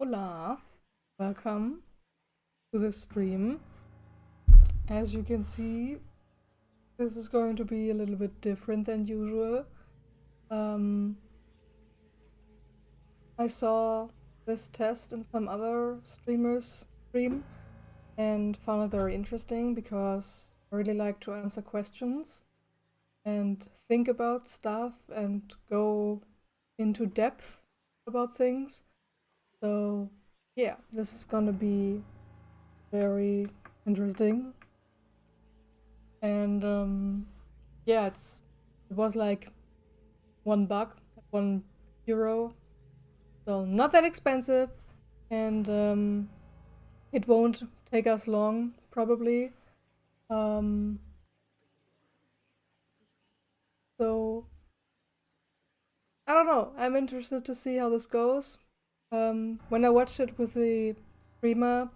Hola, welcome to the stream. As you can see, this is going to be a little bit different than usual. Um, I saw this test in some other streamers' stream and found it very interesting because I really like to answer questions and think about stuff and go into depth about things. So, yeah, this is gonna be very interesting. And yeah, it was like $1, €1, so not that expensive, and it won't take us long probably. Um, so I don't know. I'm interested to see how this goes. When I watched it with the streamer,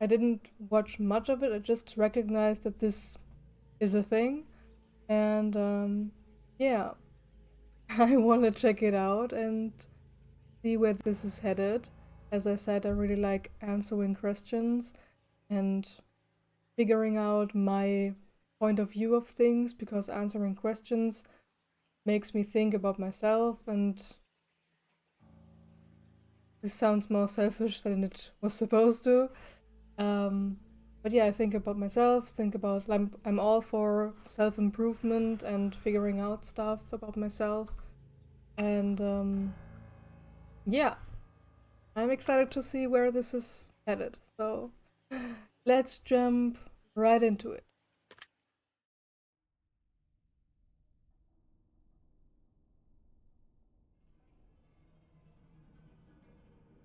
I didn't watch much of it. I just recognized that this is a thing, and yeah, I want to check it out and see where this is headed. As I said, I really like answering questions and figuring out my point of view of things because answering questions makes me think about myself, and this sounds more selfish than it was supposed to. Um, but yeah, I think about myself, think about I'm all for self-improvement and figuring out stuff about myself. And yeah, I'm excited to see where this is headed. So let's jump right into it.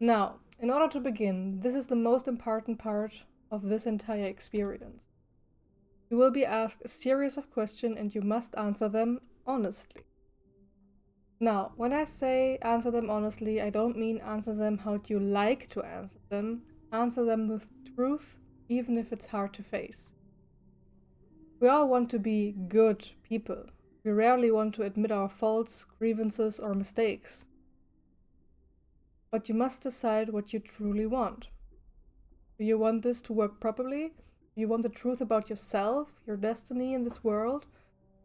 Now, in order to begin, this is the most important part of this entire experience. You will be asked a series of questions and you must answer them honestly. Now, when I say answer them honestly, I don't mean answer them how you like to answer them. Answer them with truth, even if it's hard to face. We all want to be good people. We rarely want to admit our faults, grievances, or mistakes. But you must decide what you truly want. Do you want this to work properly? Do you want the truth about yourself, your destiny in this world?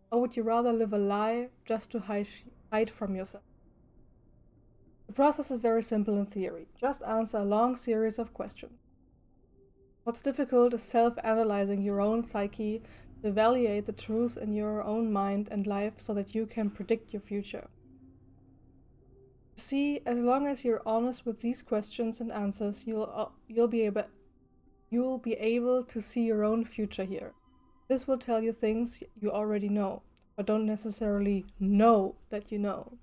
Or would you rather live a lie just to hide from yourself? The process is very simple in theory. Just answer a long series of questions. What's difficult is self-analyzing your own psyche to evaluate the truth in your own mind and life so that you can predict your future. See, as long as you're honest with these questions and answers, you'll be able to see your own future here. This will tell you things you already know, but don't necessarily know that you know.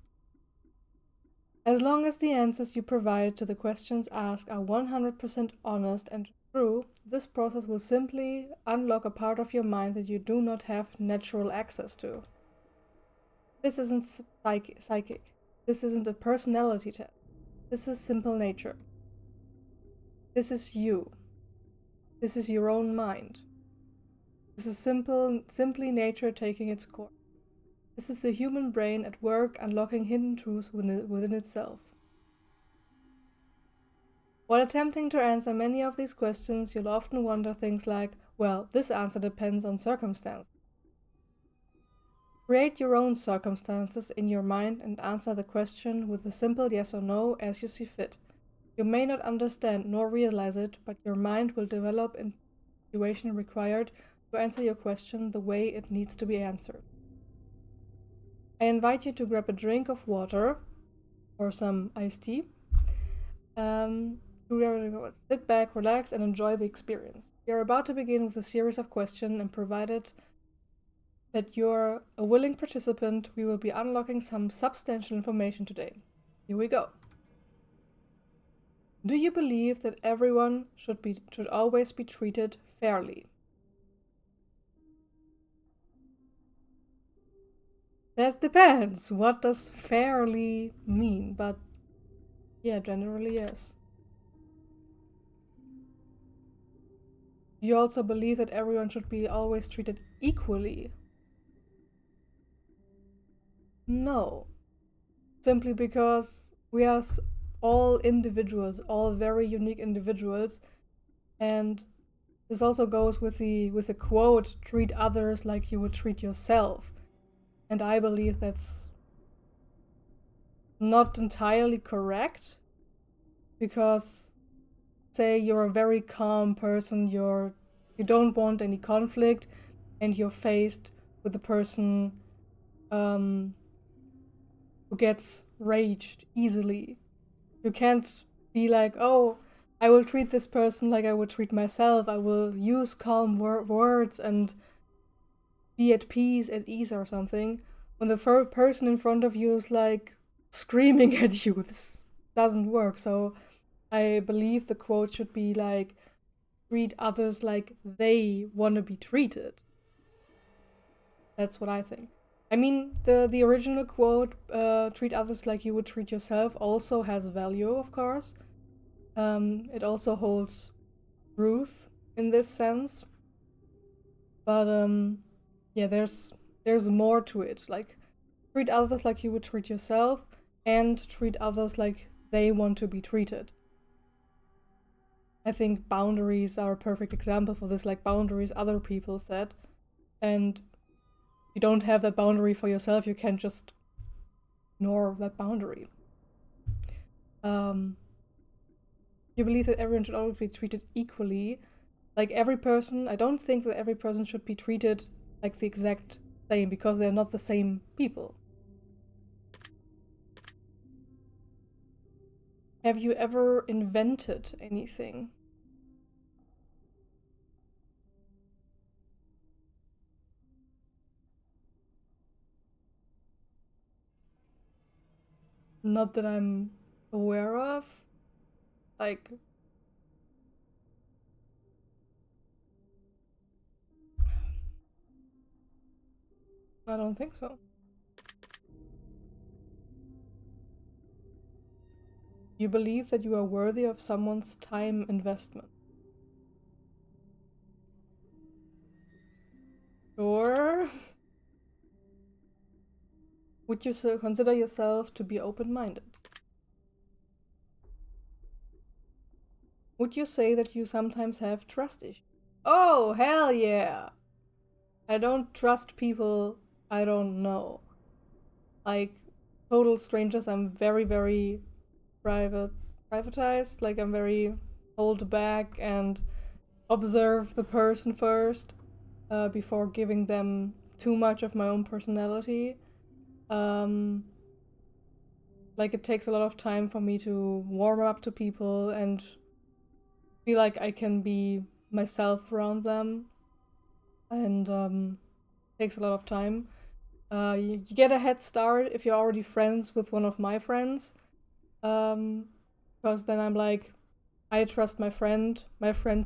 As long as the answers you provide to the questions asked are 100% honest and true, this process will simply unlock a part of your mind that you do not have natural access to. This isn't psychic. This isn't a personality test. This is simple nature. This is you. This is your own mind. This is simply nature taking its course. This is the human brain at work unlocking hidden truths within itself. While attempting to answer many of these questions, you'll often wonder things like, well, this answer depends on circumstance. Create your own circumstances in your mind and answer the question with a simple yes or no as you see fit. You may not understand nor realize it, but your mind will develop in the situation required to answer your question the way it needs to be answered. I invite you to grab a drink of water or some iced tea. Sit back, relax, and enjoy the experience. We are about to begin with a series of questions, and provided that you're a willing participant, we will be unlocking some substantial information today. Here we go. Do you believe that everyone should always be treated fairly? That depends. What does fairly mean? But yeah, generally yes. Do you also believe that everyone should be always treated equally? No. Simply because we are all individuals, all very unique individuals. And this also goes with the quote, treat others like you would treat yourself. And I believe that's not entirely correct, because say you're a very calm person, you don't want any conflict, and you're faced with a person who gets raged easily. You can't be like, oh, I will treat this person like I would treat myself. I will use calm words and be at peace, at ease or something. When the person in front of you is like screaming at you, this doesn't work. So I believe the quote should be like, treat others like they want to be treated. That's what I think. I mean, the original quote, treat others like you would treat yourself, also has value, of course. It also holds truth in this sense. But yeah, there's more to it. Like, treat others like you would treat yourself, and treat others like they want to be treated. I think boundaries are a perfect example for this, like boundaries other people set. And you don't have that boundary for yourself, you can't just ignore that boundary. You believe that everyone should always be treated equally. Like every person, I don't think that every person should be treated like the exact same, because they're not the same people. Have you ever invented anything? Not that I'm aware of. Like, I don't think so. You believe that you are worthy of someone's time investment. Or would you consider yourself to be open-minded? Would you say that you sometimes have trust issues? Oh, hell yeah! I don't trust people I don't know. Like, total strangers, I'm very, very privatized. Like, I'm very hold back and observe the person first before giving them too much of my own personality. Like, it takes a lot of time for me to warm up to people and feel like I can be myself around them. And takes a lot of time. You get a head start if you're already friends with one of my friends. Because then I'm like, I trust my friend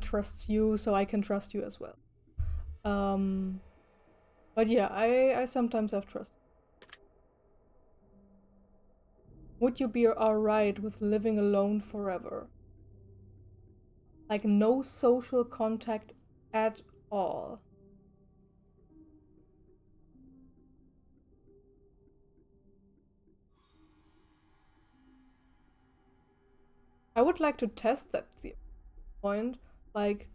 trusts you, so I can trust you as well. But yeah, I sometimes have trust. Would you be alright with living alone forever? Like, no social contact at all. I would like to test that point. Like,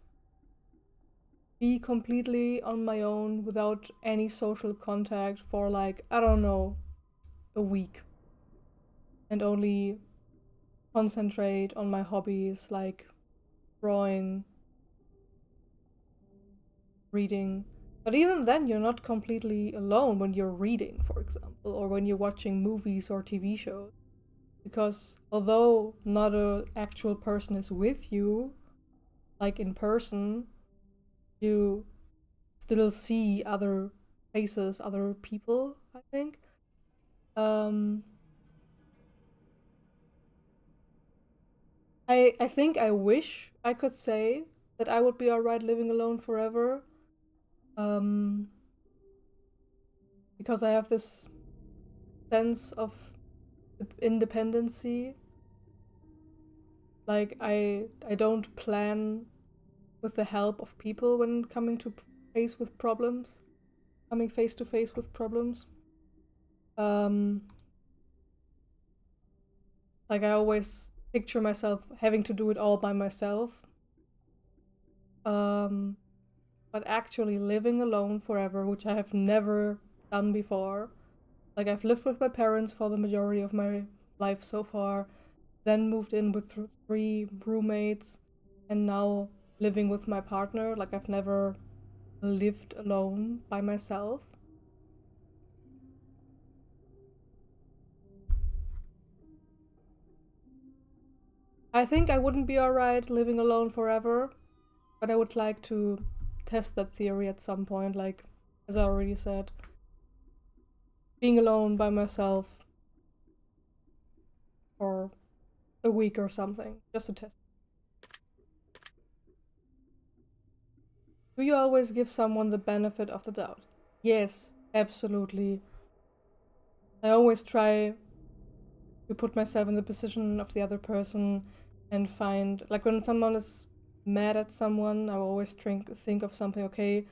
be completely on my own without any social contact for, like, I don't know, a week. And only concentrate on my hobbies like drawing, reading. But even then, you're not completely alone when you're reading, for example, or when you're watching movies or TV shows. Because although not an actual person is with you, like in person, you still see other faces, other people, I think. Um, I think I wish I could say that I would be alright living alone forever. Um, because I have this sense of independency. Like, I don't plan with the help of people when coming to face with problems, coming face to face with problems. Like, I always picture myself having to do it all by myself. But actually living alone forever, which I have never done before. Like, I've lived with my parents for the majority of my life so far, then moved in with 3 roommates, and now living with my partner. Like, I've never lived alone by myself. I think I wouldn't be alright living alone forever, but I would like to test that theory at some point, like, as I already said. Being alone by myself for a week or something, just to test. Do you always give someone the benefit of the doubt? Yes, absolutely. I always try to put myself in the position of the other person and find, like, when someone is mad at someone, I always think of something, okay,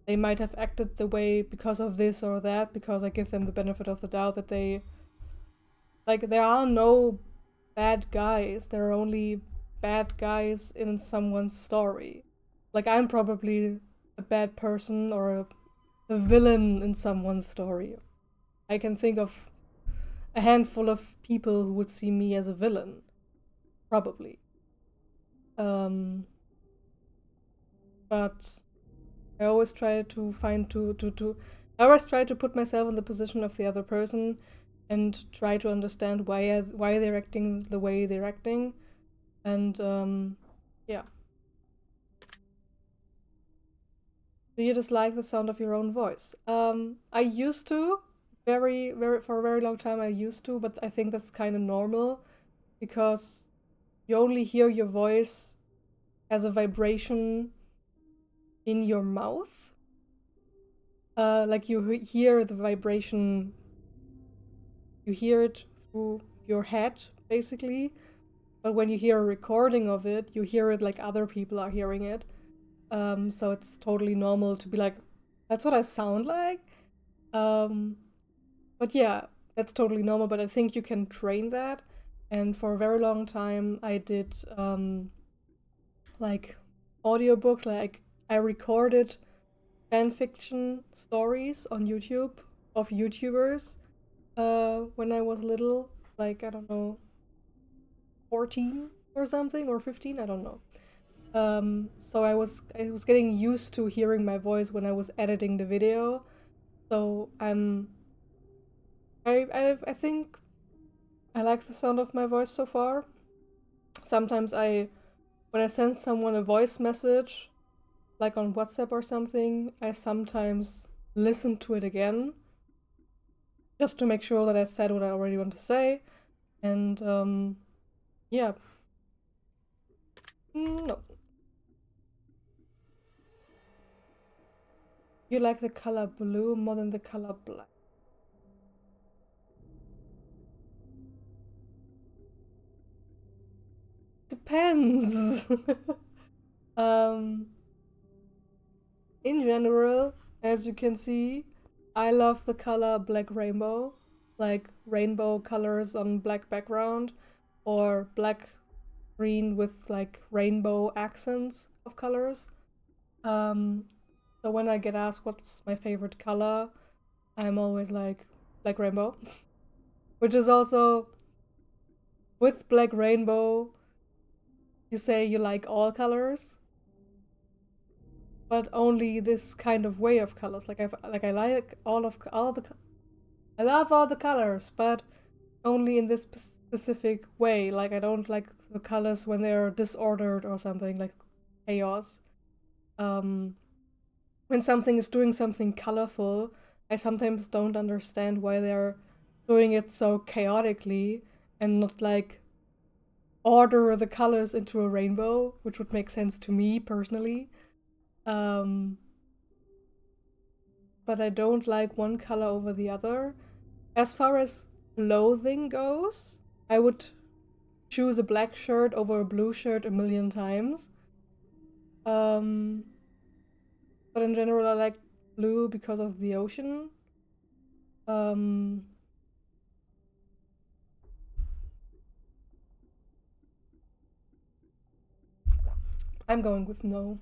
they might have acted the way because of this or that, because I give them the benefit of the doubt that they, like, there are no bad guys, there are only bad guys in someone's story. Like, I'm probably a bad person or a villain in someone's story. I can think of a handful of people who would see me as a villain, probably. But I always try to find I always try to put myself in the position of the other person and try to understand why they're acting the way they're acting, and yeah. Do you dislike the sound of your own voice? I used to, for a very long time. I used to, but I think that's kind of normal because you only hear your voice as a vibration in your mouth. Like, you hear the vibration, you hear it through your head, basically. But when you hear a recording of it, you hear it like other people are hearing it. So it's totally normal to be like, that's what I sound like. But yeah, that's totally normal. But I think you can train that. And for a very long time, I did like audiobooks. Like, I recorded fan fiction stories on YouTube of YouTubers when I was little, like, I don't know, 14 or something, or 15, I don't know. So I was getting used to hearing my voice when I was editing the video. So I think I like the sound of my voice so far. Sometimes when I send someone a voice message, like on WhatsApp or something, I sometimes listen to it again just to make sure that I said what I already want to say. And yeah. No. You like the color blue more than the color black? Depends. um, in general, as you can see, I love the color black rainbow, like rainbow colors on black background, or black green with like rainbow accents of colors. Um, so when I get asked what's my favorite color, I'm always like black rainbow, which is also with black rainbow. You say you like all colors, but only this kind of way of colors. Like, I like I love all the colors, but only in this specific way. Like, I don't like the colors when they're disordered or something, like chaos. Um, when something is doing something colorful, I sometimes don't understand why they're doing it so chaotically and not like order the colors into a rainbow, which would make sense to me personally. Um, but I don't like one color over the other. As far as clothing goes, I would choose a black shirt over a blue shirt a million times. Um, but in general, I like blue because of the ocean. Um, I'm going with no.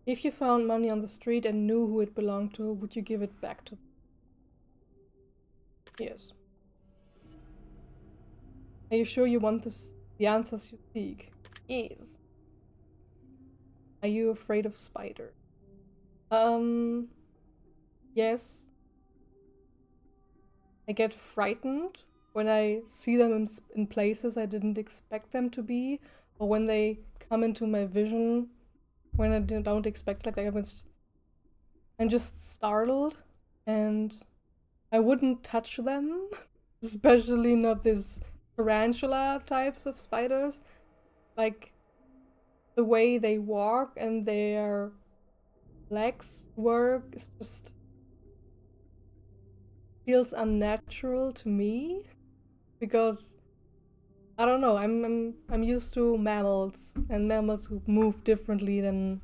If you found money on the street and knew who it belonged to, would you give it back to them? Yes. Are you sure you want the answers you seek? Yes. Are you afraid of spiders? Yes. I get frightened when I see them in places I didn't expect them to be, or when they come into my vision when I don't expect. Like I'm just startled, and I wouldn't touch them, especially not these tarantula types of spiders. Like the way they walk and their legs work is just feels unnatural to me because I don't know. I'm used to mammals and mammals who move differently than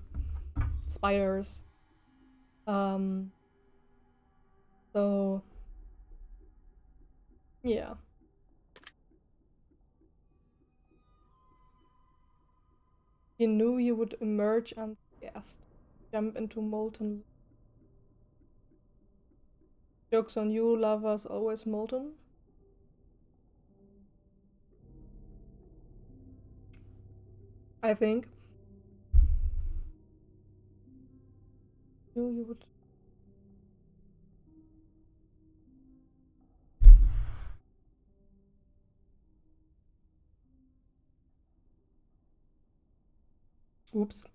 spiders. Um. So yeah. You knew you would emerge unscathed, jump into molten. Jokes on you, lava's always molten. I think. Knew you would. Oops.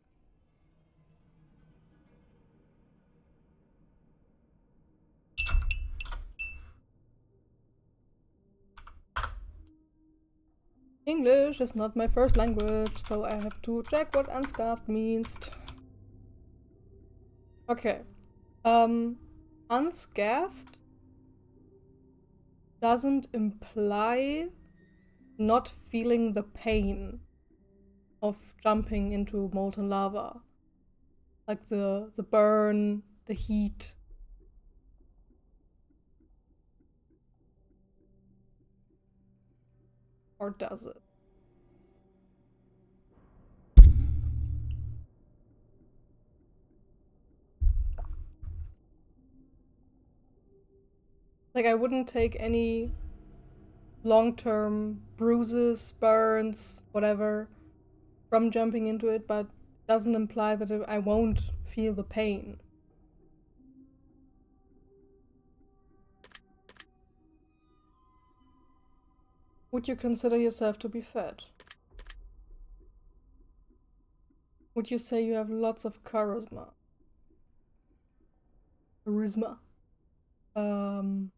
English is not my first language, so I have to check what unscathed means. Okay. Unscathed doesn't imply not feeling the pain of jumping into molten lava. Like the burn, the heat. Or does it? Like I wouldn't take any long-term bruises, burns, whatever from jumping into it, but it doesn't imply that I won't feel the pain. Would you consider yourself to be fat? Would you say you have lots of charisma? Charisma. Um,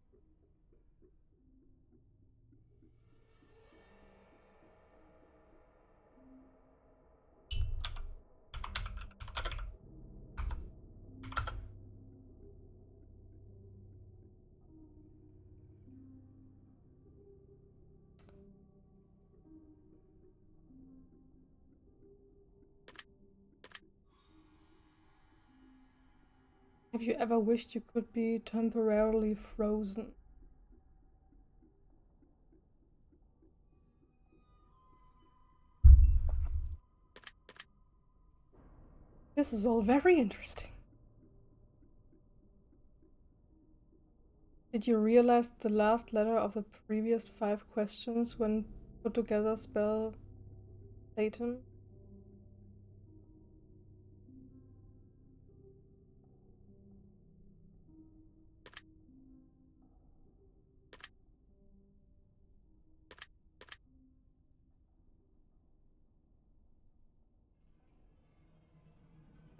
have you ever wished you could be temporarily frozen? This is all very interesting. Did you realize the last letter of the previous 5 questions when put together spell Satan?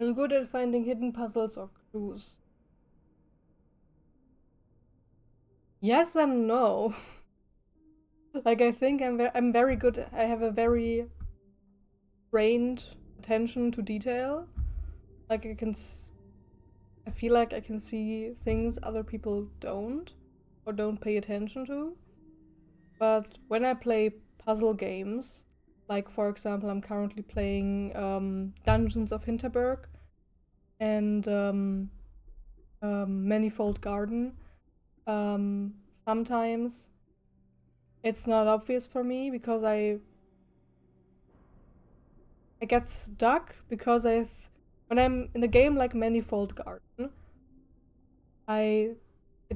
I'm good at finding hidden puzzles or clues. Yes and no. Like I think I'm very good. I have a very trained attention to detail. Like I feel like I can see things other people don't or don't pay attention to. But when I play puzzle games, like for example, I'm currently playing Dungeons of Hinterberg and Manifold Garden. Sometimes it's not obvious for me because I get stuck because when I'm in a game like Manifold Garden, it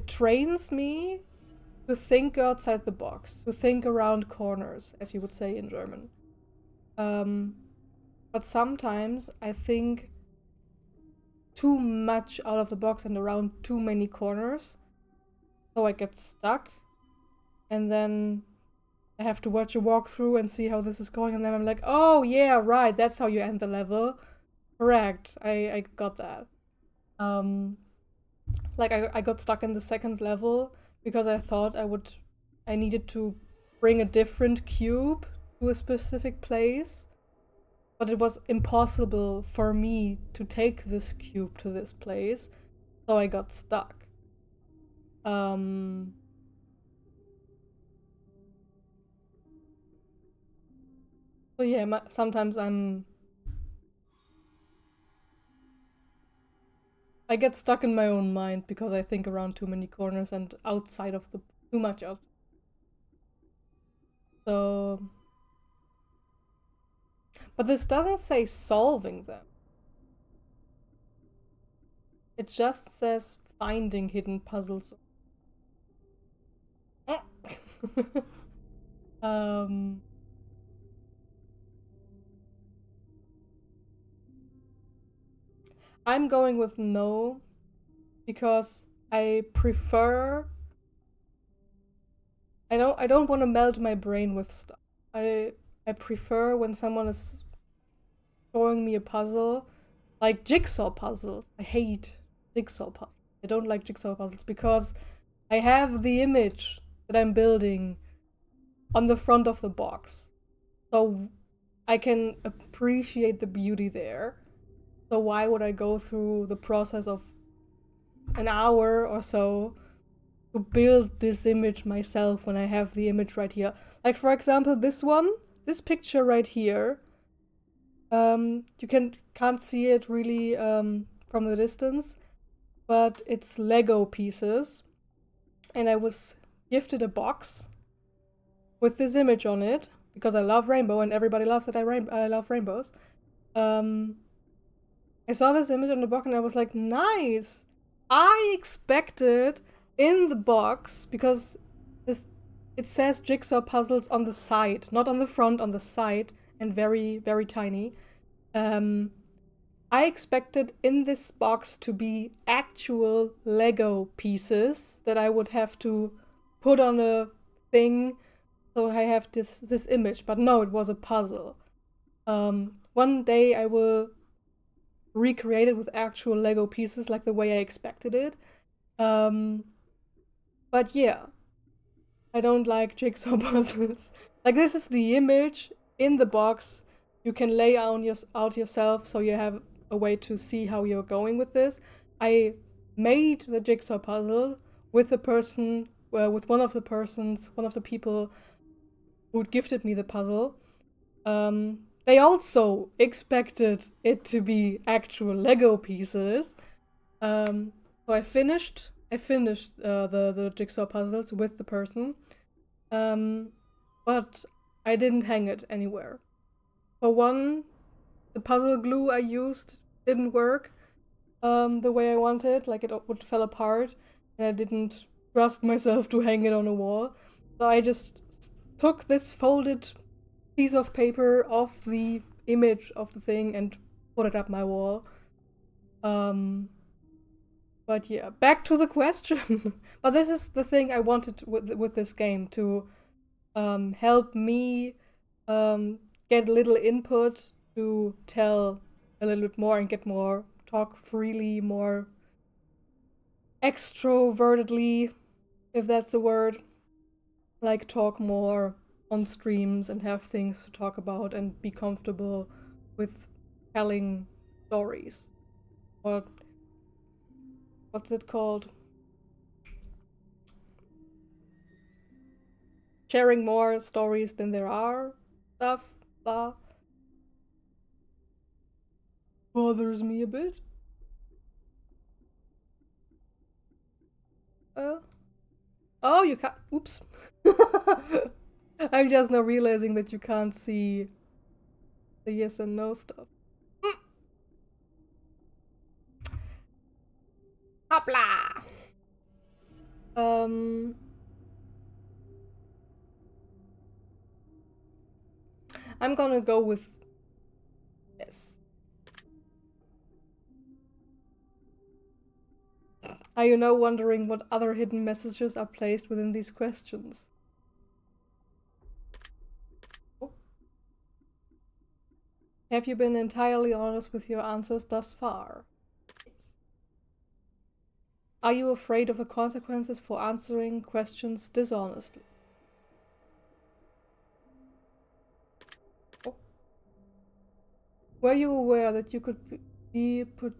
trains me to think outside the box, to think around corners, as you would say in German. But sometimes I think too much out of the box and around too many corners, so I get stuck, and then I have to watch a walkthrough and see how this is going, and then I'm like, oh yeah, right, that's how you end the level. Correct, I got that. Like I got stuck in the second level because I thought I needed to bring a different cube to a specific place, but it was impossible for me to take this cube to this place, so I got stuck. So yeah, sometimes I get stuck in my own mind because I think around too many corners and outside of the too much outside. So, but this doesn't say solving them. It just says finding hidden puzzles. um, I'm going with no because I prefer. I don't want to melt my brain with stuff. I prefer when someone is showing me a puzzle, like jigsaw puzzles. I hate jigsaw puzzles. I don't like jigsaw puzzles because I have the image that I'm building on the front of the box. So I can appreciate the beauty there. So why would I go through the process of an hour or so to build this image myself when I have the image right here? Like for example, this picture right here. You can't see it really from the distance, but it's Lego pieces, and I was gifted a box with this image on it because I love rainbow and everybody loves that I love rainbows. I saw this image on the box and I was like, nice. I expected in the box because it says jigsaw puzzles on the side, not on the front, on the side, and very very tiny. I expected in this box to be actual Lego pieces that I would have to put on a thing so I have this image, but no, it was a puzzle. One day I will recreate it with actual Lego pieces like the way I expected it. But yeah, I don't like jigsaw puzzles. Like this is the image in the box. You can lay out yourself so you have a way to see how you're going with this. I made the jigsaw puzzle with with one of the people who gifted me the puzzle. They also expected it to be actual Lego pieces. So I finished the jigsaw puzzles with the person, but I didn't hang it anywhere. For one, the puzzle glue I used didn't work the way I wanted, like it would fall apart, and I didn't trust myself to hang it on a wall. So I just took this folded piece of paper off the image of the thing and put it up my wall. But yeah, back to the question. But this is the thing I wanted with this game, to help me get a little input to tell a little bit more and get more, talk freely, more extrovertedly, if that's a word. Like talk more on streams and have things to talk about and be comfortable with telling stories. Or what's it called? Sharing more stories than there are stuff, blah. Bothers me a bit. Oh, you can't. Oops. I'm just now realizing that you can't see the yes and no stuff. Hopla! Um, I'm gonna go with yes. Are you now wondering what other hidden messages are placed within these questions? Oh. Have you been entirely honest with your answers thus far? Yes. Are you afraid of the consequences for answering questions dishonestly? Oh. Were you aware that you could be put?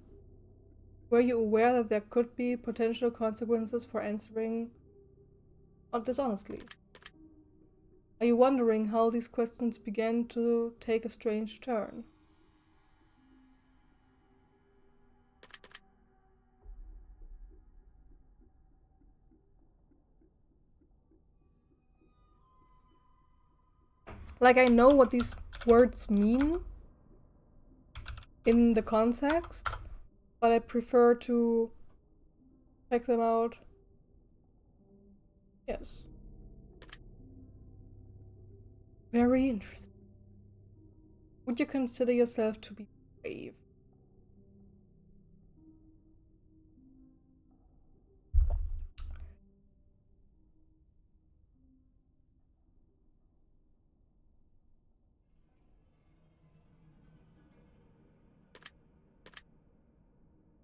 Were you aware that there could be potential consequences for answering dishonestly? Are you wondering how these questions began to take a strange turn? Like, I know what these words mean in the context, but I prefer to check them out. Yes. Very interesting. Would you consider yourself to be brave?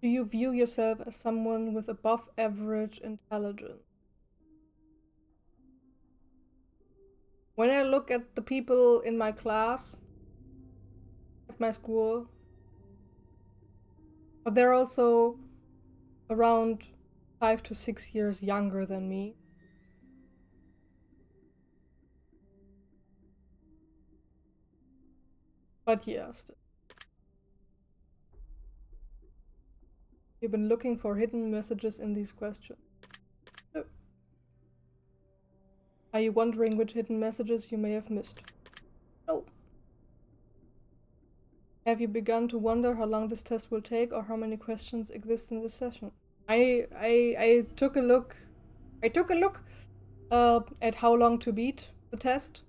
Do you view yourself as someone with above average intelligence? When I look at the people in my class, at my school, but they're also around 5 to 6 years younger than me. But yes, you've been looking for hidden messages in these questions. No. Are you wondering which hidden messages you may have missed? No. Have you begun to wonder how long this test will take or how many questions exist in this session? I took a look. I took a look at how long to beat the test,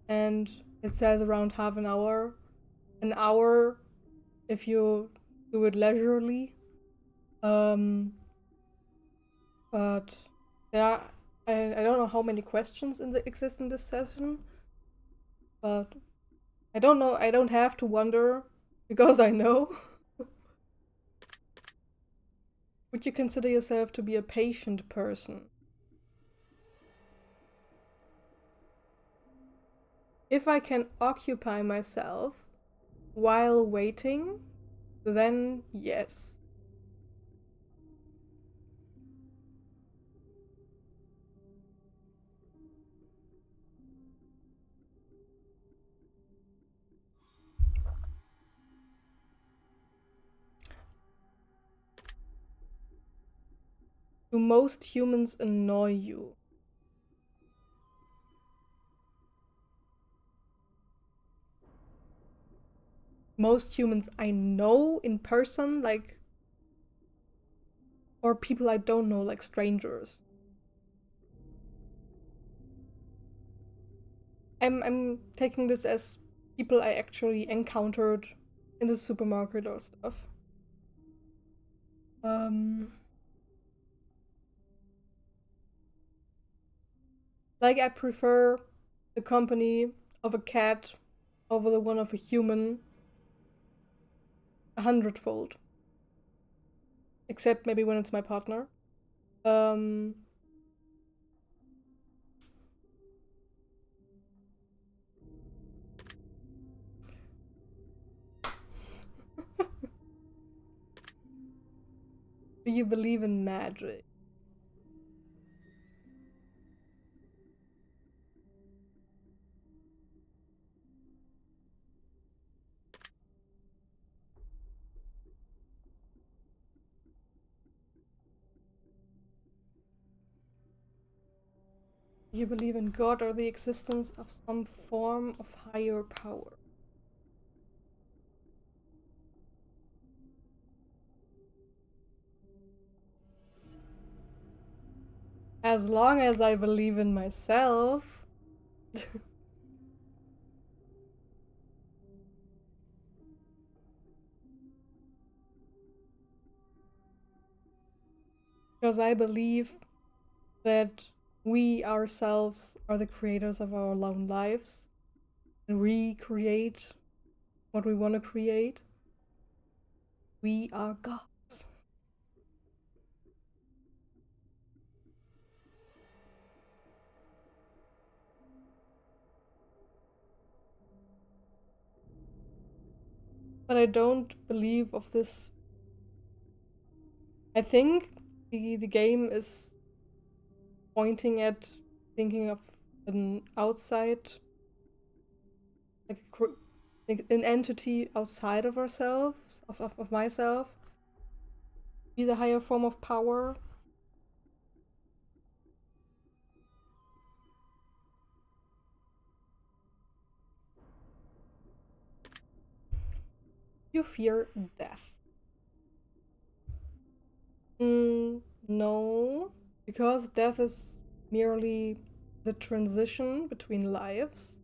and it says around half an hour. An hour if you do it leisurely. But there are, I don't know how many questions exist in this session, but I don't know. I don't have to wonder because I know. Would you consider yourself to be a patient person? If I can occupy myself while waiting, then yes. Do most humans annoy you? Most humans I know in person, like, or people I don't know, like strangers. I'm taking this as people I actually encountered in the supermarket or stuff. Um, like I prefer the company of a cat over the one of a human 100-fold. Except maybe when it's my partner. Um, do you believe in magic? Do you believe in God or the existence of some form of higher power? As long as I believe in myself. Because I believe that we ourselves are the creators of our own lives. And we create what we want to create. We are gods. But I don't believe of this. I think the game is pointing at thinking of an outside, like an entity outside of ourselves, of myself, be the higher form of power. You fear death. No, because death is merely the transition between lives,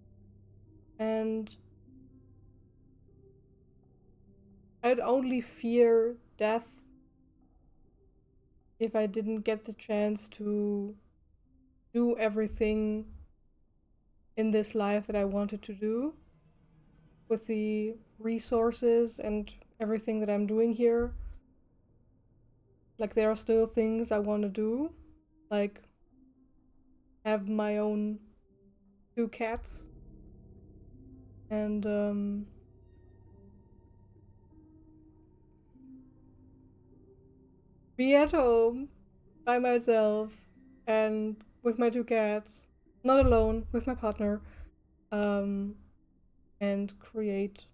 and I'd only fear death if I didn't get the chance to do everything in this life that I wanted to do with the resources and everything that I'm doing here. Like, there are still things I want to do, like have my own 2 cats and be at home by myself and with my 2 cats, not alone, with my partner, um, and create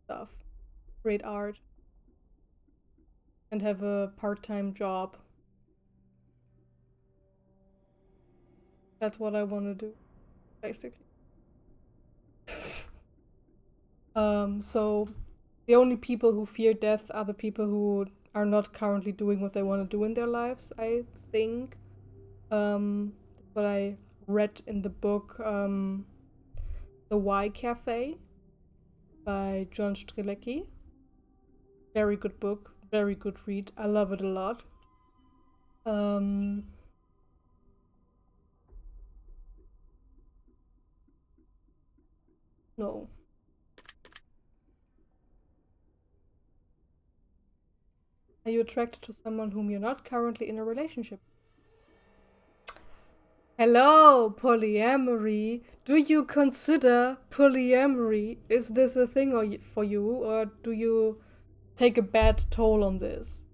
stuff, create art, and have a part-time job. That's what I want to do, basically. So the only people who fear death are the people who are not currently doing what they want to do in their lives, I think. What I read in the book, The Why Cafe by John Strzelecki. Very good book, very good read. I love it a lot. No. Are you attracted to someone whom you're not currently in a relationship? Hello, polyamory. Do you consider polyamory? Is this a thing for you, or do you take a bad toll on this?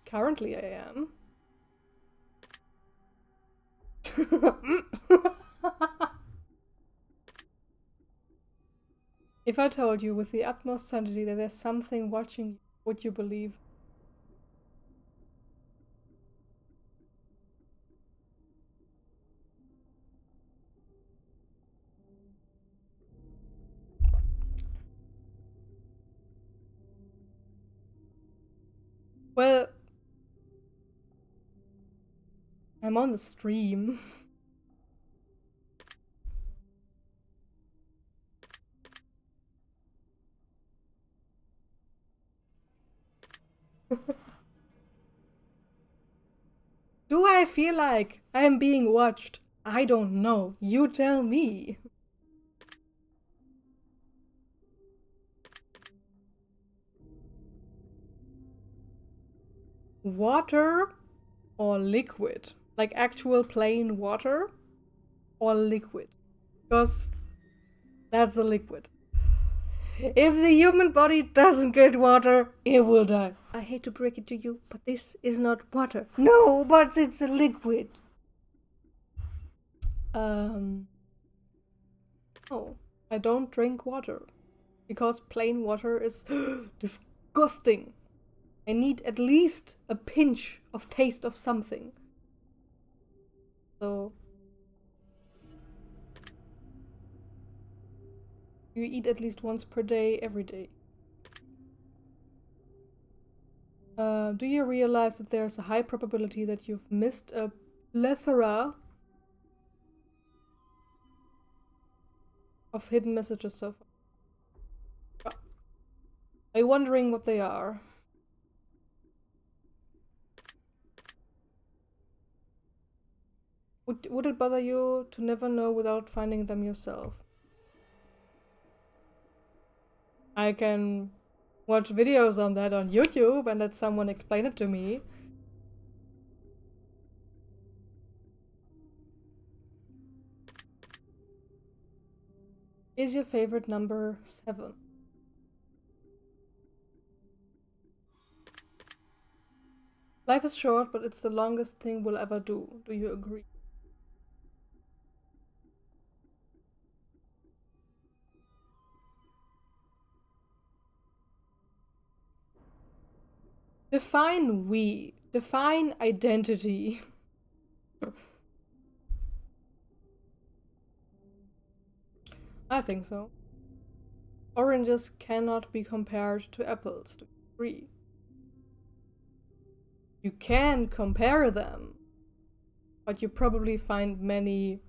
Currently, I am. If I told you with the utmost certainty that there's something watching you, would you believe? Well, I'm on the stream. Do I feel like I'm being watched? I don't know. You tell me. Water or liquid? Like actual plain water or liquid? Because that's a liquid. If the human body doesn't get water, it will die. I hate to break it to you, but this is not water. No, but it's a liquid. Oh, I don't drink water. because plain water is disgusting. I need at least a pinch of taste of something. So you eat at least once per day, every day. Do you realize that there's a high probability that you've missed a plethora of hidden messages so far? Are you wondering what they are? Would it bother you to never know without finding them yourself? I can watch videos on that on YouTube and let someone explain it to me. Is your favorite number 7? Life is short, but it's the longest thing we'll ever do. Do you agree? Define we. Define identity. I think so. Oranges cannot be compared to apples. Do you agree? You can compare them, but you probably find many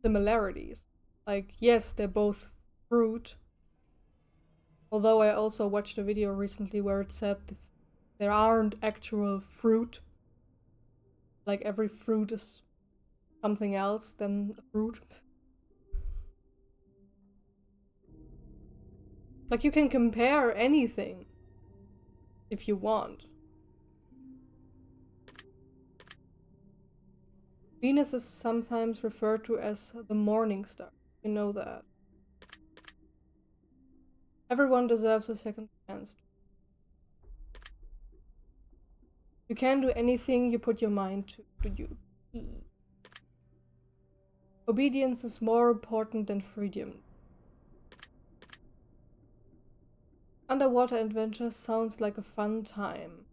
similarities. Like, yes, they're both fruit. Although I also watched a video recently where it said there aren't actual fruit. Like, every fruit is something else than a fruit. Like, you can compare anything if you want. Venus is sometimes referred to as the morning star. You know that. Everyone deserves a second chance. You can do anything you put your mind to. Do you? Obedience is more important than freedom. Underwater adventure sounds like a fun time.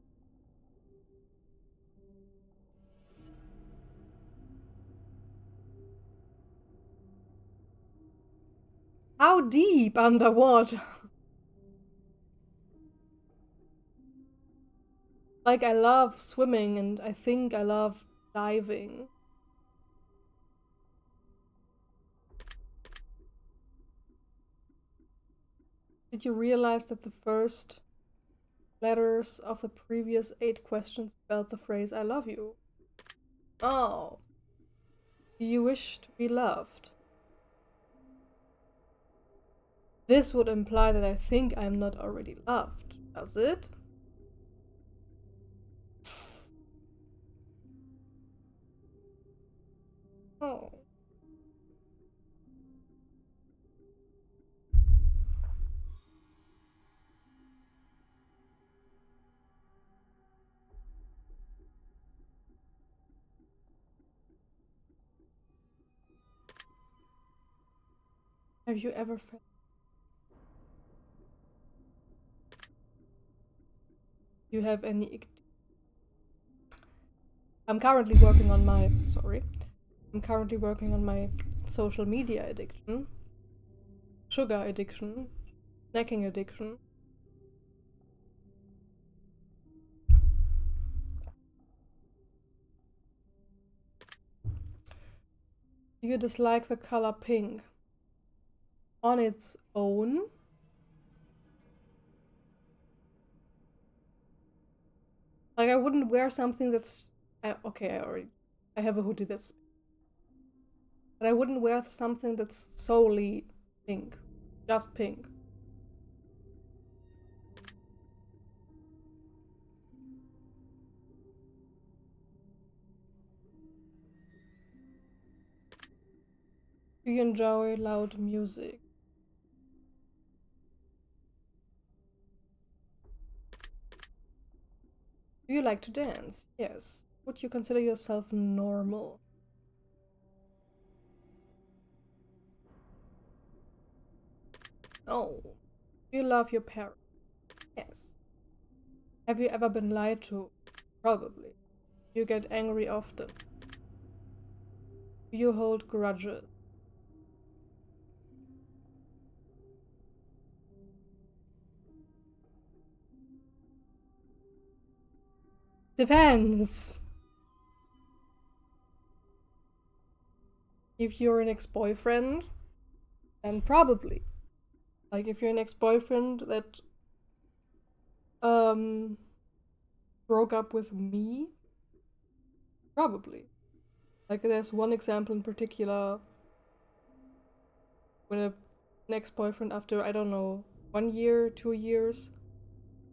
How deep underwater? Like, I love swimming and I think I love diving. Did you realize that the first letters of the previous 8 questions spelled the phrase I love you? Oh. Do you wish to be loved? This would imply that I think I'm not already loved, does it? Oh. Have you ever felt? You have any? I'm currently working on my. Sorry. I'm currently working on my social media addiction, sugar addiction, snacking addiction. Do you dislike the color pink on its own? Like, I wouldn't wear something that's. Okay, I have a hoodie that's. But I wouldn't wear something that's solely pink. Just pink. Do you enjoy loud music? Do you like to dance? Yes. Would you consider yourself normal? No. Do you love your parents? Yes. Have you ever been lied to? Probably. Do you get angry often? Do you hold grudges? Depends. If you're an ex-boyfriend, then probably. Like if you're an ex-boyfriend that broke up with me, probably. Like there's one example in particular when an ex-boyfriend after, I don't know, 1 year, 2 years,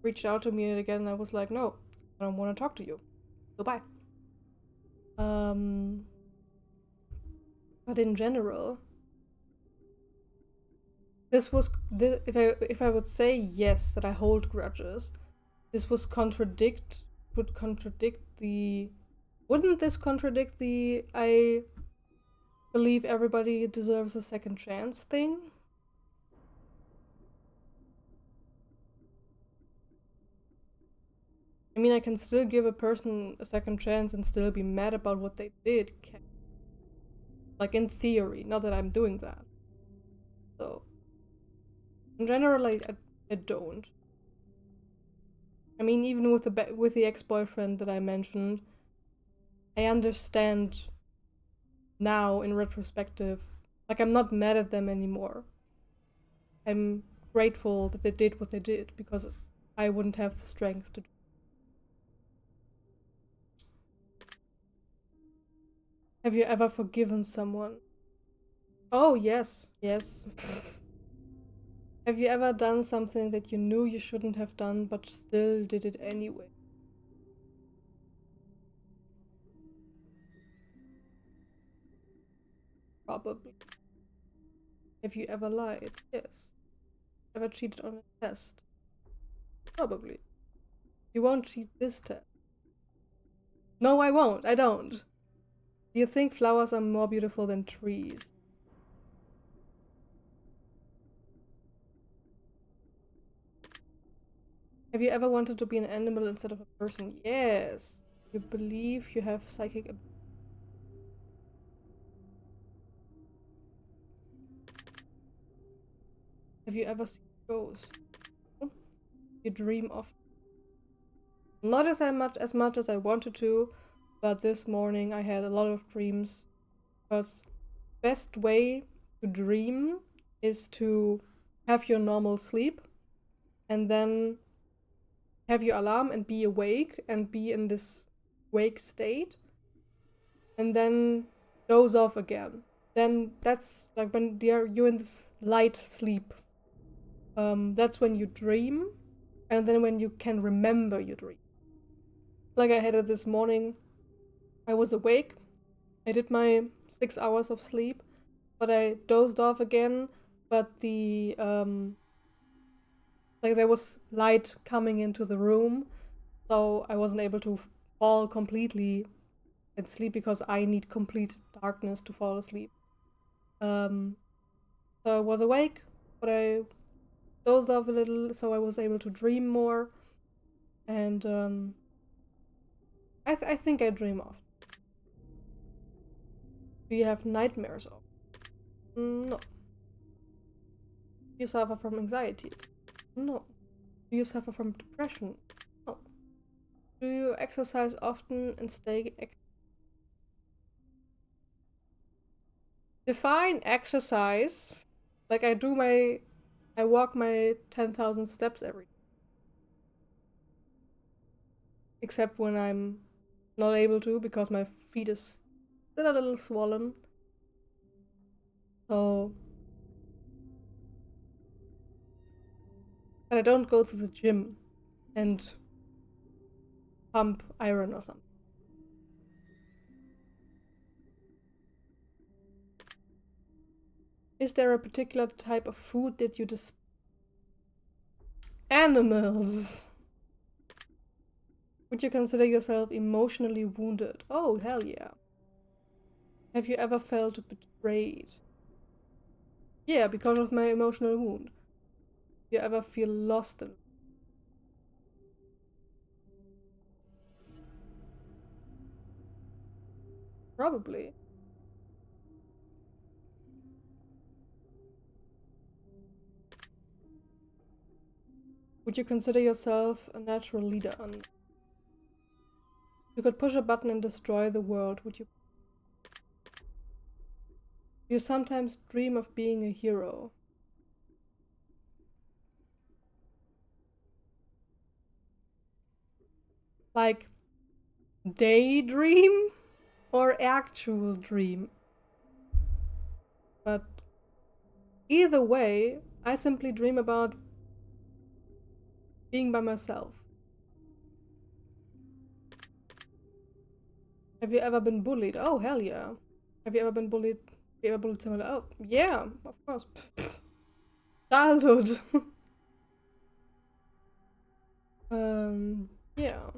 reached out to me again and I was like, no, I don't want to talk to you. Goodbye. But in general, if I would say yes that I hold grudges, this would contradict the wouldn't this contradict the I believe everybody deserves a second chance thing? I mean, I can still give a person a second chance and still be mad about what they did. Like in theory, not that I'm doing that. So, in general, I don't. I mean, even with the ex-boyfriend that I mentioned, I understand now in retrospective. Like I'm not mad at them anymore. I'm grateful that they did what they did because I wouldn't have the strength to do. Have you ever forgiven someone? Oh, yes, yes. Have you ever done something that you knew you shouldn't have done but still did it anyway? Probably. Have you ever lied? Yes. Ever cheated on a test? Probably. You won't cheat this test. No, I won't. I don't. Do you think flowers are more beautiful than trees? Have you ever wanted to be an animal instead of a person? Yes. You believe you have psychic ability. Have you ever seen ghosts? You dream of not as much as I wanted to, but this morning I had a lot of dreams because best way to dream is to have your normal sleep and then have your alarm and be awake and be in this wake state and then doze off again. Then that's like when you're in this light sleep. That's when you dream, and then when you can remember your dream. Like I had it this morning. I was awake. I did my 6 hours of sleep, but I dozed off again. But like there was light coming into the room, so I wasn't able to fall completely and sleep because I need complete darkness to fall asleep. So I was awake, but I dozed off a little, so I was able to dream more. And I think I dream often. Do you have nightmares of? No. Do you suffer from anxiety? No. Do you suffer from depression? No. Do you exercise often and stay active? Define exercise. Like I walk my 10,000 steps every day. Except when I'm not able to because my feet is still a little swollen. So, but I don't go to the gym and pump iron or something. Is there a particular type of food that you despise? Animals! Would you consider yourself emotionally wounded? Oh, hell yeah. Have you ever felt betrayed? Yeah, because of my emotional wound. You ever feel lost in? Probably. Would you consider yourself a natural leader? If you could push a button and destroy the world, would you? You sometimes dream of being a hero. Like, daydream or actual dream? But either way, I simply dream about being by myself. Have you ever been bullied? Oh, hell yeah. Have you ever been bullied? Have you ever bullied someone? Oh, yeah, of course. Childhood. Yeah.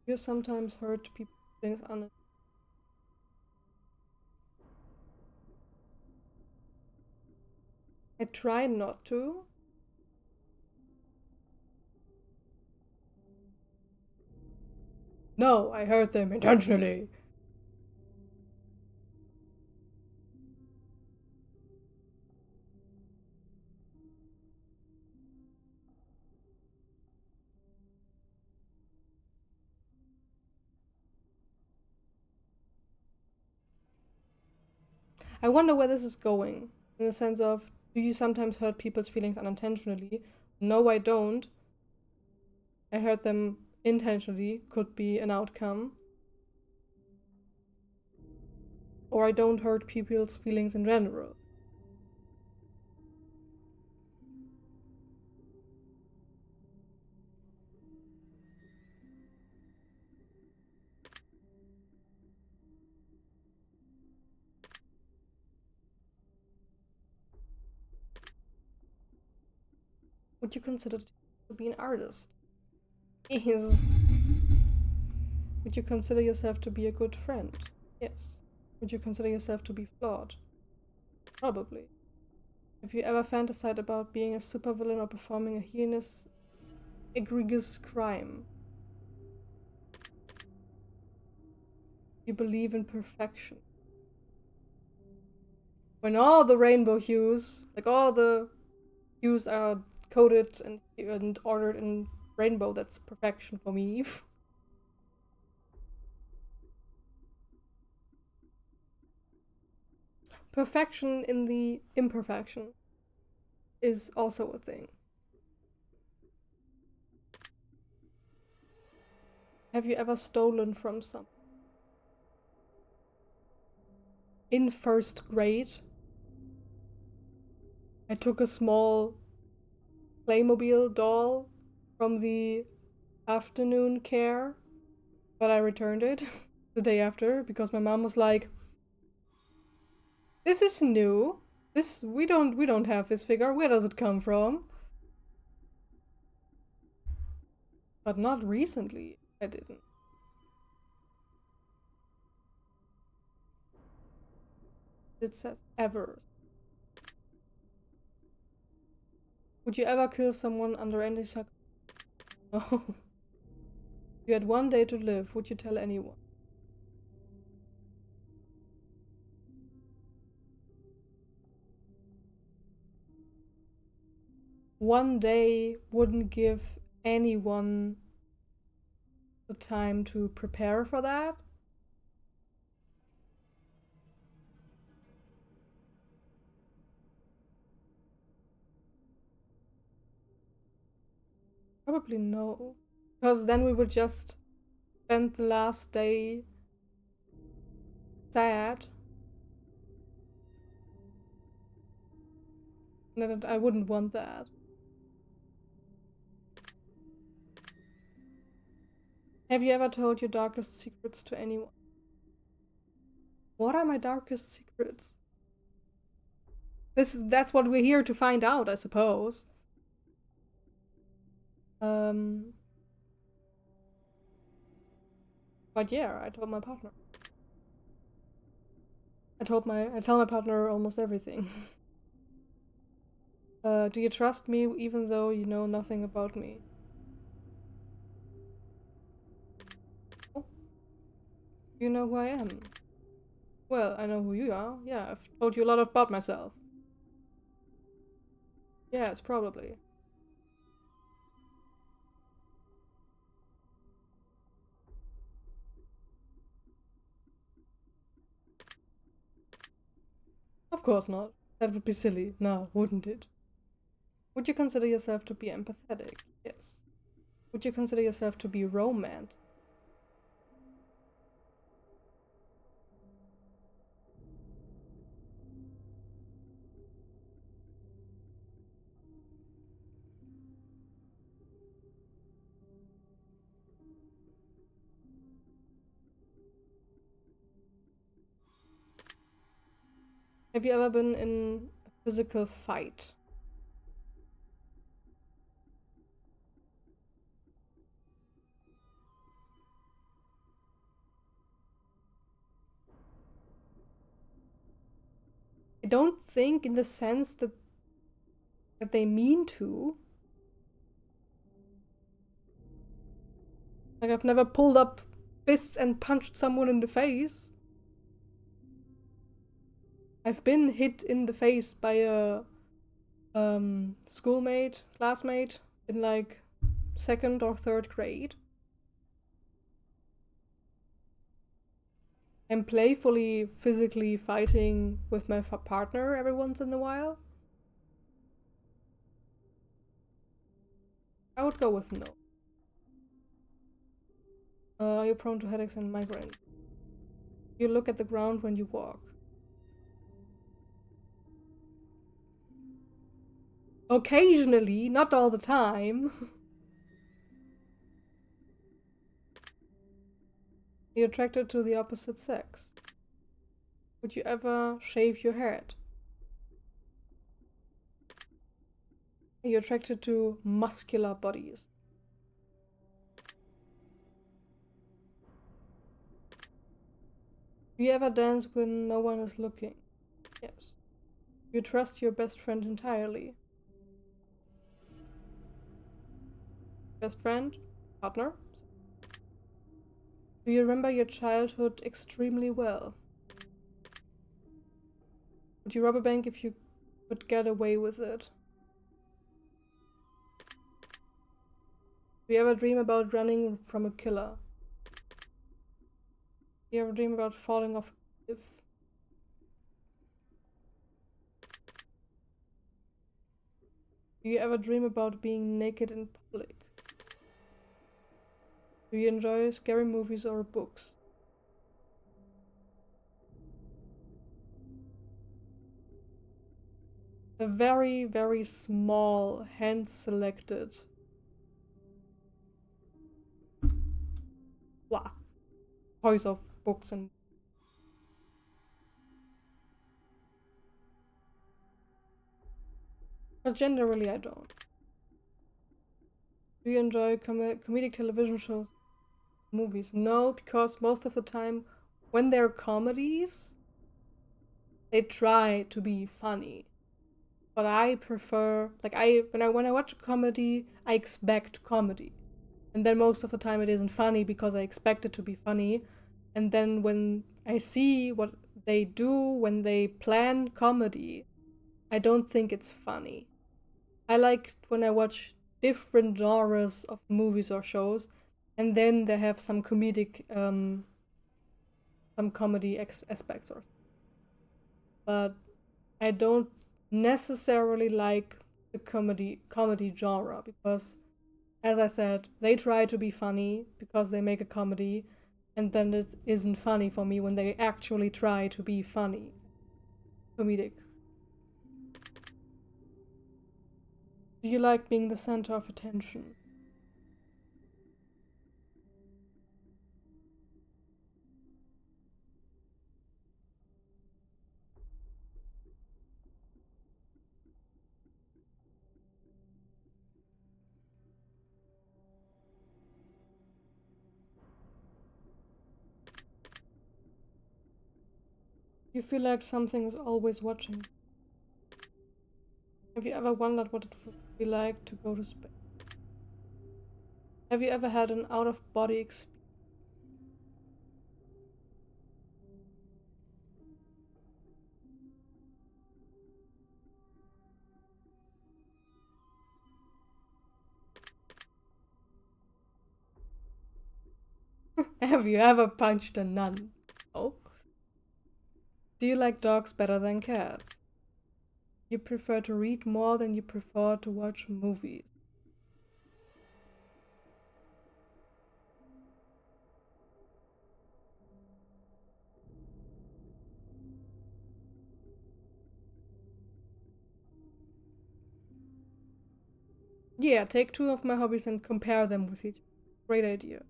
You sometimes hurt people's feelings on it. I try not to. No, I hurt them intentionally. I wonder where this is going. In the sense of, do you sometimes hurt people's feelings unintentionally? No, I don't. I hurt them intentionally, could be an outcome. Or I don't hurt people's feelings in general. Would you consider to be an artist? Yes. Would you consider yourself to be a good friend? Yes. Would you consider yourself to be flawed? Probably. Have you ever fantasized about being a supervillain or performing a heinous, egregious crime? You believe in perfection. When all the rainbow hues, like all the hues are coded and ordered in rainbow, that's perfection for me. Perfection in the imperfection is also a thing. Have you ever stolen from someone? In first grade, I took a small Playmobil doll from the afternoon care, but I returned it the day after because my mom was like, "This is new. This we don't have this figure. Where does it come from?" But not recently. I didn't. It says ever. Would you ever kill someone under any circumstances? No. You had one day to live. Would you tell anyone? One day wouldn't give anyone the time to prepare for that. Probably no. Because then we would just spend the last day sad. And I wouldn't want that. Have you ever told your darkest secrets to anyone? What are my darkest secrets? That's what we're here to find out, I suppose. But yeah, I told my partner. I tell my partner almost everything. Do you trust me even though you know nothing about me? Oh, you know who I am? Well, I know who you are. Yeah, I've told you a lot about myself. Yes, probably. Of course not. That would be silly. No, wouldn't it? Would you consider yourself to be empathetic? Yes. Would you consider yourself to be romantic? Have you ever been in a physical fight? I don't think in the sense that they mean to. Like, I've never pulled up fists and punched someone in the face. I've been hit in the face by a schoolmate, classmate in like second or third grade. I'm playfully, physically fighting with my partner every once in a while. I would go with no. Are you prone to headaches and migraine? You look at the ground when you walk. Occasionally, not all the time. You're attracted to the opposite sex. Would you ever shave your head? Are you attracted to muscular bodies? Do you ever dance when no one is looking? Yes. You trust your best friend entirely. Best friend? Partner? Do you remember your childhood extremely well? Would you rob a bank if you could get away with it? Do you ever dream about running from a killer? Do you ever dream about falling off a cliff? Do you ever dream about being naked in public? Do you enjoy scary movies or books? A very, very small, hand-selected choice of books and but generally I don't. Do you enjoy comedic television shows, movies? No, because most of the time when they're comedies, they try to be funny. But I prefer like when I watch a comedy, I expect comedy. And then most of the time it isn't funny because I expect it to be funny. And then when I see what they do when they plan comedy, I don't think it's funny. I like when I watch different genres of movies or shows, and then they have some comedic, some comedy aspects or. But I don't necessarily like the comedy genre because, as I said, they try to be funny because they make a comedy, and then it isn't funny for me when they actually try to be funny, comedic. Do you like being the center of attention? You feel like something is always watching. Have you ever wondered what it would be like to go to space? Have you ever had an out-of-body experience? Have you ever punched a nun? Oh. Do you like dogs better than cats? You prefer to read more than you prefer to watch movies? Yeah, take two of my hobbies and compare them with each other. Great idea.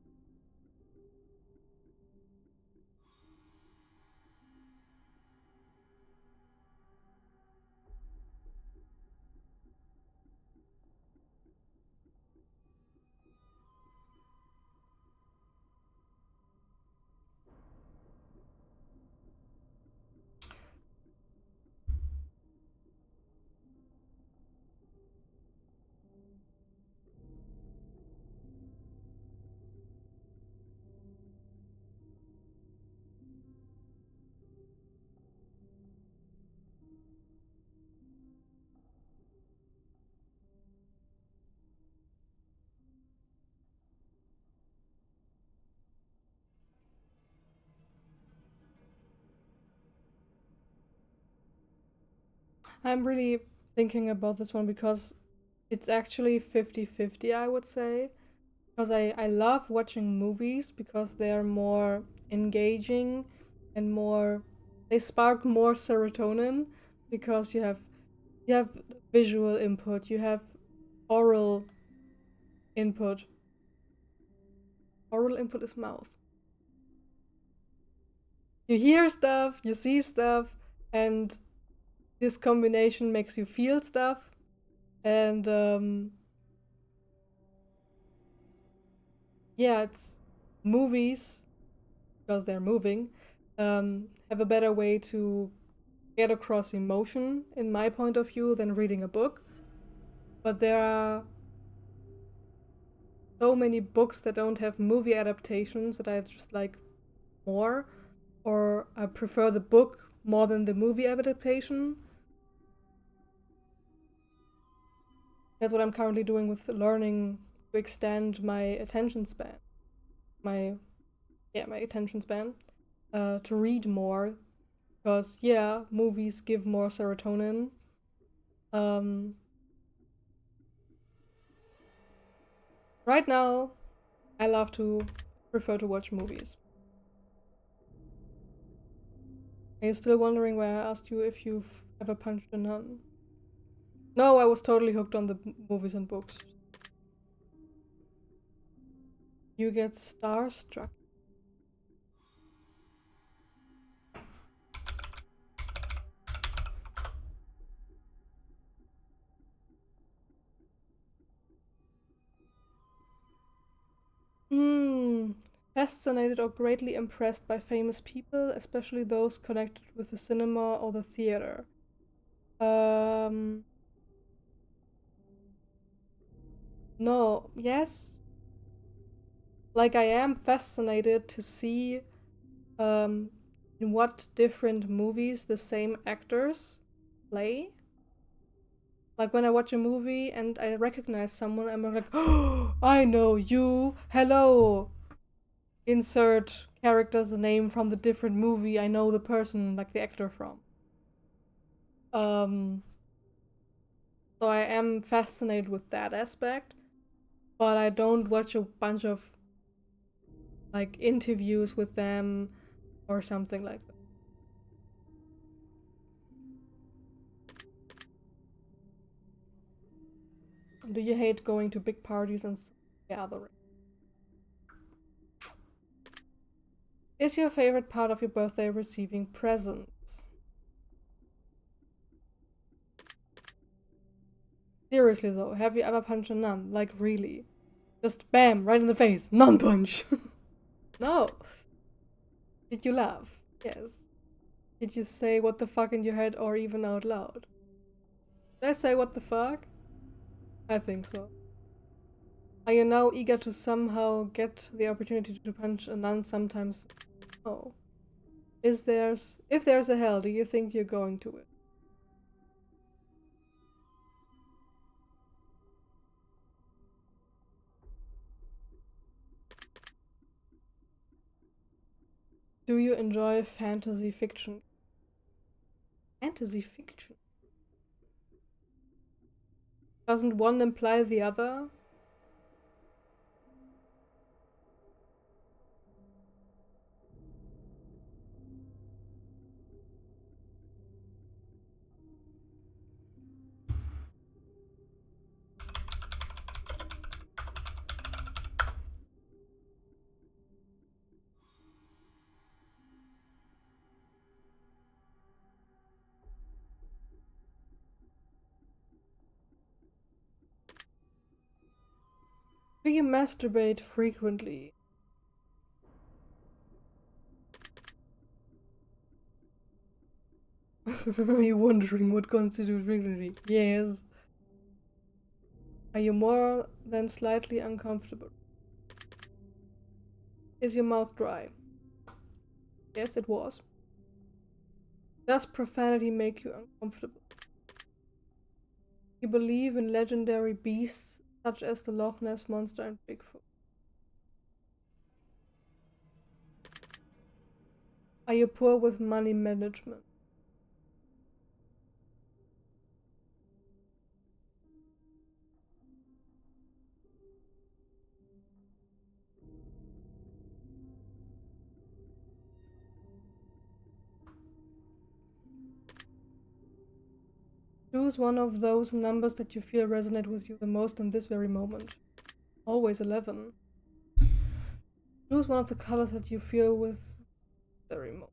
I'm really thinking about this one because it's actually 50-50, I would say. Because I love watching movies because they're more engaging and more they spark more serotonin because you have visual input, you have oral input. Oral input is mouth. You hear stuff, you see stuff, and this combination makes you feel stuff. And yeah, it's movies because they're moving. Have a better way to get across emotion, in my point of view, than reading a book. But there are so many books that don't have movie adaptations that I just like more, or I prefer the book more than the movie adaptation. That's what I'm currently doing with learning to extend my attention span. My my attention span. To read more. Because yeah, movies give more serotonin. Um right now I love to prefer to watch movies. Are you still wondering why I asked you if you've ever punched a nun? No, I was totally hooked on the movies and books. You get starstruck. Hmm. Fascinated or greatly impressed by famous people, especially those connected with the cinema or the theater. Um. No. Yes. Like I am fascinated to see um in what different movies the same actors play. Like when I watch a movie and I recognize someone, I'm like, oh, I know you. Hello. Insert character's name from the different movie. I know the person, like the actor from. Um, so I am fascinated with that aspect, but I don't watch a bunch of like interviews with them or something like that. Do you hate going to big parties and gathering? Is your favorite part of your birthday receiving presents? Seriously though, have you ever punched a nun? Like really? Just bam, right in the face. Nun punch. No. Did you laugh? Yes. Did you say what the fuck in your head or even out loud? Did I say what the fuck? I think so. Are you now eager to somehow get the opportunity to punch a nun sometimes? Oh. If there's a hell, do you think you're going to it? Do you enjoy fantasy fiction? Fantasy fiction? Doesn't one imply the other? Do you masturbate frequently? Are you wondering what constitutes frequently? Yes. Are you more than slightly uncomfortable? Is your mouth dry? Yes, it was. Does profanity make you uncomfortable? You believe in legendary beasts such as the Loch Ness Monster and Bigfoot? Are you poor with money management? Choose one of those numbers that you feel resonate with you the most in this very moment. Always 11. Choose one of the colors that you feel with very most.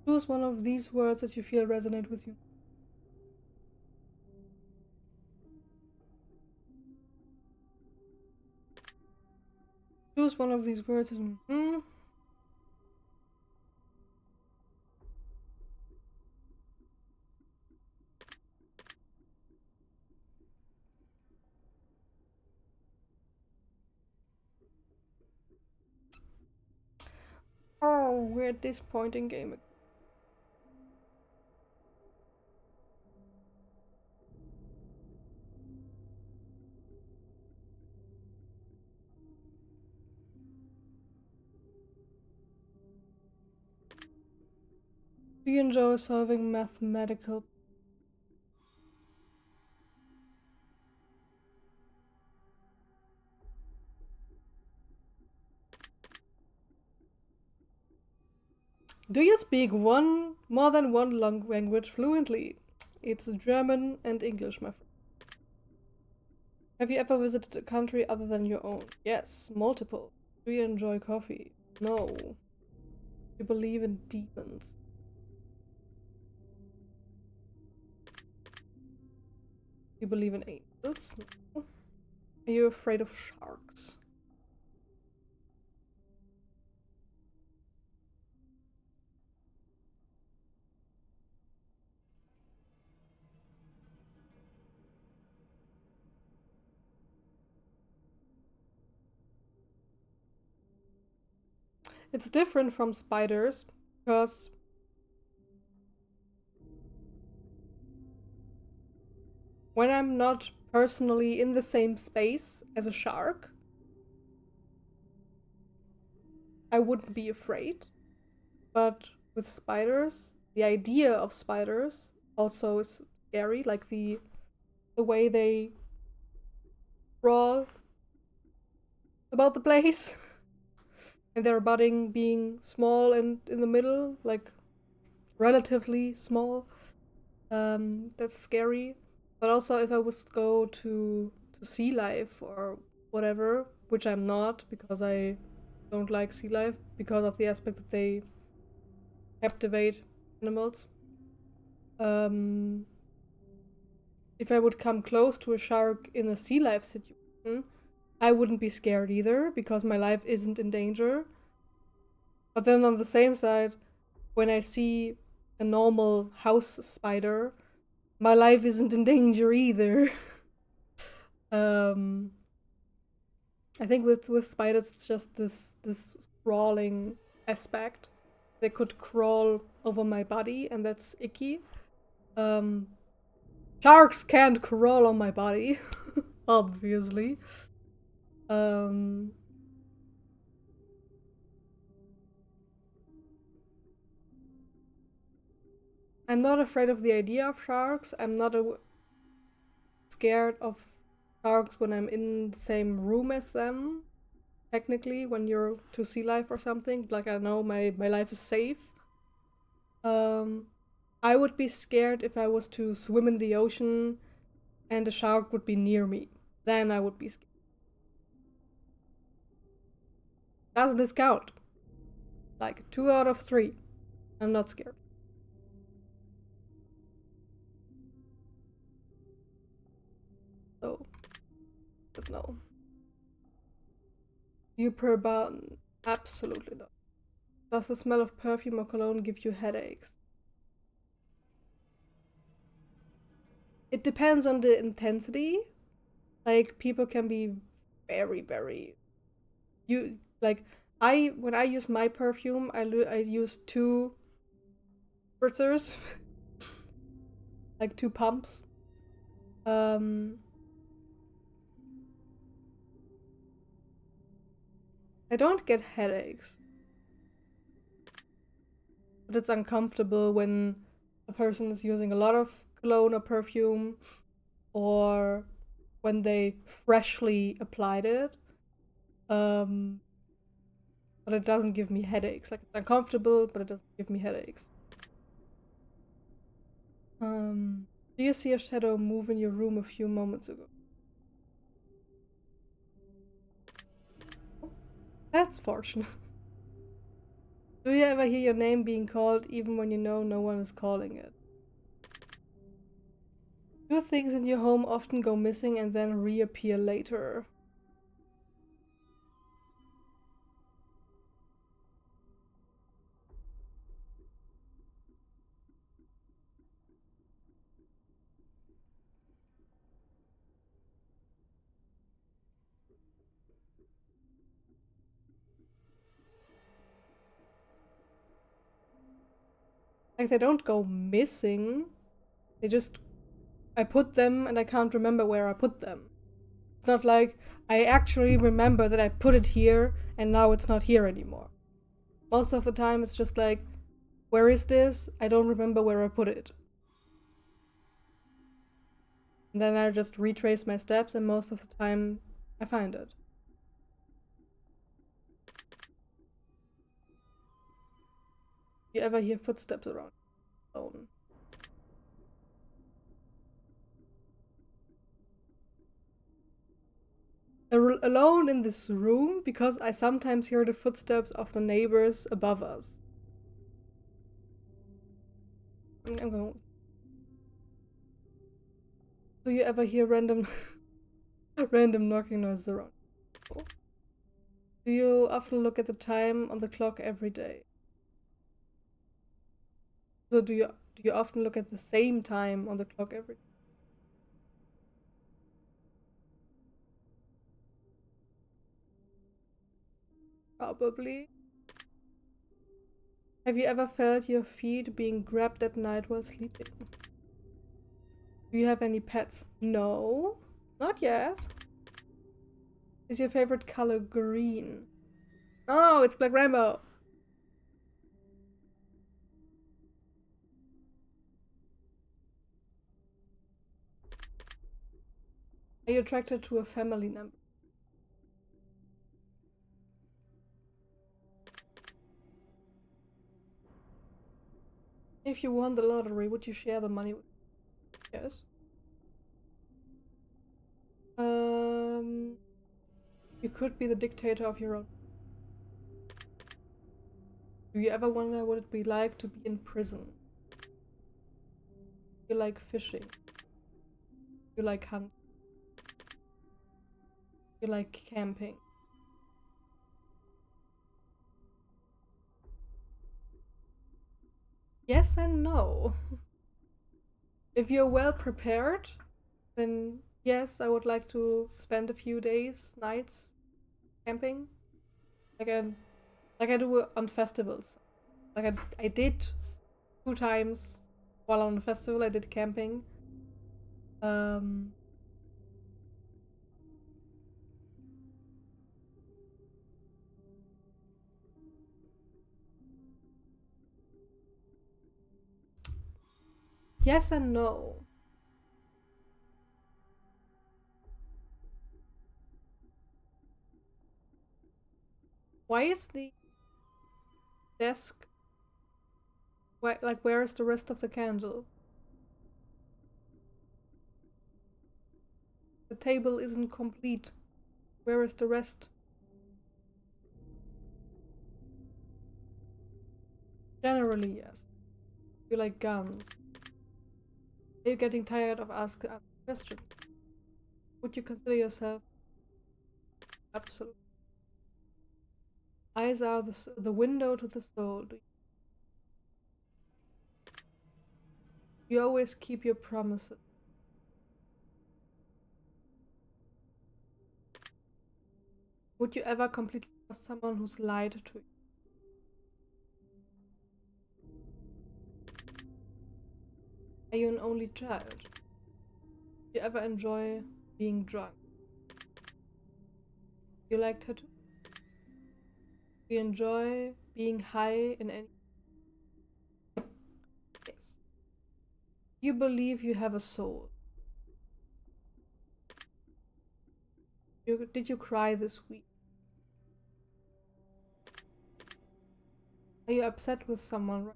Choose one of these words that you feel resonate with you. Choose one of these words and Oh, we're at this point in game again. Do you enjoy solving mathematical? Do you speak more than one language fluently? It's German and English, my friend. Have you ever visited a country other than your own? Yes, multiple. Do you enjoy coffee? No. Do you believe in demons? Do you believe in angels? No. Are you afraid of sharks? It's different from spiders because when I'm not personally in the same space as a shark, I wouldn't be afraid. But with spiders, the idea of spiders also is scary, like the way they crawl about the place. And their budding being small and in the middle, like relatively small. That's scary. But also, if I was to go to sea life or whatever, which I'm not because I don't like sea life because of the aspect that they captivate animals. If I would come close to a shark in a sea life situation, I wouldn't be scared either because my life isn't in danger. But then on the same side, when I see a normal house spider, my life isn't in danger either. I think with spiders it's just this crawling aspect. They could crawl over my body and that's icky. Um, Sharks can't crawl on my body, obviously. Um, I'm not afraid of the idea of sharks. I'm not scared of sharks when I'm in the same room as them. Technically, when you're to sea life or something, like I know my life is safe. I would be scared if I was to swim in the ocean and a shark would be near me. Then I would be scared. Doesn't this count? Like 2 out of 3. I'm not scared. So, but no. You per button. Absolutely not. Does the smell of perfume or cologne give you headaches? It depends on the intensity. Like people can be very, very. When I use my perfume, I use 2 spritzers, like 2 pumps. I don't get headaches, but it's uncomfortable when a person is using a lot of cologne or perfume, or when they freshly applied it. But it doesn't give me headaches. Like it's uncomfortable, but it doesn't give me headaches. Do you see a shadow move in your room a few moments ago? That's fortunate. Do you ever hear your name being called even when you know no one is calling it? Do things in your home often go missing and then reappear later? Like they don't go missing. They just I put them and I can't remember where I put them. It's not like I actually remember that I put it here and now it's not here anymore. Most of the time it's just like, where is this? I don't remember where I put it. And then I just retrace my steps and most of the time I find it. Do you ever hear footsteps around alone? Alone in this room because I sometimes hear the footsteps of the neighbors above us. I'm going. Do you ever hear random random knocking noises around? Do you often look at the time on the clock every day? So do you often look at the same time on the clock every day? Probably. Have you ever felt your feet being grabbed at night while sleeping? Do you have any pets? No, not yet. Is your favorite color green? Oh, it's Black Rainbow. Are you attracted to a family member? If you won the lottery, would you share the money with? Yes. You could be the dictator of your own. Do you ever wonder what it'd be like to be in prison? Do you like fishing? Do you like hunting? Do you like camping? Yes and no. If you're well prepared, then yes, I would like to spend a few days, nights camping. Like I, like I do on festivals. Like I did 2 times while on the festival. I did camping. Um, yes and no. Why is the desk? Where is the rest of the candle? The table isn't complete. Where is the rest? Generally, yes. You like guns. Are you getting tired of asking questions? Would you consider yourself absolute? Eyes are the window to the soul. Do you always keep your promises? Would you ever completely trust someone who's lied to you? Are you an only child? Do you ever enjoy being drunk? Do you like tattoos? Do you enjoy being high in any case? Do you believe you have a soul? Did you cry this week? Are you upset with someone?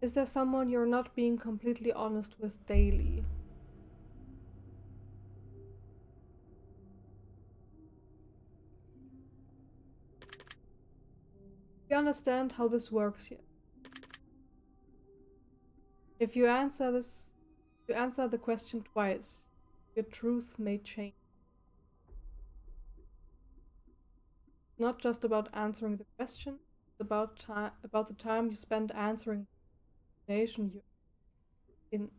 Is there someone you're not being completely honest with daily? Do you understand how this works yet? If you answer the question twice, your truth may change. Not just about answering the question, it's about the time you spend answering the nation you're in.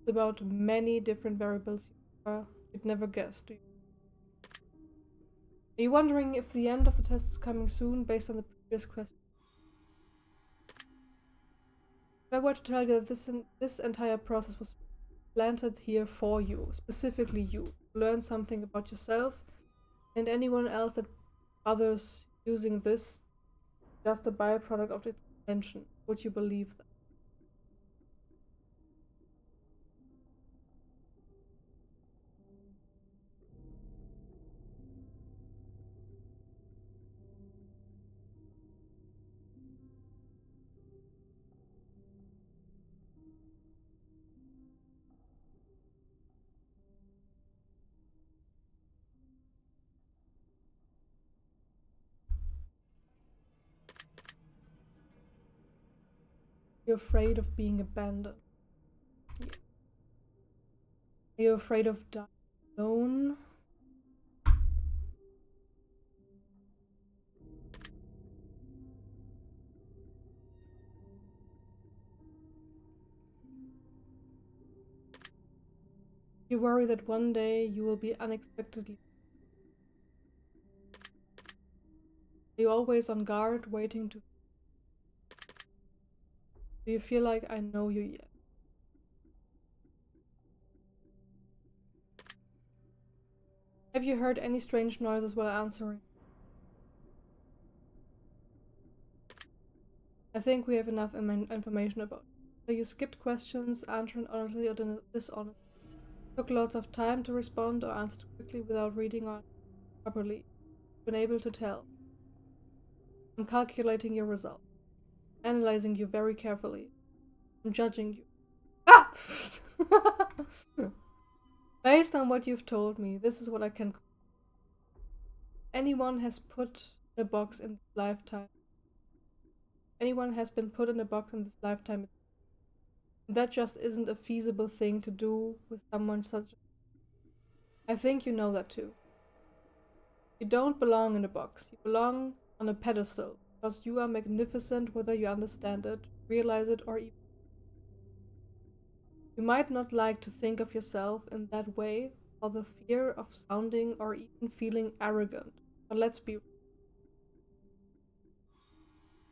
It's about many different variables you'd never guess, do you? Are you wondering if the end of the test is coming soon based on the previous question? If I were to tell you that this entire process was planted here for you, specifically you, to learn something about yourself and anyone else that others using this just a byproduct of its intention, would you believe that? You're afraid of being abandoned. Yeah. Are you afraid of dying alone? You worry that one day you will be unexpectedly. Are you always on guard, waiting to. Do you feel like I know you yet? Have you heard any strange noises while answering? I think we have enough information about it. So you skipped questions, answering honestly or dishonestly. Took lots of time to respond or answered quickly without reading or properly. been able to tell. I'm calculating your results, analyzing you very carefully. I'm judging you. Ah! Based on what you've told me, this is what I can. Anyone has put in a box in this lifetime. Anyone has been put in a box in this lifetime. That just isn't a feasible thing to do with someone such. I think you know that too. You don't belong in a box. You belong on a pedestal because you are magnificent whether you understand it, realize it, or even. You might not like to think of yourself in that way for the fear of sounding or even feeling arrogant, but let's be real.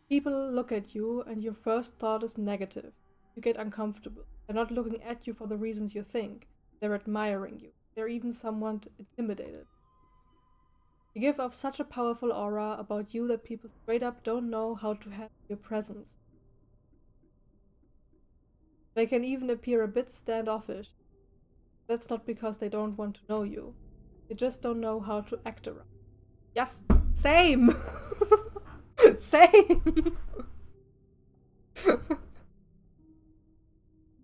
People look at you and your first thought is negative. You get uncomfortable. They're not looking at you for the reasons you think. They're admiring you. They're even somewhat intimidated. You give off such a powerful aura about you that people straight up don't know how to handle your presence. They can even appear a bit standoffish. That's not because they don't want to know you. They just don't know how to act around. Yes, same! Same!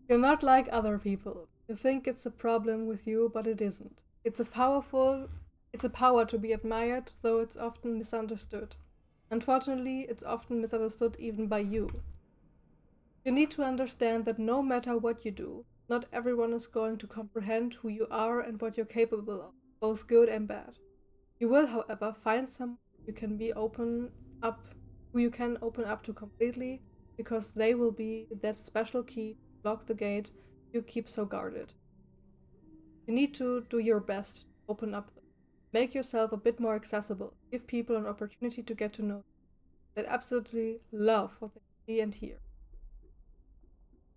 You're not like other people. You think it's a problem with you, but it isn't. It's a power to be admired, though it's often misunderstood. Unfortunately, it's often misunderstood even by you. You need to understand that no matter what you do, not everyone is going to comprehend who you are and what you're capable of, both good and bad. You will, however, find someone who you can open up to completely, because they will be that special key to lock the gate you keep so guarded. You need to do your best to open up them. Make yourself a bit more accessible. Give people an opportunity to get to know you. They absolutely love what they see and hear.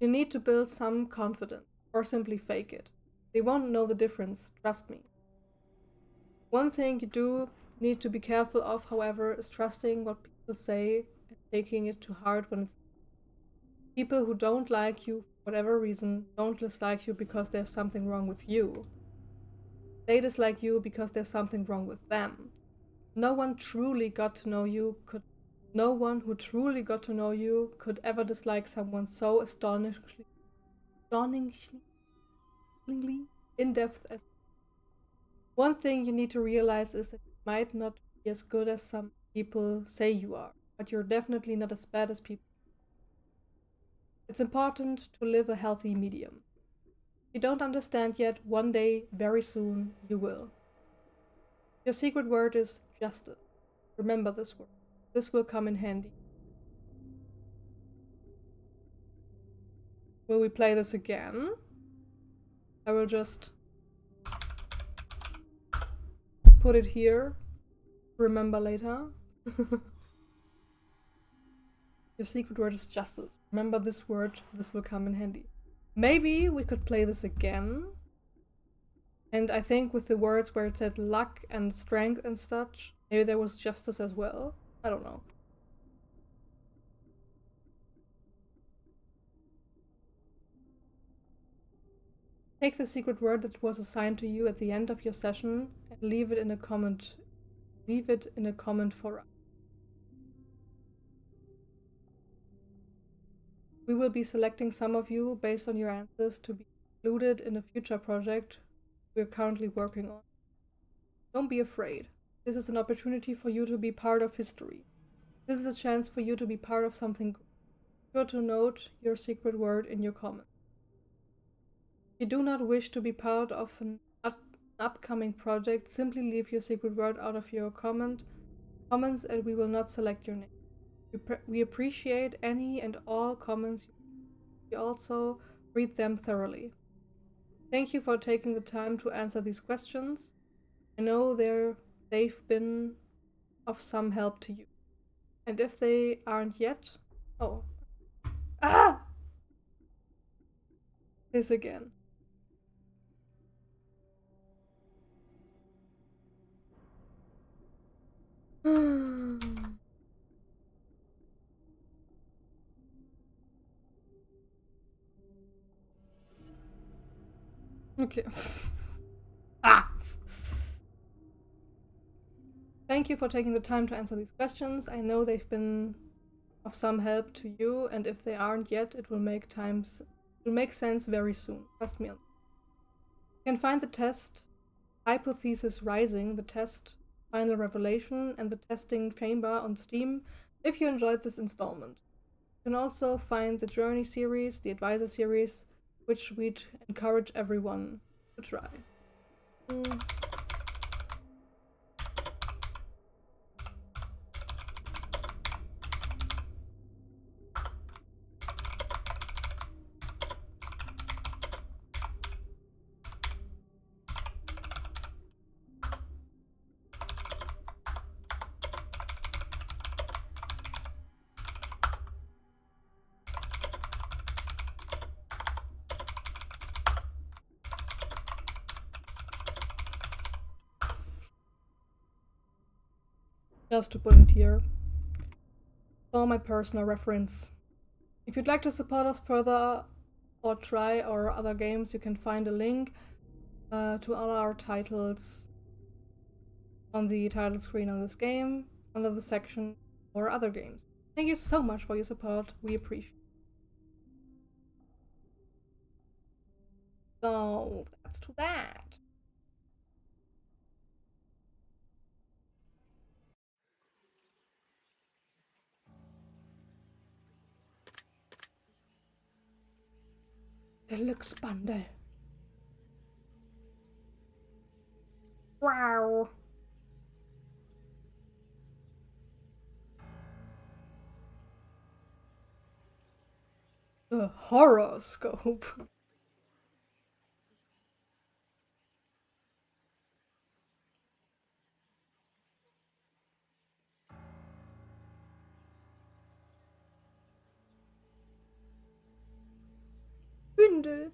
You need to build some confidence, or simply fake it. They won't know the difference, trust me. One thing you do need to be careful of, however, is trusting what people say and taking it to heart when it's. People who don't like you for whatever reason don't dislike you because there's something wrong with you. They dislike you because there's something wrong with them. No one who truly got to know you could ever dislike someone so astonishingly in-depth as. One thing you need to realize is that you might not be as good as some people say you are, but you're definitely not as bad as people. It's important to live a healthy medium. If you don't understand yet, one day, very soon, you will. Your secret word is justice. Remember this word. This will come in handy. Will we play this again? I will just put it here. Remember later. Your secret word is justice. Remember this word. This will come in handy. Maybe we could play this again. And I think with the words where it said luck and strength and such, maybe there was justice as well. I don't know. Take the secret word that was assigned to you at the end of your session and leave it in a comment. Leave it in a comment for us. We will be selecting some of you based on your answers to be included in a future project we're currently working on. Don't be afraid. This is an opportunity for you to be part of history. This is a chance for you to be part of something great. Be sure to note your secret word in your comments. If you do not wish to be part of an upcoming project, simply leave your secret word out of your comments and we will not select your name. We appreciate any and all comments. We also read them thoroughly. Thank you for taking the time to answer these questions. I know they've been of some help to you. And if they aren't yet... Oh. Ah! This again. Okay. Ah! Thank you for taking the time to answer these questions. I know they've been of some help to you, and if they aren't yet, it will make sense very soon. Trust me on that. You can find the test Hypothesis Rising, the test Final Revelation, and the testing chamber on Steam if you enjoyed this installment. You can also find the Journey series, the Advisor series, which we'd encourage everyone to try. Just to put it here, for my personal reference. If you'd like to support us further or try our other games, you can find a link to all our titles on the title screen on this game, under the section or other games. Thank you so much for your support, we appreciate it. So that's to that. Deluxe bundle. Wow. The horoscope. Bündel.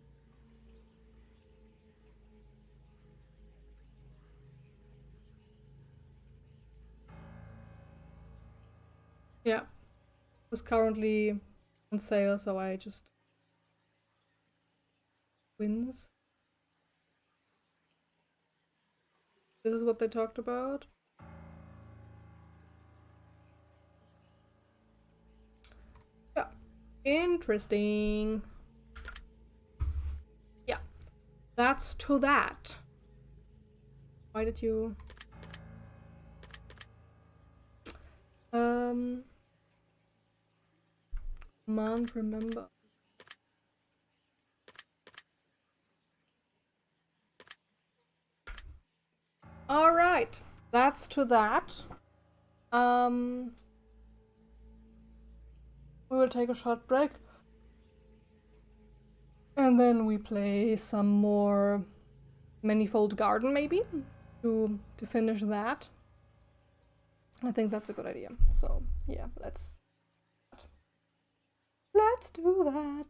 Yeah, it's currently on sale, so I just wins. This is what they talked about. Yeah, interesting. Yeah, that's to that. Why did you? Command remember. All right, that's to that. We will take a short break. And then we play some more Manifold Garden, maybe, to finish that. I think that's a good idea. So, yeah, let's do that.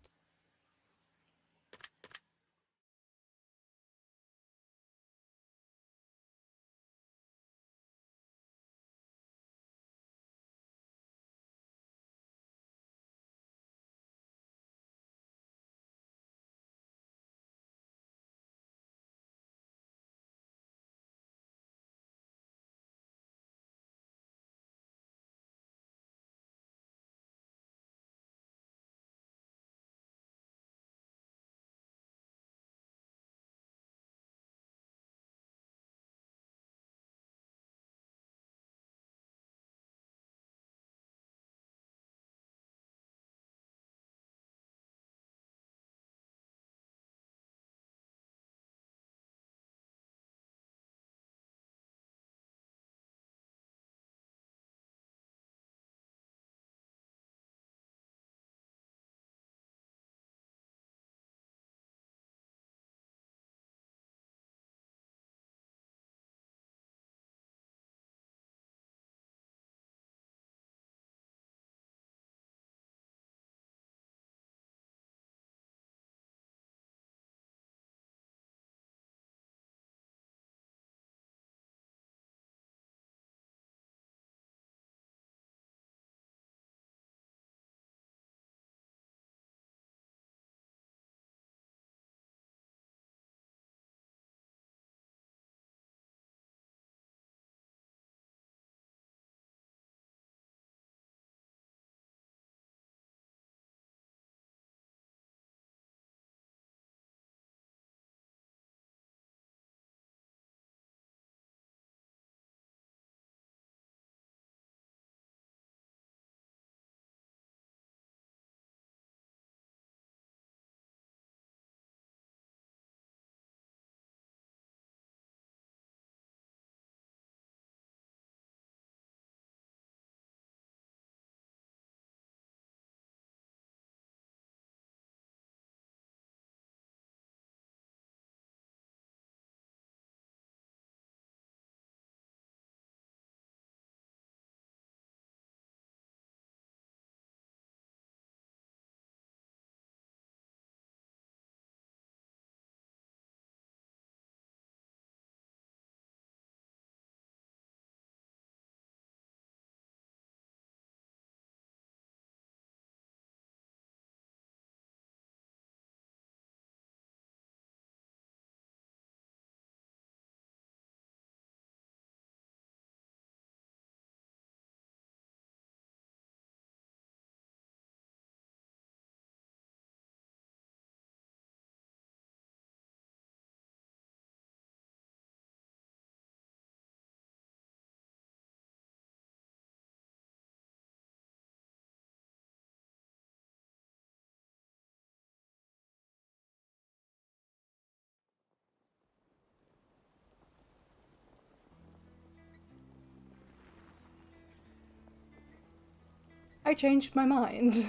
I changed my mind.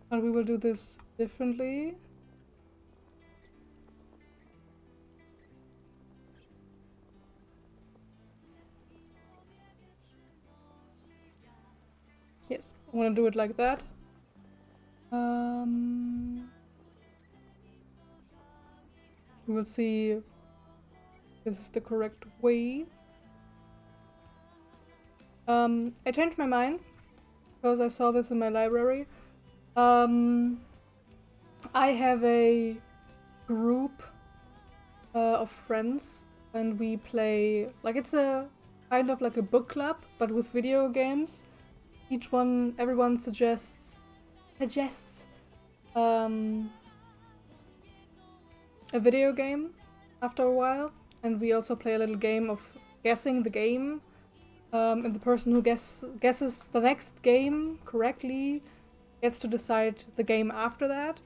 But we will do this differently. Yes, I want to do it like that. We will see if this is the correct way. I changed my mind because I saw this in my library. I have a group of friends and we play, like, it's a kind of like a book club but with video games. Everyone suggests a video game after a while, and we also play a little game of guessing the game, and the person who guesses the next game correctly gets to decide the game after that.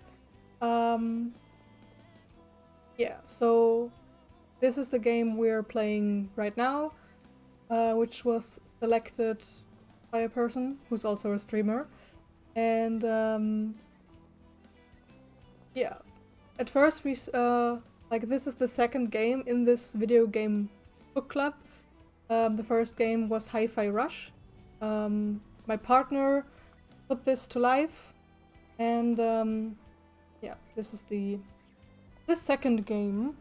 Yeah, so this is the game we're playing right now, which was selected by a person who's also a streamer. And yeah, at first we like, this is the second game in this video game book club. The first game was Hi-Fi Rush. My partner put this to life, and yeah, this is the second game.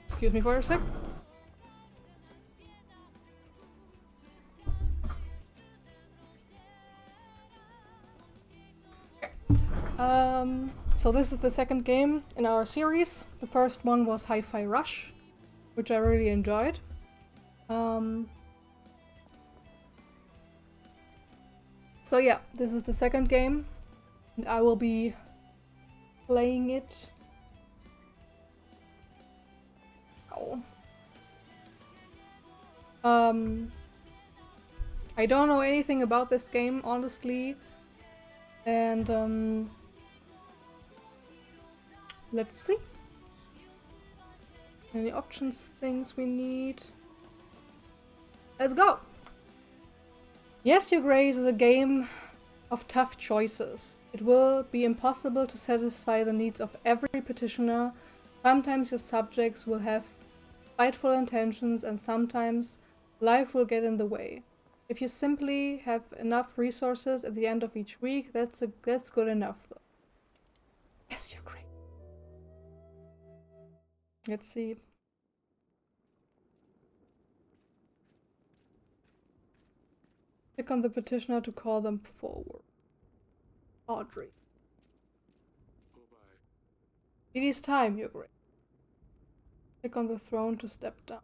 Excuse me for a sec. So this is the second game in our series. The first one was Hi-Fi Rush, which I really enjoyed. So yeah, this is the second game, and I will be playing it. I don't know anything about this game, honestly, and let's see. Any options, things we need. Let's go! Yes, Your Grace is a game of tough choices. It will be impossible to satisfy the needs of every petitioner. Sometimes your subjects will have spiteful intentions, and sometimes life will get in the way. If you simply have enough resources at the end of each week, that's good enough, though. Yes, Your Grace. Let's see. Click on the petitioner to call them forward. Audrey. It is time, Your Grace. Click on the throne to step down.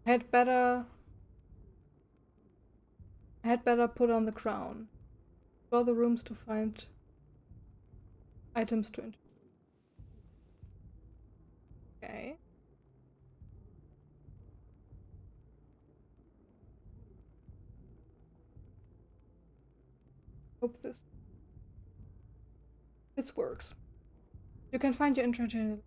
I had better put on the crown. Explore the rooms to find items to enter. Okay. Hope this works. You can find your entertainment.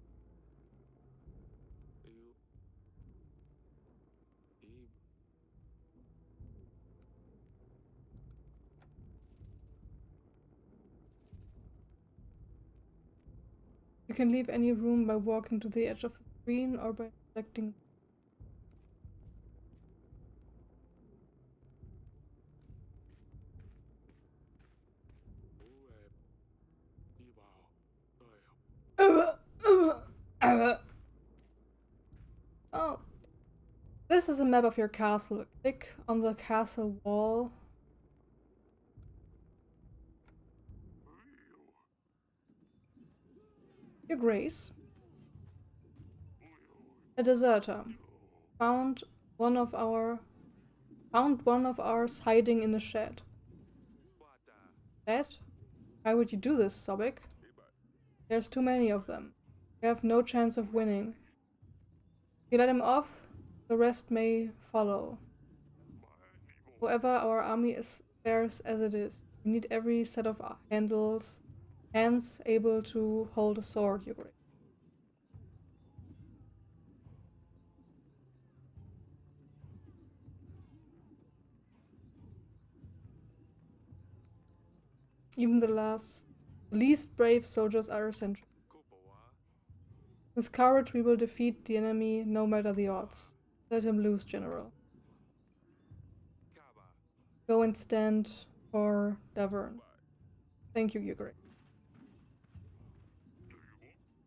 You can leave any room by walking to the edge of the screen or by selecting. Oh. This is a map of your castle. Click on the castle wall. Your Grace. A deserter. Found one of ours hiding in a shed. Shed? Why would you do this, Sobek? There's too many of them. You have no chance of winning. If you let him off, the rest may follow. However, our army is sparse as it is. We need every set of handles hands able to hold a sword, Your Grace. Even the least brave soldiers are essential. With courage we will defeat the enemy no matter the odds. Let him lose, General. Go and stand for Davern. Thank you, Your Grace.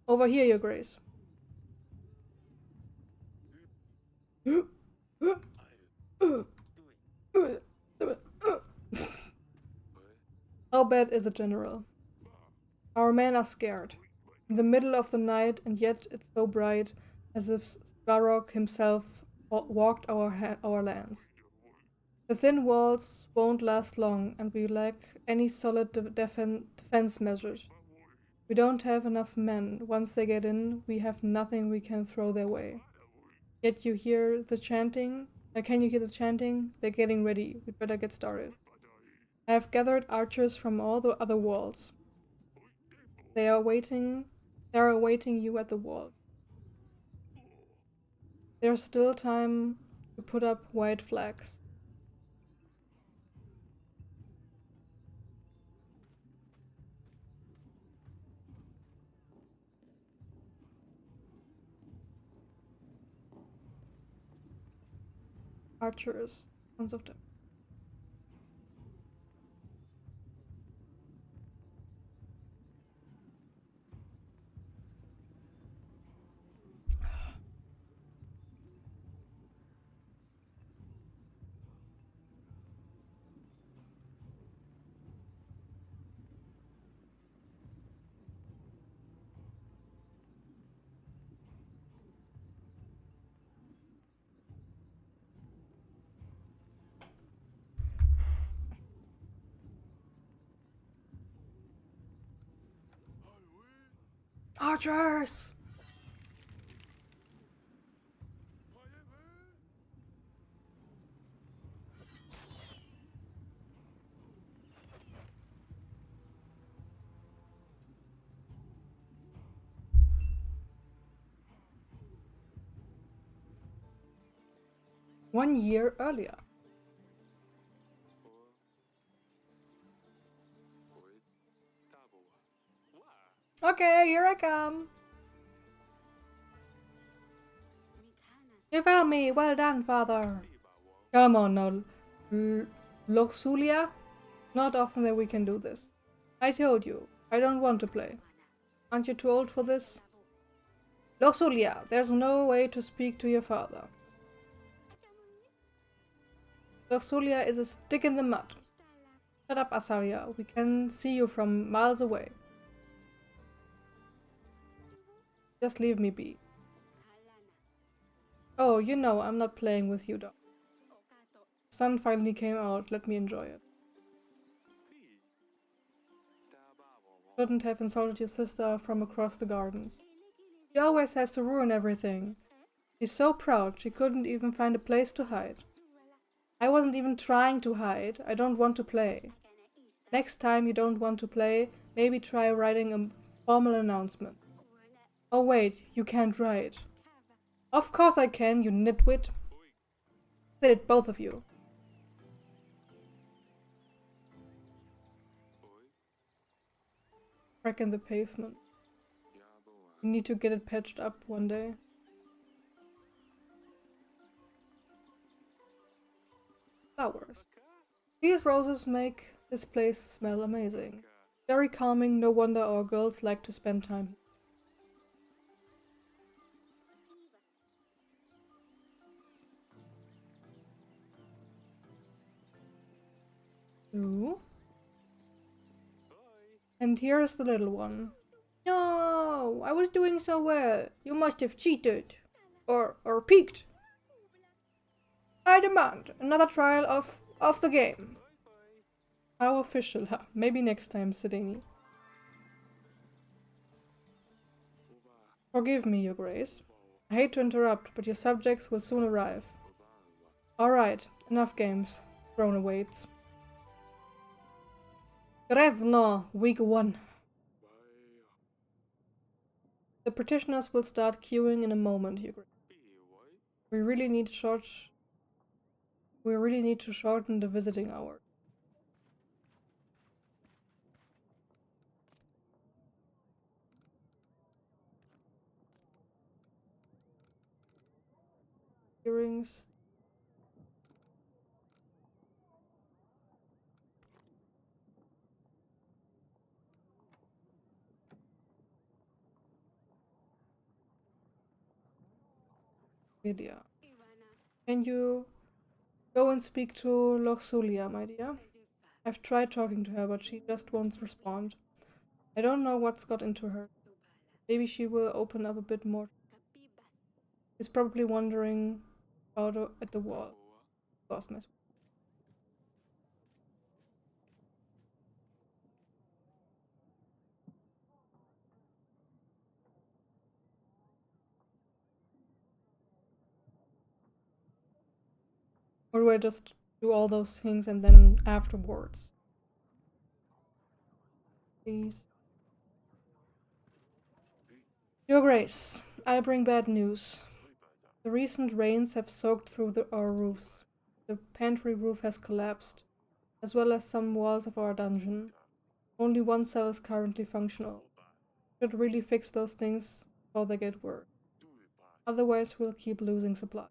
Over here, Your Grace. How bad is it, General? Our men are scared. In the middle of the night, and yet it's so bright, as if Svarog himself walked our lands. The thin walls won't last long, and we lack any solid defense measures. We don't have enough men. Once they get in, we have nothing we can throw their way. Yet you hear the chanting? Can you hear the chanting? They're getting ready. We'd better get started. I have gathered archers from all the other walls. They are awaiting you at the wall. There's still time to put up white flags. Archers, tons of them. Archers! One year earlier. Okay, here I come. You found me. Well done, father. Come on now, Loxulia. Not often that we can do this. I told you, I don't want to play. Aren't you too old for this? Loxulia, there's no way to speak to your father. Loxulia is a stick in the mud. Shut up, Asaria. We can see you from miles away. Just leave me be. Oh, you know, I'm not playing with you, dog. Sun finally came out. Let me enjoy it. Shouldn't have insulted your sister from across the gardens. She always has to ruin everything. She's so proud she couldn't even find a place to hide. I wasn't even trying to hide. I don't want to play. Next time you don't want to play, maybe try writing a formal announcement. Oh wait, you can't write. Of course I can, you nitwit. Did it, both of you. Crack in the pavement. We need to get it patched up one day. Flowers. These roses make this place smell amazing. Very calming, no wonder our girls like to spend time. Ooh. And here's the little one. No, I was doing so well. You must have cheated. Or peeked. I demand another trial of the game. How official, huh? Maybe next time, Sedani. Forgive me, Your Grace. I hate to interrupt, but your subjects will soon arrive. Alright, enough games. Throne awaits. Grevno, week 1. practitioners will start queuing in a moment, you agree. We really need to shorten the visiting hours. Hearings. Lydia. Can you go and speak to Loxulia, my dear? I've tried talking to her, but she just won't respond. I don't know what's got into her. Maybe she will open up a bit more. She's probably wandering out at the wall. Lost my. Or do I just do all those things and then afterwards? Please. Your Grace, I bring bad news. The recent rains have soaked through our roofs. The pantry roof has collapsed, as well as some walls of our dungeon. Only one cell is currently functional. Should really fix those things before they get worse. Otherwise, we'll keep losing supply.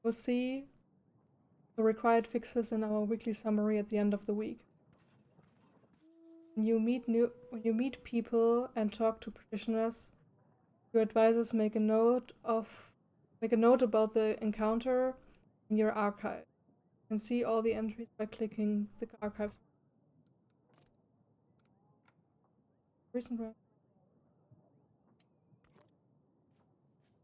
We'll see the required fixes in our weekly summary at the end of the week. When you meet people and talk to practitioners, your advisors make a note about the encounter in your archive. You can see all the entries by clicking the archives. Recent.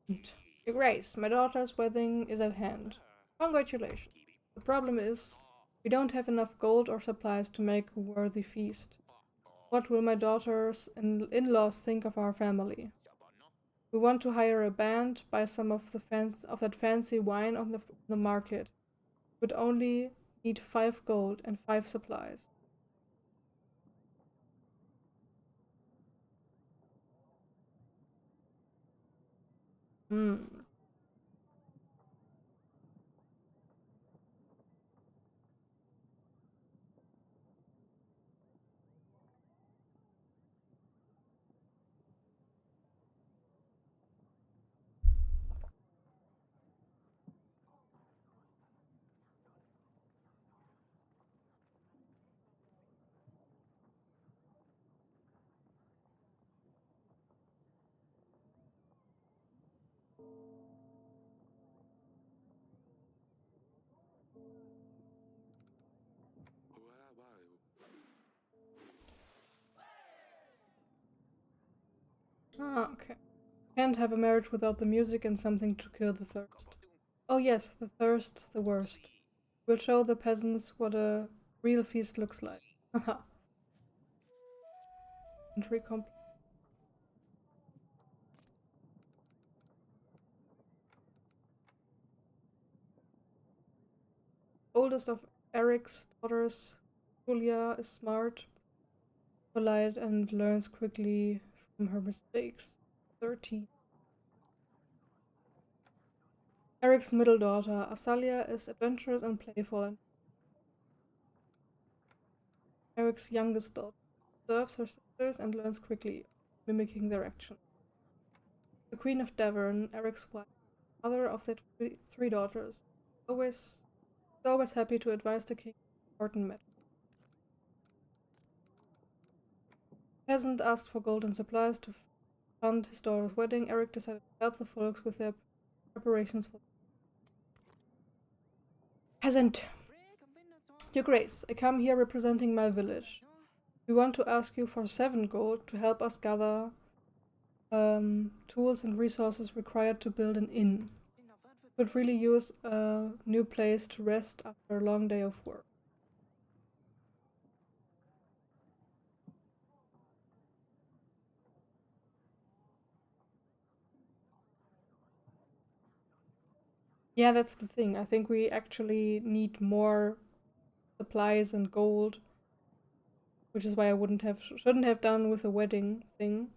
Your Grace, my daughter's wedding is at hand. Congratulations. The problem is, we don't have enough gold or supplies to make a worthy feast. What will my daughter's in-laws think of our family? We want to hire a band, buy some of that fancy wine on the market. Would only need 5 gold and 5 supplies. Hmm. Ah, okay. Can't have a marriage without the music and something to kill the thirst. Oh yes, the thirst, the worst. We'll show the peasants what a real feast looks like. Haha. Entry complete. Oldest of Eric's daughters, Julia, is smart, polite, and learns quickly from her mistakes. 13. Eric's middle daughter, Asalia, is adventurous and playful, and Eric's youngest daughter observes her sisters and learns quickly, mimicking their actions. The Queen of Devon, Eric's wife, mother of their three daughters, always happy to advise the king on important matters. Peasant asked for gold and supplies to fund his daughter's wedding. Eric decided to help the folks with their preparations for. Peasant! Your Grace, I come here representing my village. We want to ask you for 7 gold to help us gather tools and resources required to build an inn. Could really use a new place to rest after a long day of work. Yeah, that's the thing. I think we actually need more supplies and gold, which is why I shouldn't have done with the wedding thing.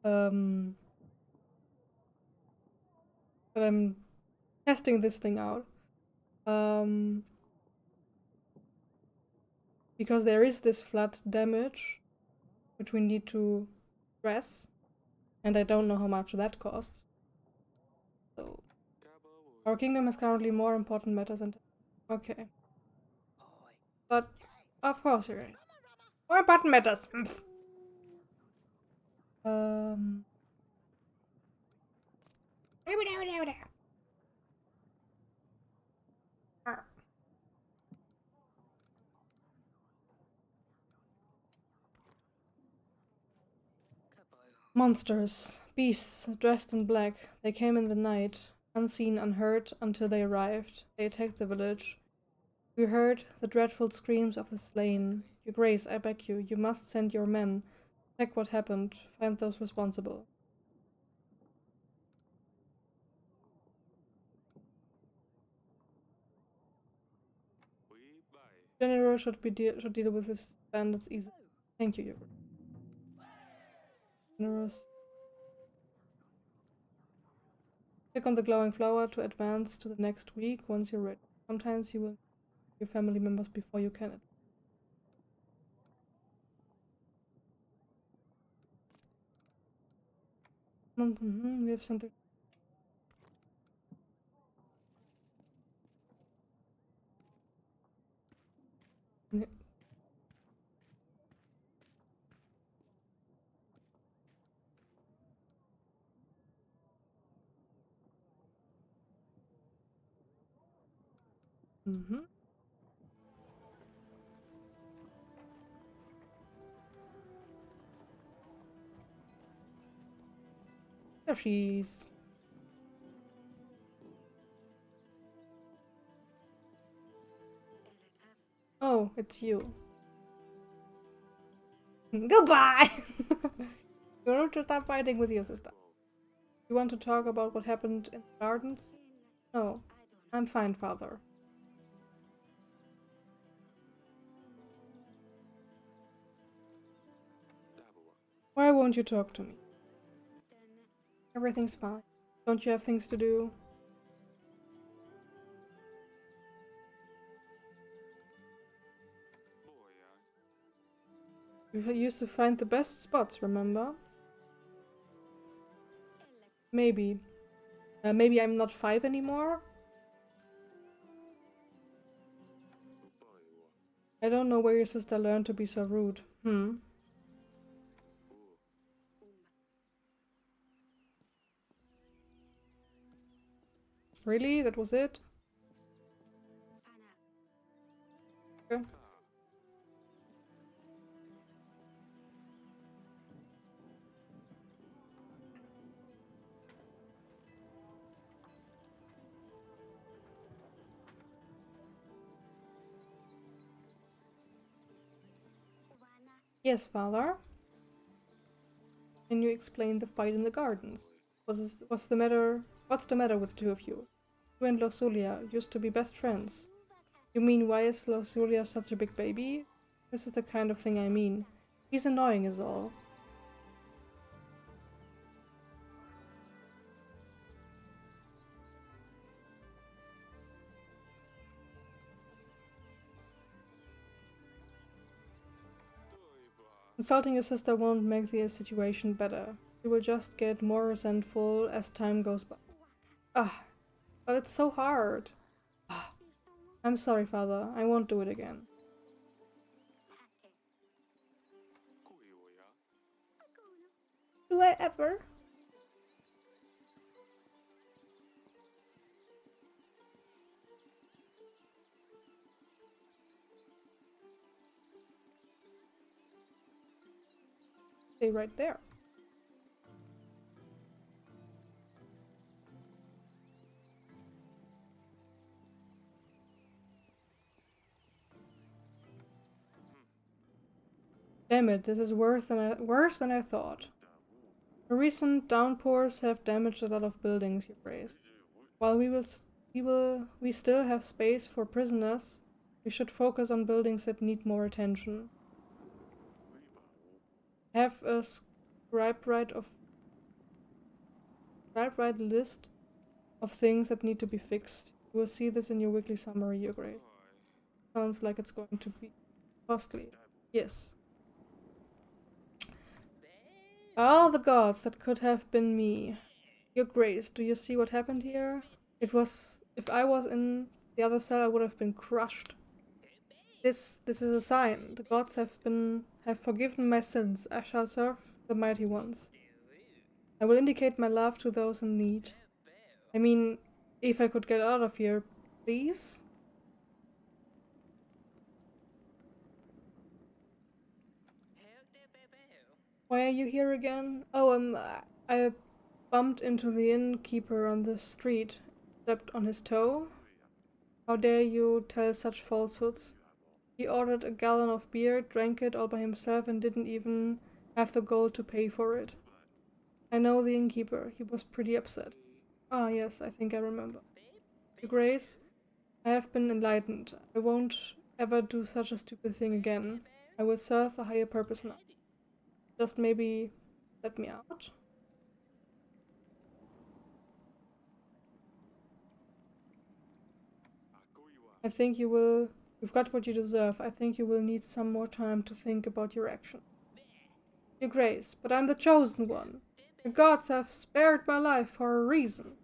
that I'm testing this thing out. Because there is this flood damage which we need to address, and I don't know how much that costs. So our kingdom has currently more important matters and okay. But of course you're right. More important matters. Monsters, beasts, dressed in black. They came in the night, unseen, unheard, until they arrived. They attacked the village. We heard the dreadful screams of the slain. Your Grace, I beg you, you must send your men. Check what happened. Find those responsible. General should deal with his bandits easily. Thank you, Your Grace. Generous. Click on the glowing flower to advance to the next week once you're ready. Sometimes you will your family members before you can. We have sent the There she is. Oh, it's you. Goodbye! You want to stop fighting with your sister. You want to talk about what happened in the gardens? No, I'm fine, father. Why won't you talk to me? Everything's fine. Don't you have things to do? You used to find the best spots, remember? Maybe. Maybe I'm not 5 anymore? I don't know where your sister learned to be so rude. Really? That was it? Okay. Yes, father. Can you explain the fight in the gardens? What's the matter with the two of you? You and Losulia used to be best friends. You mean why is Losulia such a big baby? This is the kind of thing I mean. He's annoying is all. Insulting your sister won't make the situation better. You will just get more resentful as time goes by. But it's so hard. I'm sorry, father. I won't do it again. Do I ever? Stay right there. Damn it, this is worse than I thought. The recent downpours have damaged a lot of buildings, Your Grace. While we still have space for prisoners, we should focus on buildings that need more attention. Have a scribe right of Type write a list of things that need to be fixed. You will see this in your weekly summary, Your Grace. Sounds like it's going to be costly. Yes. All the gods, that could have been me. Your Grace, do you see what happened here? It was... If I was in the other cell, I would have been crushed. This is a sign. The gods have forgiven my sins. I shall serve the mighty ones. I will indicate my love to those in need. I mean, if I could get out of here, please? Why are you here again? Oh, I bumped into the innkeeper on the street. Stepped on his toe. How dare you tell such falsehoods? He ordered a gallon of beer, drank it all by himself, and didn't even have the gold to pay for it. I know the innkeeper. He was pretty upset. Ah, yes, I think I remember. Your Grace, I have been enlightened. I won't ever do such a stupid thing again. I will serve a higher purpose now. Just maybe let me out? I think you will... You've got what you deserve. I think you will need some more time to think about your action. Your Grace, but I'm the chosen one. The gods have spared my life for a reason.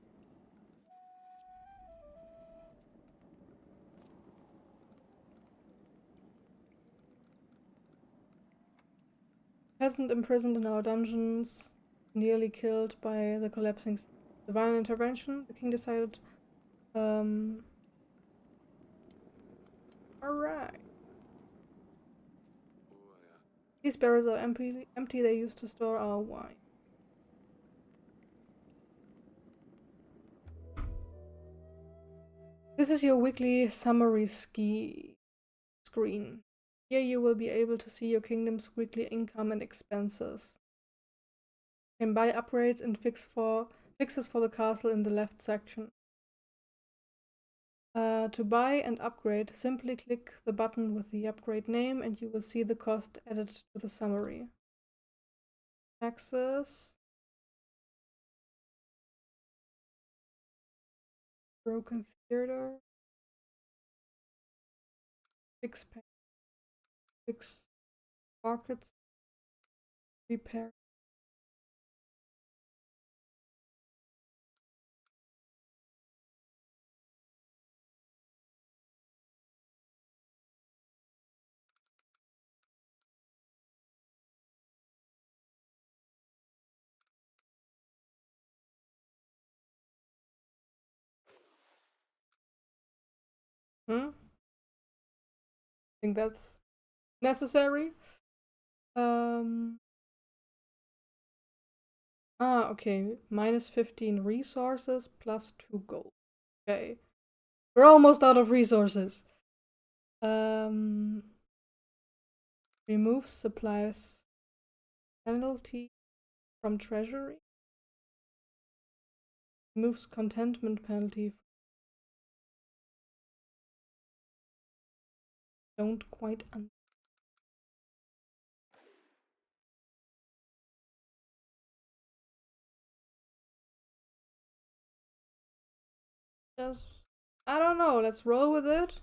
Peasant imprisoned in our dungeons, nearly killed by the collapsing divine intervention. The king decided, alright. These barrels are empty. They used to store our wine. This is your weekly summary screen. Here you will be able to see your kingdom's weekly income and expenses. You can buy upgrades and fixes for the castle in the left section. To buy and upgrade, simply click the button with the upgrade name and you will see the cost added to the summary. Taxes. Broken theater. Fix markets. Repair. I think that's necessary. Okay. Minus 15 resources plus 2 gold. Okay. We're almost out of resources. Remove supplies penalty from treasury. Removes contentment penalty. Don't quite just, I don't know, let's roll with it.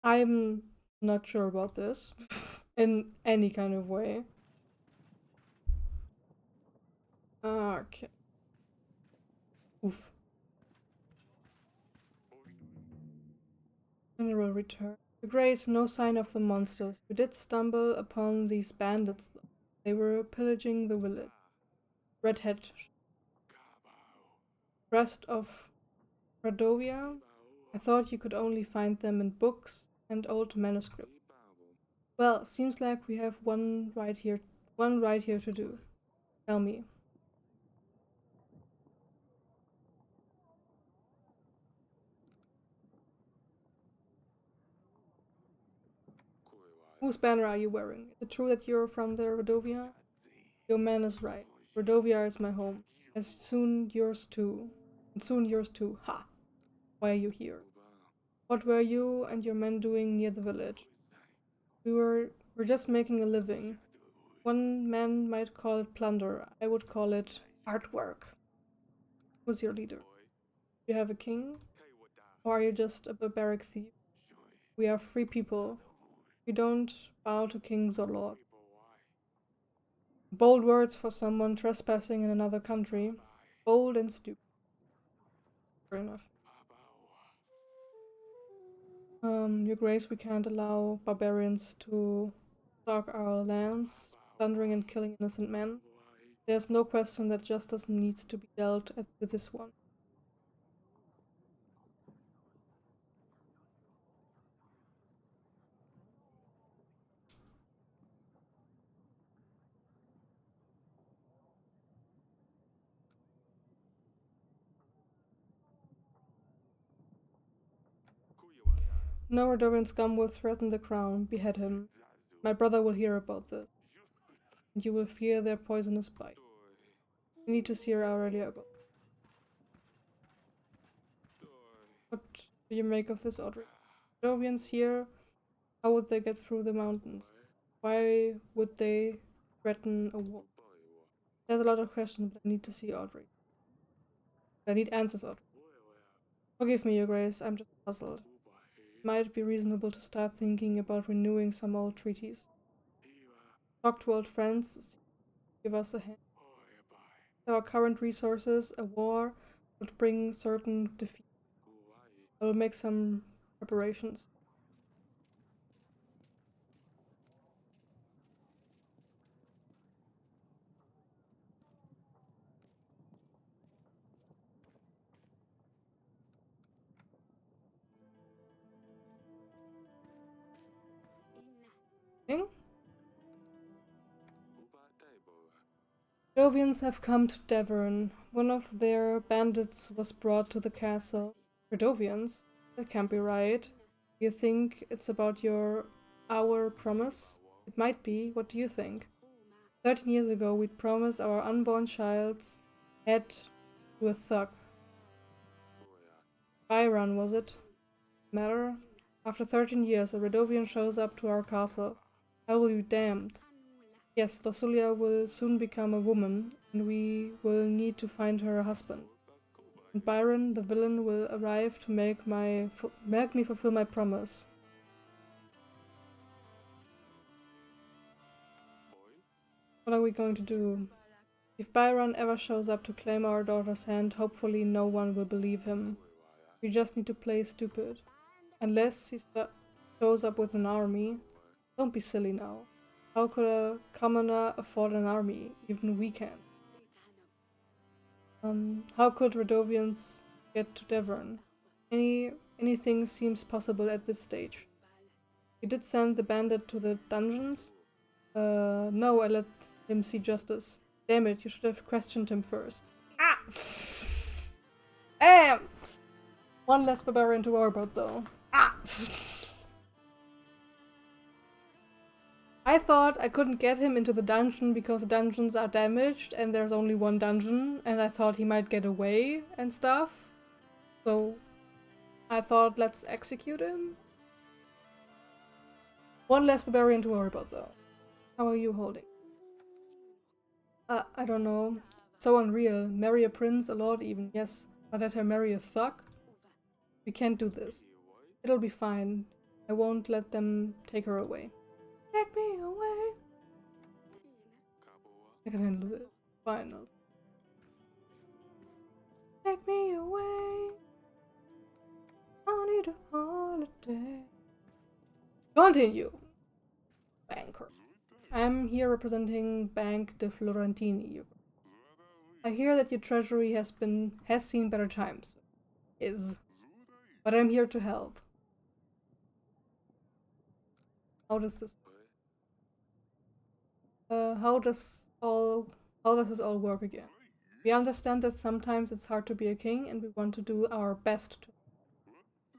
I'm not sure about this in any kind of way. Okay. Oof. General return. To Grace, no sign of the monsters. We did stumble upon these bandits though. They were pillaging the village. Redhead. Rest of Radovia. I thought you could only find them in books and old manuscripts. Well, seems like we have one right here to do. Tell me. Whose banner are you wearing? Is it true that you're from the Radovia? Your man is right. Radovia is my home. And soon yours too. Ha! Why are you here? What were you and your men doing near the village? We're just making a living. One man might call it plunder. I would call it hard work. Who's your leader? Do you have a king? Or are you just a barbaric thief? We are free people. We don't bow to kings or lords. Bold words for someone trespassing in another country. Bold and stupid. Fair enough. Your Grace, we can't allow barbarians to stalk our lands, plundering and killing innocent men. There's no question that justice needs to be dealt with this one. No Redovian scum will threaten the crown. Behead him. My brother will hear about this, and you will fear their poisonous bite. We need to see her earlier about this. What do you make of this, Audrey? Redovians here, how would they get through the mountains? Why would they threaten a war? There's a lot of questions, but I need to see Audrey. I need answers, Audrey. Forgive me, Your Grace, I'm just puzzled. It might be reasonable to start thinking about renewing some old treaties. Talk to old friends, give us a hand. With our current resources, a war would bring certain defeat. I will make some preparations. Redovians have come to Devon. One of their bandits was brought to the castle. Redovians? That can't be right. You think it's about our promise? It might be. What do you think? 13 years ago, we'd promised our unborn child's head to a thug. Byron, was it? Matter? After 13 years, a Redovian shows up to our castle. I will be damned. Yes, Losulia will soon become a woman, and we will need to find her a husband. And Byron, the villain, will arrive to make me fulfill my promise. What are we going to do? If Byron ever shows up to claim our daughter's hand, hopefully no one will believe him. We just need to play stupid. Unless he shows up with an army. Don't be silly now. How could a commoner afford an army? Even we can. How could Redovians get to Devon? Anything seems possible at this stage. You did send the bandit to the dungeons? No, I let him see justice. Damn it, you should have questioned him first. Ah! Damn! One less barbarian to worry about, though. Ah! I thought I couldn't get him into the dungeon because the dungeons are damaged and there's only one dungeon, and I thought he might get away and stuff. So I thought, let's execute him. One less barbarian to worry about, though. How are you holding? I don't know. So unreal. Marry a prince, a lord even, yes. But let her marry a thug? We can't do this. It'll be fine. I won't let them take her away. Take me away. I can handle it. Fine. Take me away. I need a holiday. Continue. Banker. I'm here representing Bank de Florentini. I hear that your treasury has seen better times. But I'm here to help. How does this how does this all work again? We understand that sometimes it's hard to be a king and we want to do our best to.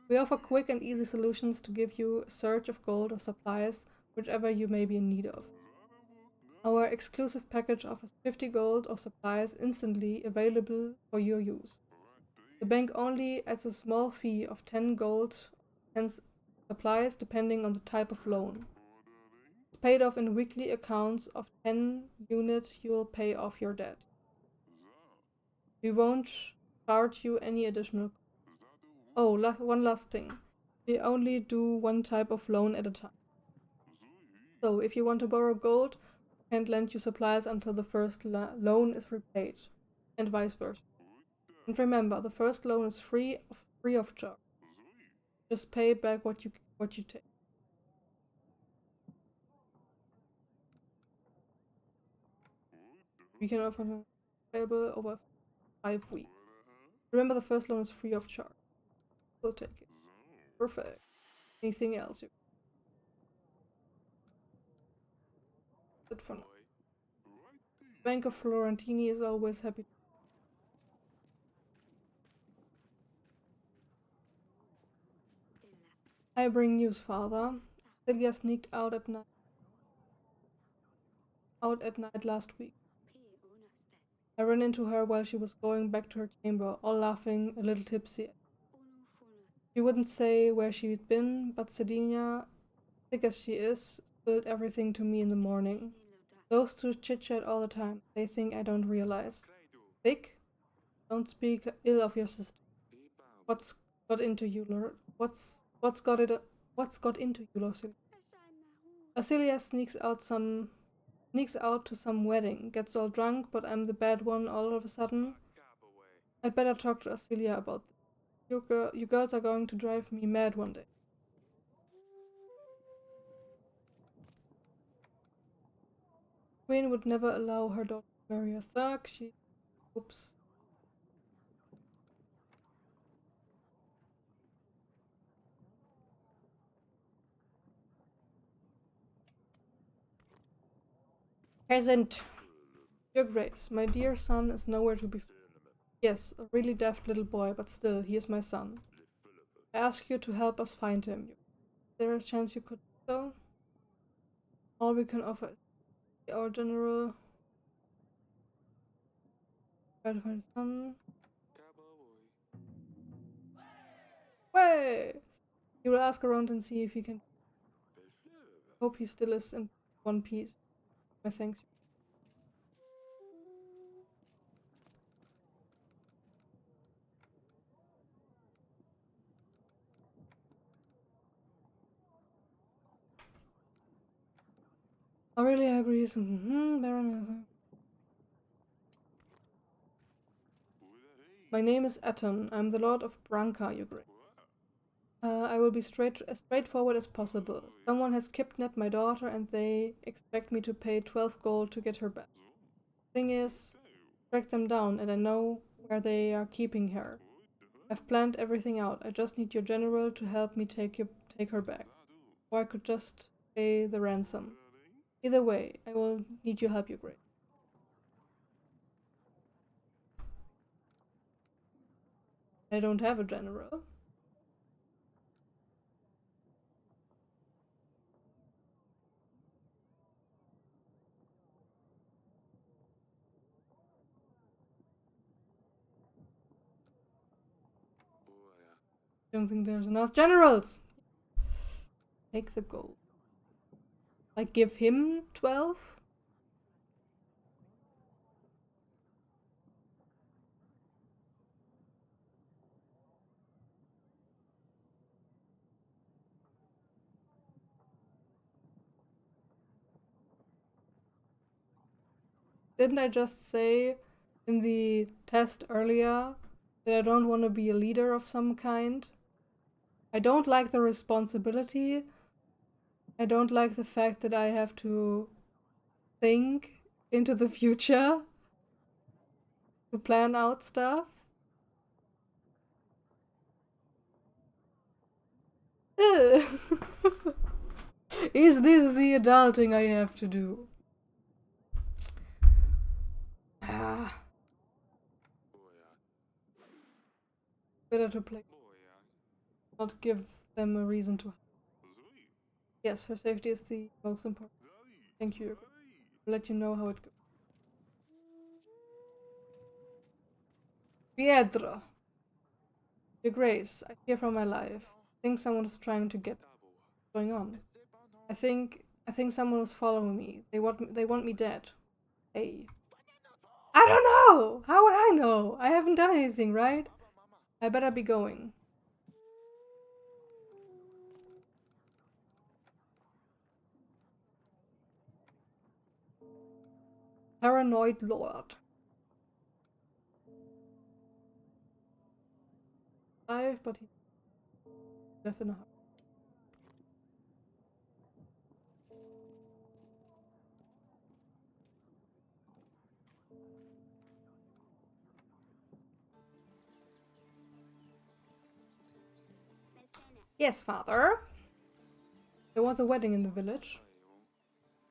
We offer quick and easy solutions to give you a surge of gold or supplies, whichever you may be in need of. Our exclusive package offers 50 gold or supplies instantly available for your use. The bank only adds a small fee of 10 gold hence supplies depending on the type of loan. It's paid off in weekly accounts of 10 units. You will pay off your debt. We won't charge you any additional. Oh, one last thing. We only do one type of loan at a time. So if you want to borrow gold, we can't lend you supplies until the first loan is repaid, and vice versa. And remember, the first loan is free of charge. Just pay back what you take. We can offer payable over 5 weeks. Remember, the first loan is free of charge. We'll take it. Perfect. Anything else? That's it for now. Bank of Florentini is always happy. I bring news, father. Celia sneaked out at night last week. I ran into her while she was going back to her chamber, all laughing, a little tipsy. She wouldn't say where she'd been, but Sedina, thick as she is, spilled everything to me in the morning. Those two chit-chat all the time. They think I don't realize. Thick? Don't speak ill of your sister. What's got into you, Lord? What's got into you, Lord? Asilia sneaks out to some wedding, gets all drunk, but I'm the bad one all of a sudden. I'd better talk to Asilia about this. You girls are going to drive me mad one day. Queen would never allow her daughter to marry a thug. She hopes. Present. Your Grace, my dear son is nowhere to be found. Yes, a really daft little boy, but still, he is my son. I ask you to help us find him. Is there a chance you could do so? All we can offer is our general. Try to find his son. Way! He will ask around and see if he can. Hope he still is in one piece. My thanks. Aurelia agrees. Baron. My name is Aton. I'm the Lord of Branca, your Grace. I will be straightforward as possible. Someone has kidnapped my daughter and they expect me to pay 12 gold to get her back. Thing is, track them down and I know where they are keeping her. I've planned everything out. I just need your general to help me take her back. Or I could just pay the ransom. Either way, I will need your help, your Grace. I don't have a general. Don't think there's enough generals. Take the gold. Like, give him 12? Didn't I just say in the test earlier that I don't want to be a leader of some kind? I don't like the responsibility. I don't like the fact that I have to think into the future to plan out stuff. Is this the adulting I have to do? Better to play. Not give them a reason to. Yes, her safety is the most important. Thank you. I'll let you know how it goes. Pietro. Your Grace, I fear for my life. think someone is trying to get what's going on. I think someone is following me. They want me dead. Hey. I don't know! How would I know? I haven't done anything, right? I better be going. Paranoid Lord. But he left in a hurry. Yes, father. There was a wedding in the village.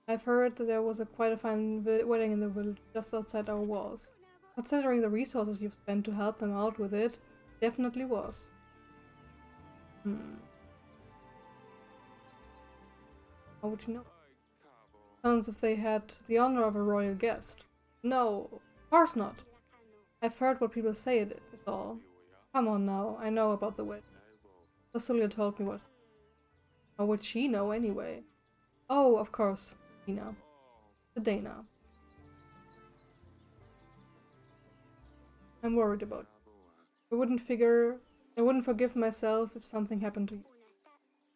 I've heard that there was quite a fine wedding in the village just outside our walls. Considering the resources you've spent to help them out with it, definitely was. How would you know? Sounds if they had the honor of a royal guest. No, of course not. I've heard what people say it is all. Come on now, I know about the wedding. Lasulia told me what. How would she know anyway? Oh, of course, Dina. The Dana. I'm worried about you. I wouldn't forgive myself if something happened to you.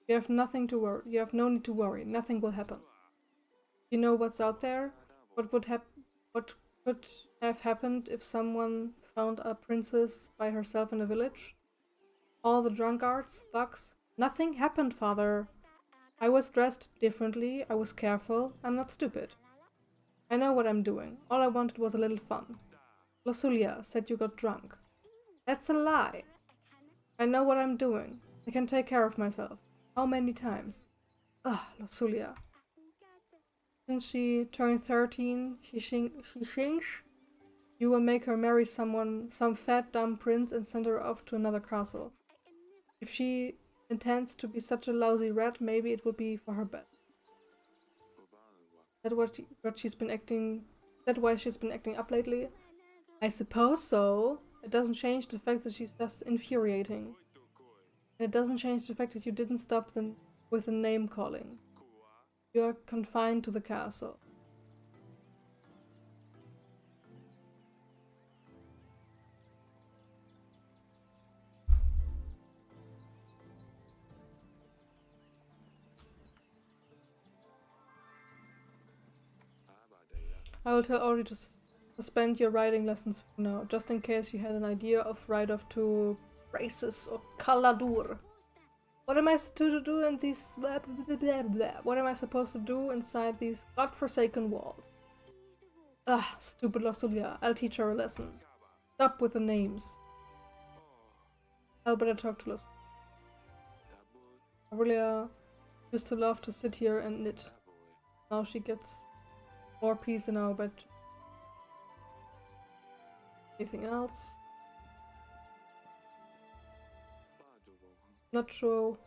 You have nothing to worry. You have no need to worry. Nothing will happen. You know what's out there? What could have happened if someone found a princess by herself in a village? All the drunkards, thugs? Nothing happened, father. I was dressed differently. I was careful. I'm not stupid. I know what I'm doing. All I wanted was a little fun. Lasulia said you got drunk. That's a lie. I know what I'm doing. I can take care of myself. How many times? Ugh, Lasulia. Since she turned 13, she thinks you will make her marry some fat dumb prince and send her off to another castle. If she intends to be such a lousy rat, maybe it would be for her best. That what she's been acting. That why she's been acting up lately? I suppose so. It doesn't change the fact that she's just infuriating. And it doesn't change the fact that you didn't stop them with the name calling. You are confined to the castle. I will tell Ori to suspend your riding lessons for now, just in case you had an idea of ride off to Braces or Caladur. What am I to do in these blah, blah, blah, blah. What am I supposed to do inside these godforsaken walls? Ah, stupid Lasulia. I'll teach her a lesson. Stop with the names. I'll better talk to Lasulia. Aurelia used to love to sit here and knit. Now she gets more peace in our bed. Anything else? Not sure.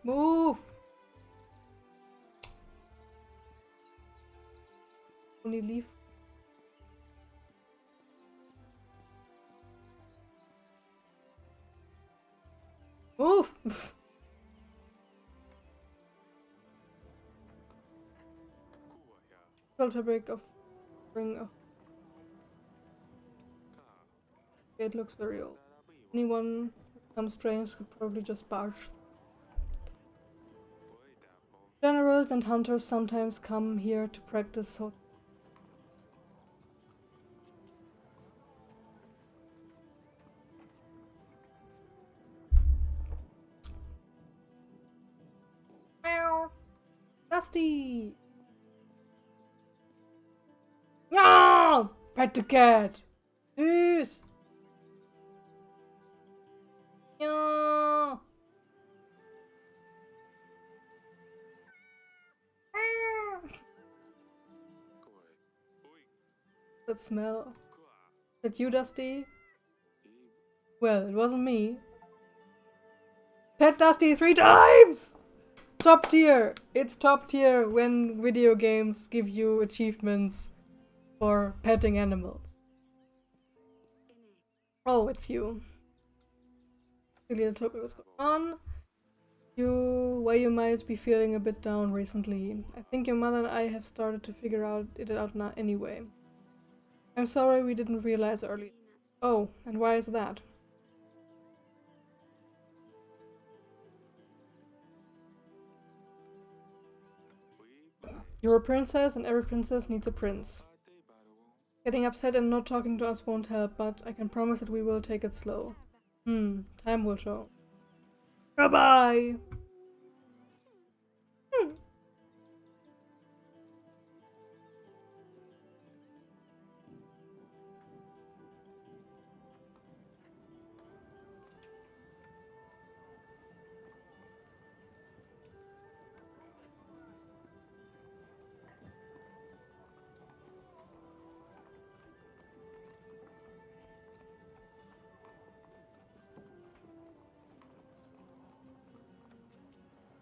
Move! Only leave. Move! Fabric of ring of. It looks very old. Anyone with some strength could probably just barge. Generals and hunters sometimes come here to practice sword. Meow! Dusty! No! Pet the cat! Yes! No! That smell. That you, Dusty? Well, it wasn't me. Pet Dusty 3 times! Top tier! It's top tier when video games give you achievements for petting animals. Oh, it's you. Celia told me what's going on. Why you might be feeling a bit down recently. I think your mother and I have started to figure it out now anyway. I'm sorry we didn't realize earlier. Oh, and why is that? You're a princess and every princess needs a prince. Getting upset and not talking to us won't help, but I can promise that we will take it slow. Time will show. Bye-bye!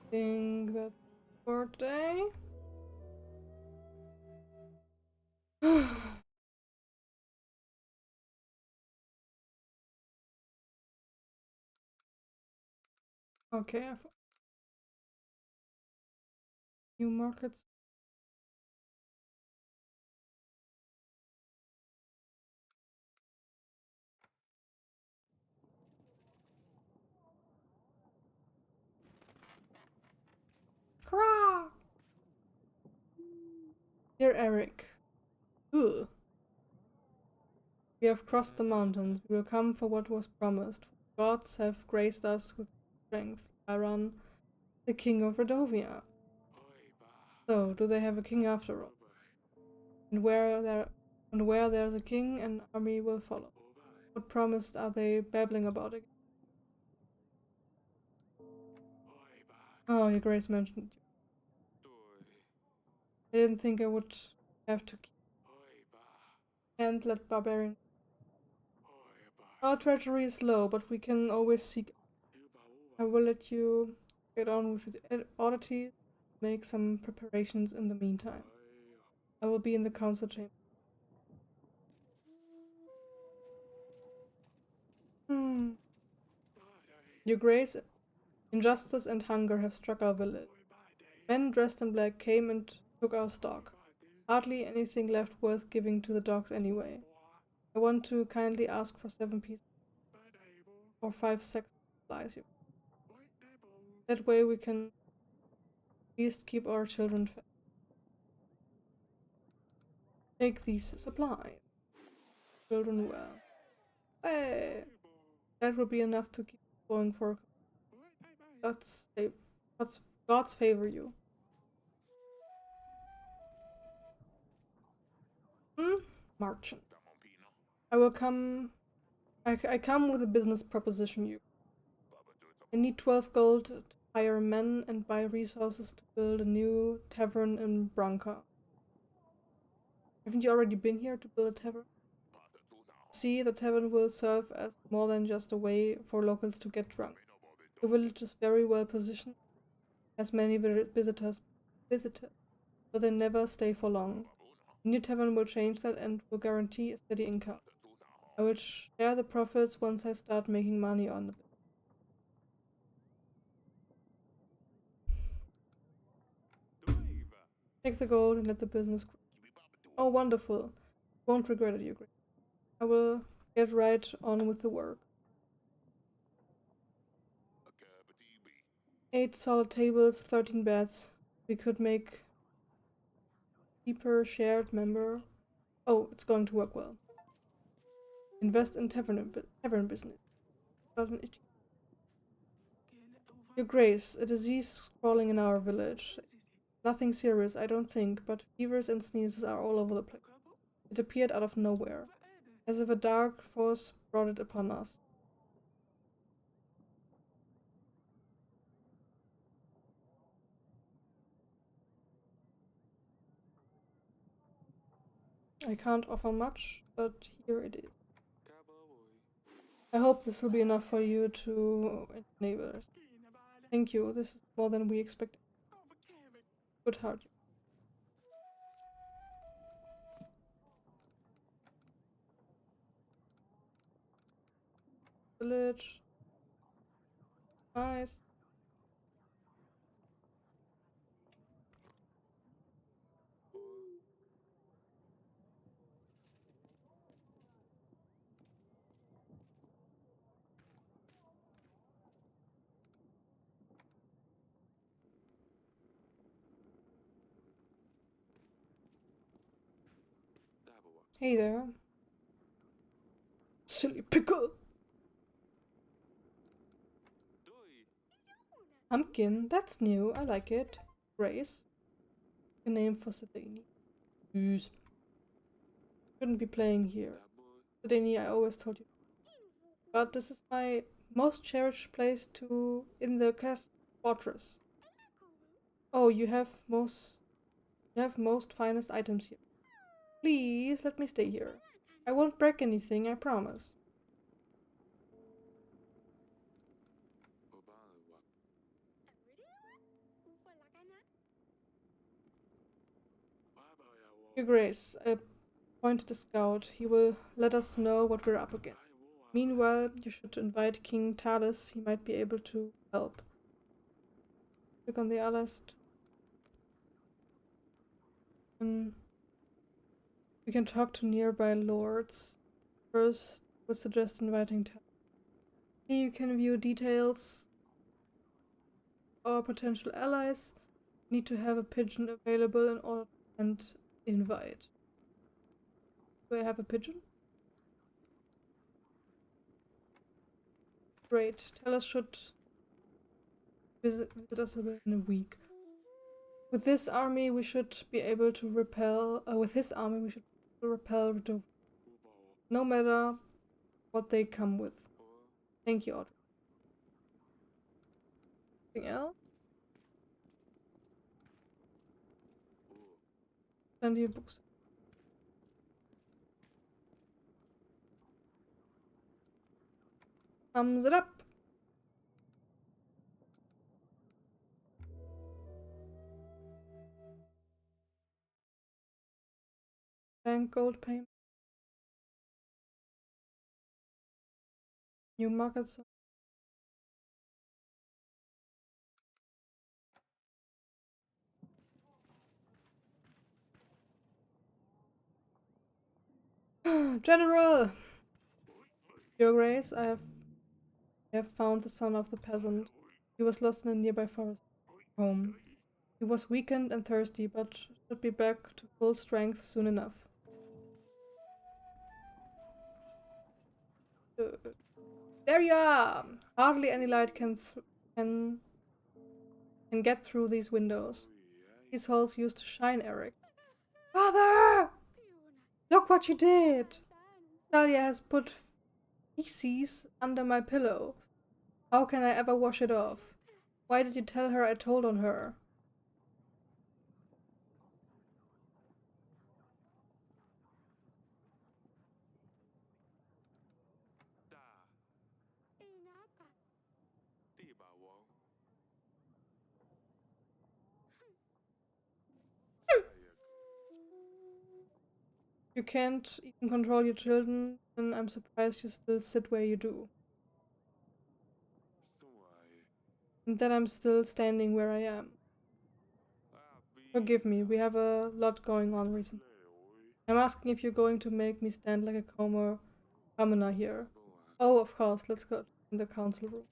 I think that's for today. Okay, new markets. Hurrah! Dear Eric. Ugh. We have crossed the mountains. We will come for what was promised. Gods have graced us with strength. Iron, the king of Redovia. So, do they have a king after all? And where there's a king, an army will follow. What promise are they babbling about again? Oh, your grace mentioned you. I didn't think I would have to can't let barbarians. Our treachery is low, but we can always seek. I will let you get on with the oddities, make some preparations in the meantime. I will be in the council chamber. Your grace, injustice and hunger have struck our village. Men dressed in black came and took our stock. Hardly anything left worth giving to the dogs anyway. I want to kindly ask for 7 pieces or 5 sacks of supplies. That way we can at least keep our children fed. Take these supplies. Children well. Hey, that will be enough to keep going for. God's favor you. Marchant. I will come. I come with a business proposition. I need 12 gold to hire men and buy resources to build a new tavern in Branca. Haven't you already been here to build a tavern? See, the tavern will serve as more than just a way for locals to get drunk. The village is very well positioned, has many visitors, but they never stay for long. The new tavern will change that and will guarantee a steady income. I will share the profits once I start making money on the business. Take the gold and let the business grow. Oh, wonderful. Won't regret it, you agree. I will get right on with the work. 8 solid tables, 13 beds. We could make cheaper shared member. Oh, it's going to work well. Invest in tavern business. Got an itchy. Your Grace, a disease is crawling in our village. Nothing serious, I don't think, but fevers and sneezes are all over the place. It appeared out of nowhere, as if a dark force brought it upon us. I can't offer much, but here it is. I hope this will be enough for you to neighbors. Thank you, this is more than we expected. Good heart. Village. Nice. Hey there. Silly pickle. Pumpkin, that's new. I like it. Grace. A name for Sedani. Yes. Shouldn't be playing here. Sedani, I always told you. But this is my most cherished place in the cast fortress. Oh, you have most finest items here. Please let me stay here. I won't break anything, I promise. Your Grace, I pointed the scout. He will let us know what we're up against. Meanwhile, you should invite King Talis. He might be able to help. Click on the list. We can talk to nearby lords. First, I would suggest inviting Talis. Here you can view details. Our potential allies need to have a pigeon available in order to send invite. Do I have a pigeon? Great. Talis should visit us in a week. With this army, we should be able to repel. With his army, we should repel Redova. No matter what they come with. Thank you, Audrey. Anything else? Plenty of books. Thumbs it up. Bank gold payment. New markets. General! Your Grace, I have found the son of the peasant. He was lost in a nearby forest home. He was weakened and thirsty, but should be back to full strength soon enough. There you are! Hardly any light can get through these windows. These holes used to shine, Eric. Father! Look what you did! Talia has put feces under my pillow. How can I ever wash it off? Why did you tell her I told on her? You can't even control your children, and I'm surprised you still sit where you do. And then I'm still standing where I am. Forgive me, we have a lot going on recently. I'm asking if you're going to make me stand like a commoner here. Oh, of course, let's go in the council room.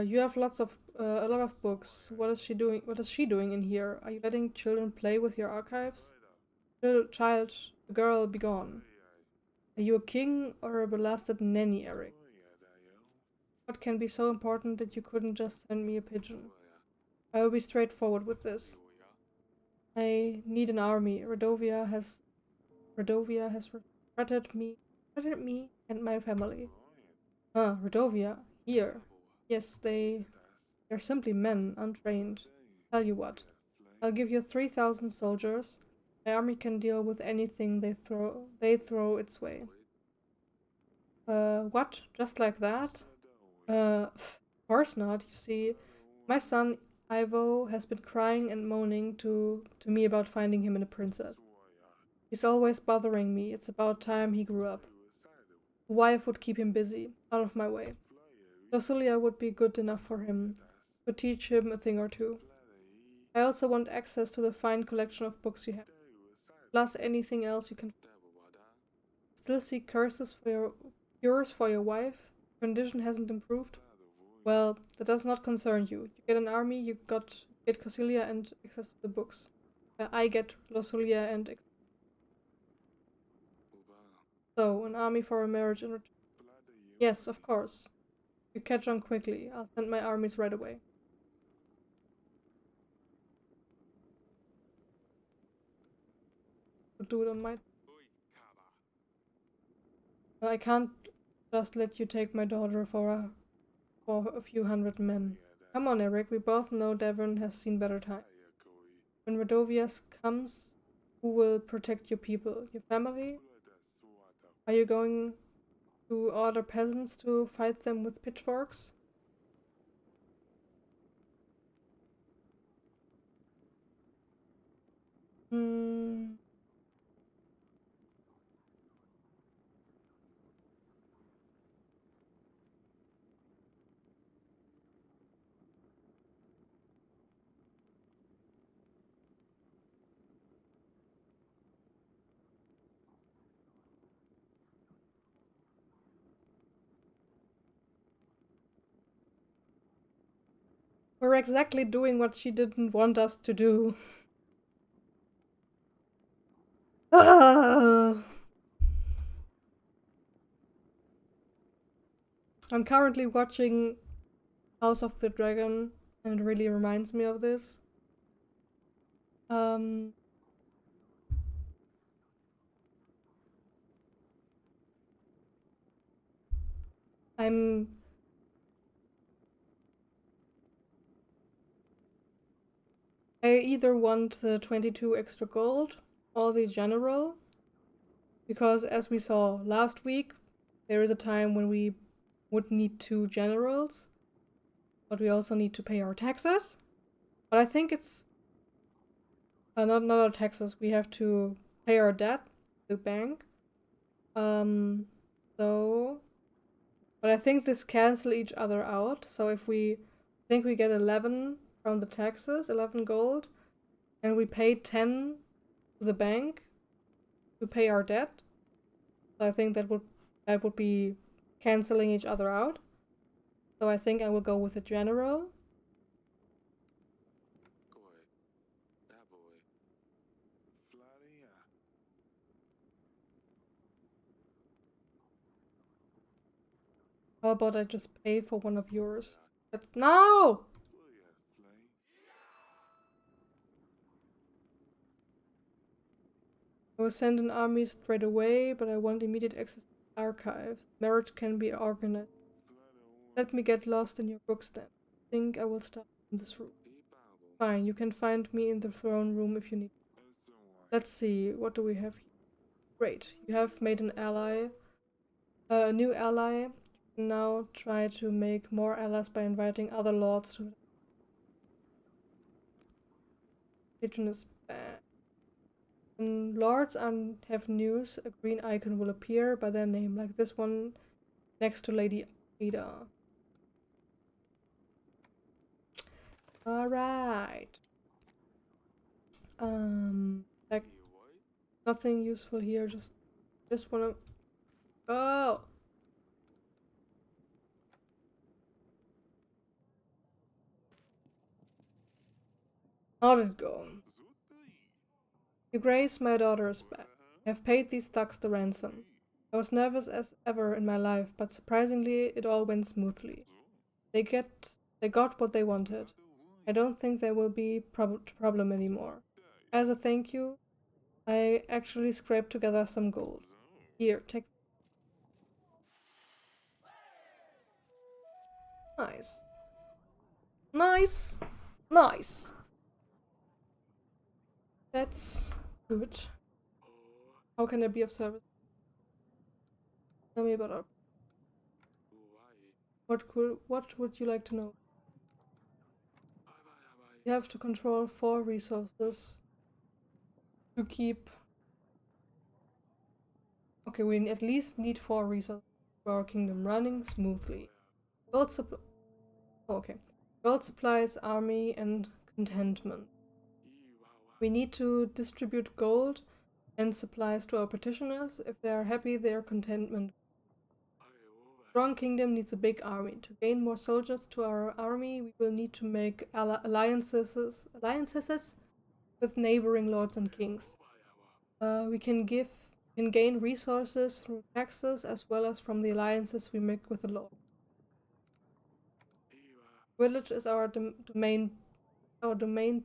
You have a lot of books. What is she doing? What is she doing in here? Are you letting children play with your archives? Child, girl, be gone. Are you a king or a blasted nanny, Eric? What can be so important that you couldn't just send me a pigeon? I will be straightforward with this. I need an army. Redovia has threatened me and my family. Redovia, here. Yes, they're simply men, untrained. Tell you what, I'll give you 3,000 soldiers. My army can deal with anything they throw its way. What? Just like that? Of course not. You see, my son Ivo has been crying and moaning to me about finding him in a princess. He's always bothering me. It's about time he grew up. A wife would keep him busy, out of my way. Rosulia would be good enough for him. Could teach him a thing or two. I also want access to the fine collection of books you have, plus anything else you can. Still seek curses for your cures for your wife? Condition hasn't improved? Well, that does not concern you. You get an army, you get Casilia and access to the books. I get Rosulia and so an army for a marriage in return. Yes, of course. You catch on quickly. I'll send my armies right away. I'll do it on my. I can't just let you take my daughter for a few hundred men. Come on, Eric. We both know Devon has seen better times. When Radovius comes, who will protect your people? Your family? Are you going to order peasants to fight them with pitchforks? Hmm. We're exactly doing what she didn't want us to do. I'm currently watching House of the Dragon, and it really reminds me of this. Um, I'm I either want the 22 extra gold or the general, because as we saw last week, there is a time when we would need 2 generals, but we also need to pay our taxes. But I think it's not our taxes. We have to pay our debt to the bank. Um, so, but I think this cancel each other out. So if we think we get 11 from the taxes, 11 gold, and we pay 10 to the bank to pay our debt, so I think that would be canceling each other out. So I think I will go with a general. How about I just pay for one of yours? No! I will send an army straight away, but I want immediate access to archives. Marriage can be organized. Let me get lost in your books then. I think I will start in this room. Fine, you can find me in the throne room if you need. Let's see, what do we have here? Great, you have made an ally. A new ally. You can now try to make more allies by inviting other lords to the Legion is back. When lords have news, a green icon will appear by their name, like this one next to Lady Ada. Alright. Like nothing useful here, just wanna. Oh! How did it go? Your Grace, my daughter is back. I have paid these thugs the ransom. I was nervous as ever in my life, but surprisingly it all went smoothly. They got what they wanted. I don't think there will be problem anymore. As a thank you, I actually scraped together some gold. Here, take. Nice. Nice. Nice. That's good. How can I be of service? Tell me about our. What would you like to know? You have to control 4 resources to keep. Okay, we at least need 4 resources for our kingdom running smoothly. Gold supply. Oh, okay. Gold supplies, army, and contentment. We need to distribute gold and supplies to our petitioners. If they are happy, their contentment. Strong kingdom needs a big army. To gain more soldiers to our army, we will need to make alliances with neighboring lords and kings. We can gain resources through taxes as well as from the alliances we make with the lord. Village is our domain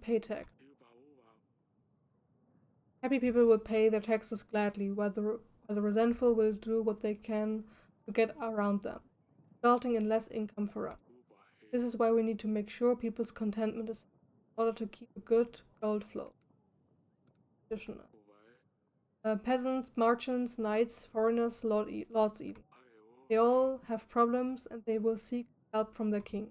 pay tax. Happy people will pay their taxes gladly, while the resentful will do what they can to get around them, resulting in less income for us. This is why we need to make sure people's contentment is in order to keep a good gold flow. Peasants, merchants, knights, foreigners, lords even. They all have problems and they will seek help from their king.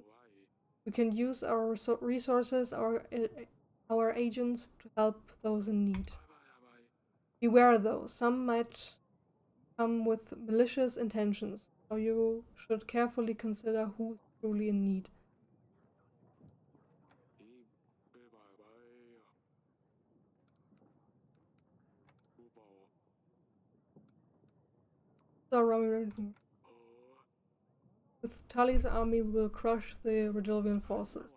We can use our resources, our agents to help those in need. Beware though, some might come with malicious intentions, so you should carefully consider who's truly in need. So with Tully's army, we will crush the Redilvian forces.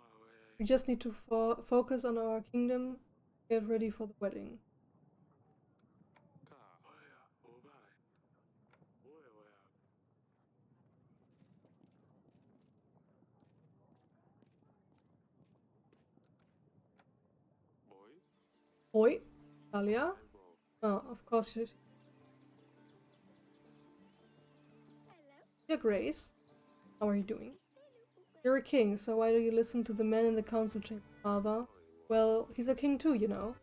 We just need to focus on our kingdom, get ready for the wedding. Oi, Talia? Oh, of course you're Grace. How are you doing? You're a king, so why do you listen to the men in the council chamber, father? Well, he's a king too, you know.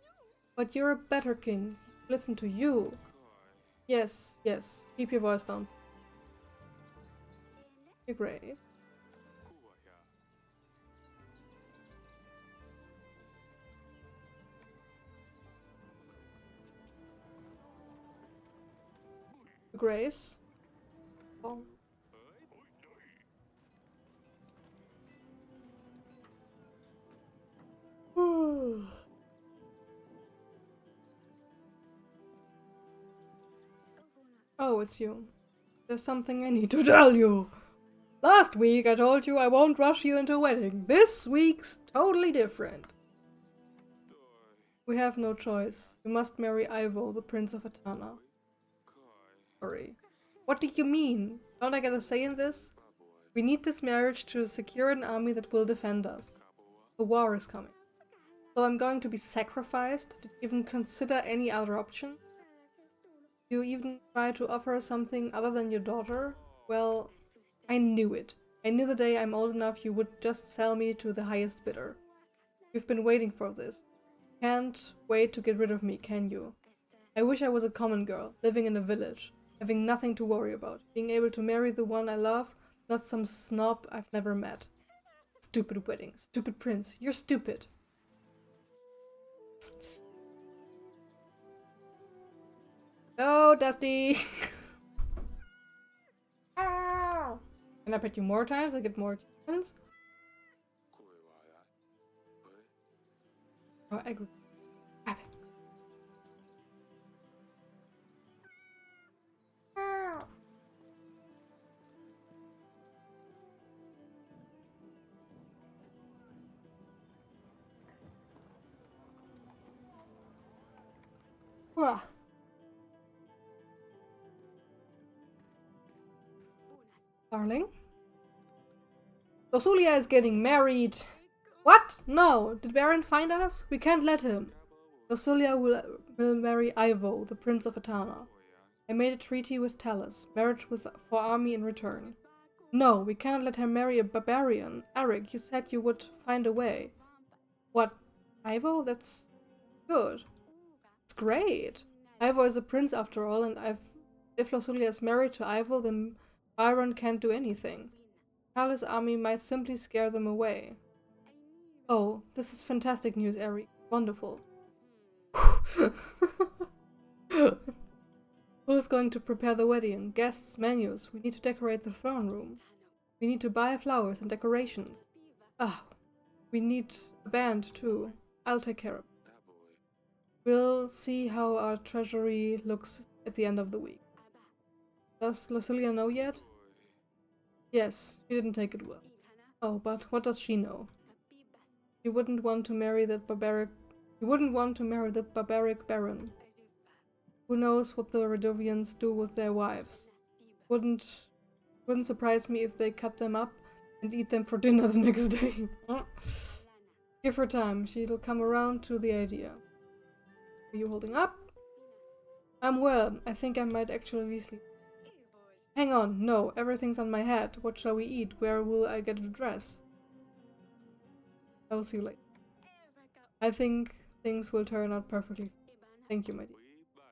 But you're a better king. Listen to you. Yes, yes. Keep your voice down. Your Grace. Your Grace. Oh. Oh, it's you. There's something I need to tell you. Last week I told you I won't rush you into a wedding. This week's totally different. We have no choice. You must marry Ivo, the Prince of Atana. Sorry. What do you mean? Don't I get a say in this? We need this marriage to secure an army that will defend us. The war is coming. So I'm going to be sacrificed? Did you even consider any other option? You even try to offer something other than your daughter? Well, I knew it. I knew the day I'm old enough you would just sell me to the highest bidder. You've been waiting for this. Can't wait to get rid of me, can you? I wish I was a common girl, living in a village, having nothing to worry about, being able to marry the one I love, not some snob I've never met. Stupid wedding, stupid prince, you're stupid. Oh, Dusty! Can I pet you more times? I get more achievements? Oh, I agree. Have it. Darling? Rosulia is getting married. What? No. Did Baron find us? We can't let him. Rosulia will marry Ivo, the Prince of Atana. I made a treaty with Talus, marriage for army in return. No, we cannot let her marry a barbarian. Eric, you said you would find a way. What? Ivo? That's good. It's great. Ivo is a prince after all, and if Rosulia is married to Ivo, then Byron can't do anything. Kali's army might simply scare them away. Oh, this is fantastic news, Eric. Wonderful. Who's going to prepare the wedding? Guests, menus. We need to decorate the throne room. We need to buy flowers and decorations. Ah, we need a band too. I'll take care of it. We'll see how our treasury looks at the end of the week. Does Lucilia know yet? Yes, she didn't take it well. Oh, but what does she know? She wouldn't want to marry that barbaric... She wouldn't want to marry the barbaric baron. Who knows what the Radovians do with their wives? Wouldn't surprise me if they cut them up and eat them for dinner the next day. Give her time, she'll come around to the idea. Are you holding up? I'm well, I think I might actually sleep. Hang on, no, everything's on my head. What shall we eat? Where will I get a dress? I will see you later. I think things will turn out perfectly. Thank you, my dear.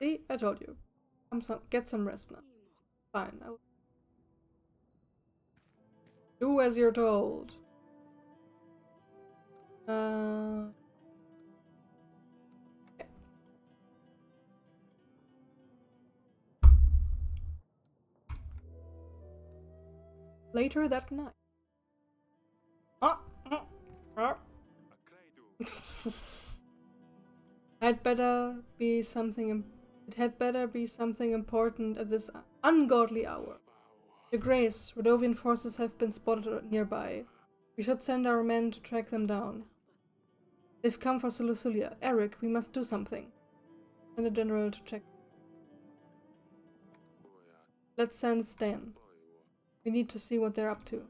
See, I told you. Get some rest now. Fine, I will. Do as you're told. Okay. Later that night. It had better be something important at this ungodly hour. Your Grace, Radovian forces have been spotted nearby. We should send our men to track them down. They've come for Lucilia. Eric, we must do something. Send a general to check. Let's send Stan. We need to see what they're up to.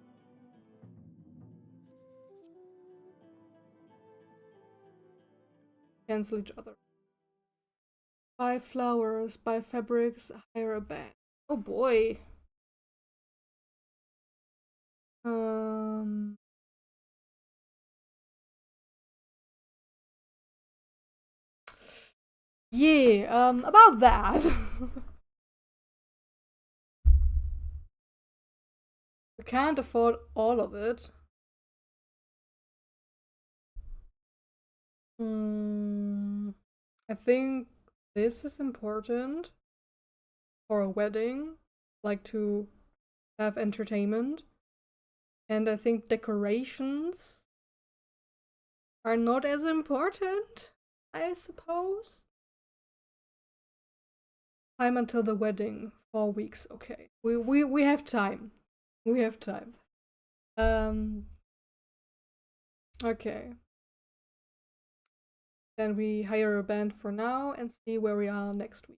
Cancel each other. Buy flowers, buy fabrics, hire a band. Oh boy. Yeah, about that. We can't afford all of it. I think this is important for a wedding, like to have entertainment. And I think decorations are not as important, I suppose. Time until the wedding, 4 weeks. Okay, we have time. We have time. Okay. Then we hire a band for now and see where we are next week.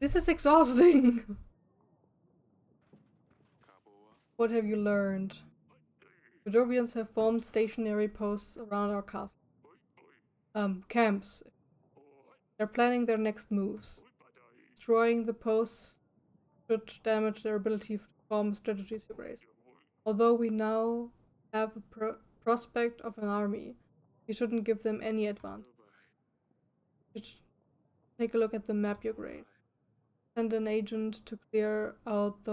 This is exhausting. What have you learned? Radovians have formed stationary posts around our castle. Camps. They're planning their next moves. Destroying the posts should damage their ability to form strategies to Grace. Although we now have a prospect of an army, we shouldn't give them any advantage. Take a look at the map, Your Grace. Send an agent to clear out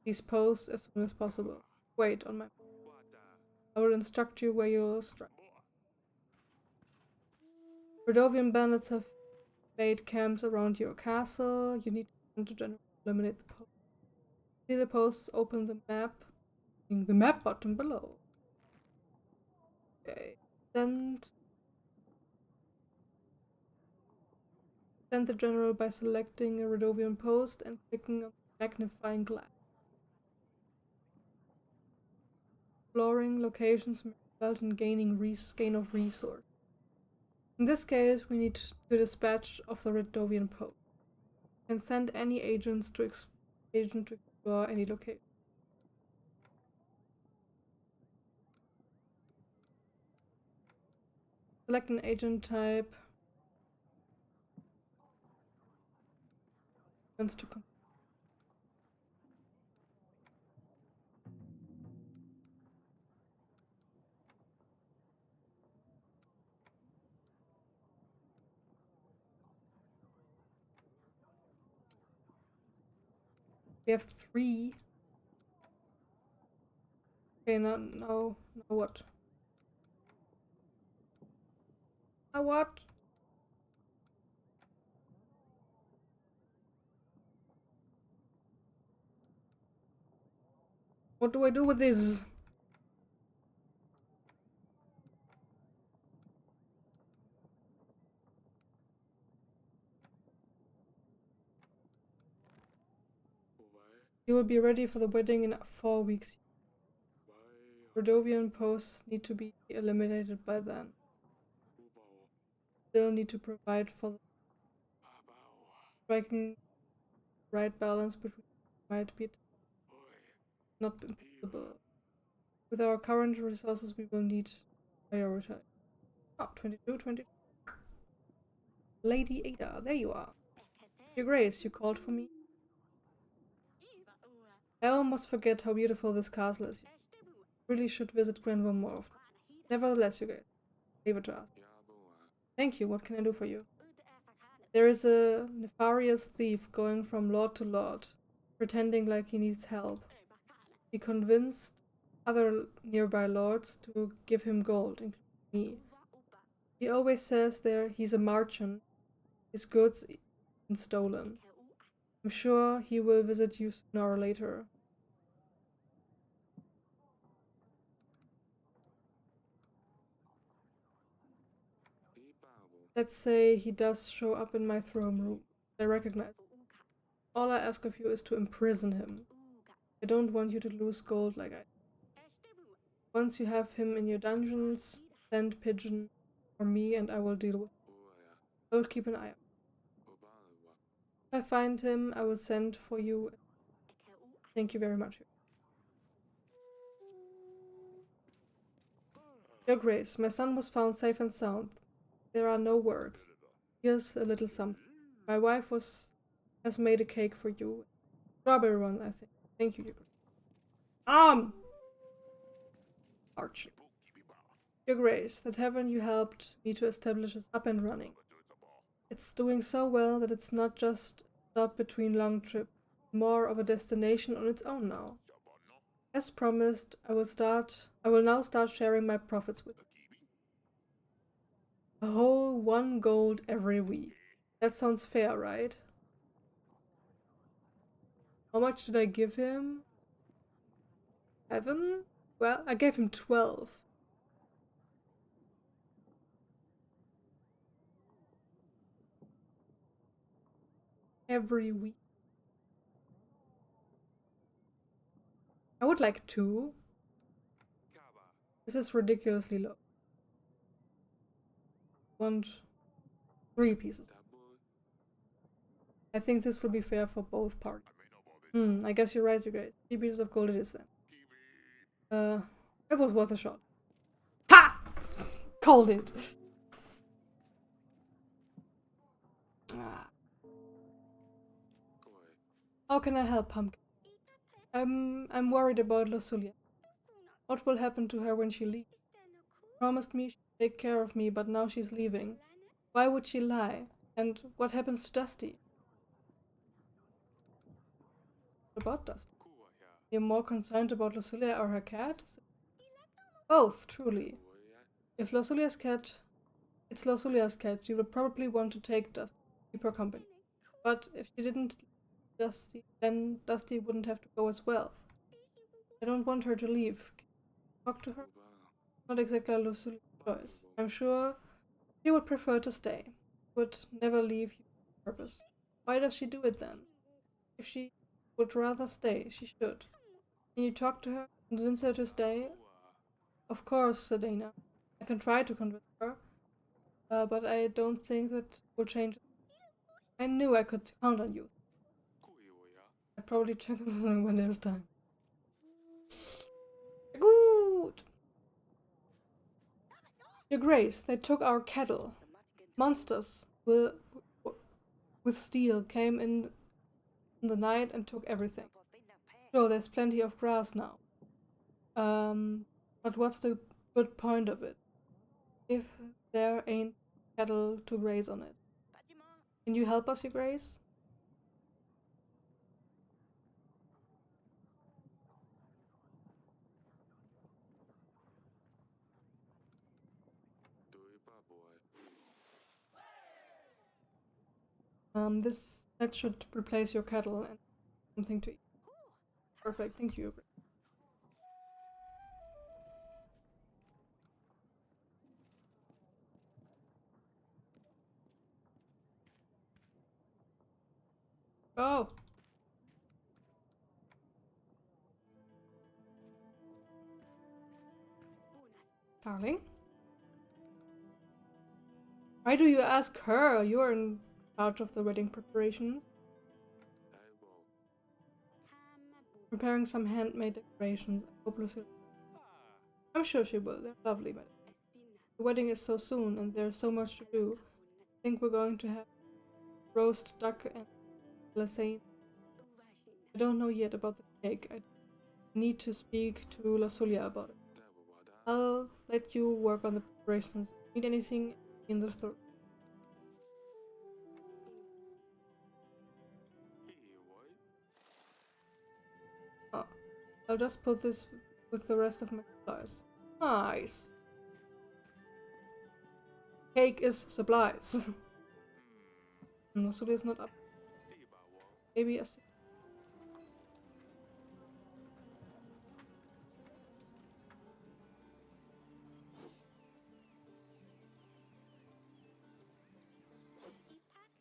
these posts as soon as possible. Wait on my... I will instruct you where you will strike. Radovian bandits have made camps around your castle. You need to eliminate the posts. See the posts, open the map. In the map button below. Okay. Send the general by selecting a Radovian post and clicking on the magnifying glass. Exploring locations may result in gain of resource. In this case, we need to dispatch of the Radovian post and send any agents to explore any location. Select an agent type. We have 3. Okay, now what? Now what? What do I do with this? You will be ready for the wedding in 4 weeks. Rodovian posts need to be eliminated by then. Still need to provide for the striking right balance between might be not impossible. With our current resources, we will need prioritize. Oh, 22, 22. Lady Ada, there you are. Your Grace, you called for me? I almost forget how beautiful this castle is. You really should visit Granville more often. Nevertheless, you guys, favor to ask. Thank you, what can I do for you? There is a nefarious thief going from lord to lord, pretending like he needs help. He convinced other nearby lords to give him gold, including me. He always says he's a merchant, his goods been stolen. I'm sure he will visit you sooner or later. Let's say he does show up in my throne room. I recognize him. All I ask of you is to imprison him. I don't want you to lose gold like I. Once you have him in your dungeons, send Pigeon for me and I will deal with him. I will keep an eye out. If I find him, I will send for you. Thank you very much. Your Grace, my son was found safe and sound. There are no words. Here's a little something. My wife has made a cake for you. Strawberry one, I think. Thank you, Your Grace. Arch. Your Grace, that heaven you helped me to establish is up and running. It's doing so well that it's not just a stop between long trips. It's more of a destination on its own now. As promised, I will now start sharing my profits with you. A whole 1 gold every week. That sounds fair, right? How much did I give him? 7? Well, I gave him 12. Every week. I would like 2. This is ridiculously low. I want 3 pieces. I think this will be fair for both parties. I guess you're right, you guys. 3 pieces of gold it is then. It was worth a shot. Ha! Called it. How can I help, Pumpkin? I'm worried about Lusulia. What will happen to her when she leaves? She promised me she'd take care of me, but now she's leaving. Why would she lie? And what happens to Dusty? What about Dusty? You're more concerned about Lusulia or her cat? Both, truly. If Lusulia's cat... It's Lusulia's cat, she would probably want to take Dusty to keep her company. But if she didn't Dusty, then Dusty wouldn't have to go as well. I don't want her to leave. Can you talk to her? Not exactly Lusulia's choice. I'm sure she would prefer to stay. Would never leave you on purpose. Why does she do it then? If she would rather stay, she should. Can you talk to her? Convince her to stay? Of course, said Dana. I can try to convince her. But I don't think that will change. I knew I could count on you. I'd probably check on something when there's time. Good! Your Grace, they took our cattle. Monsters with steel came in the night and took everything. Sure, there's plenty of grass now. But what's the good point of it? If there ain't cattle to graze on it. Can you help us, Your Grace? That should replace your kettle and something to eat. Perfect, thank you. Oh! Darling? Why do you ask her? You are in charge of the wedding preparations. Preparing some handmade decorations. I hope Lucy. I'm sure she will. They're lovely, but the wedding is so soon and there's so much to do. I think we're going to have roast duck and lasagne. I don't know yet about the cake. I need to speak to Lasulia about it. I'll let you work on the preparations. Need anything in the store? Oh, I'll just put this with the rest of my supplies. Nice. Cake is supplies. Lasulia is not up. Maybe a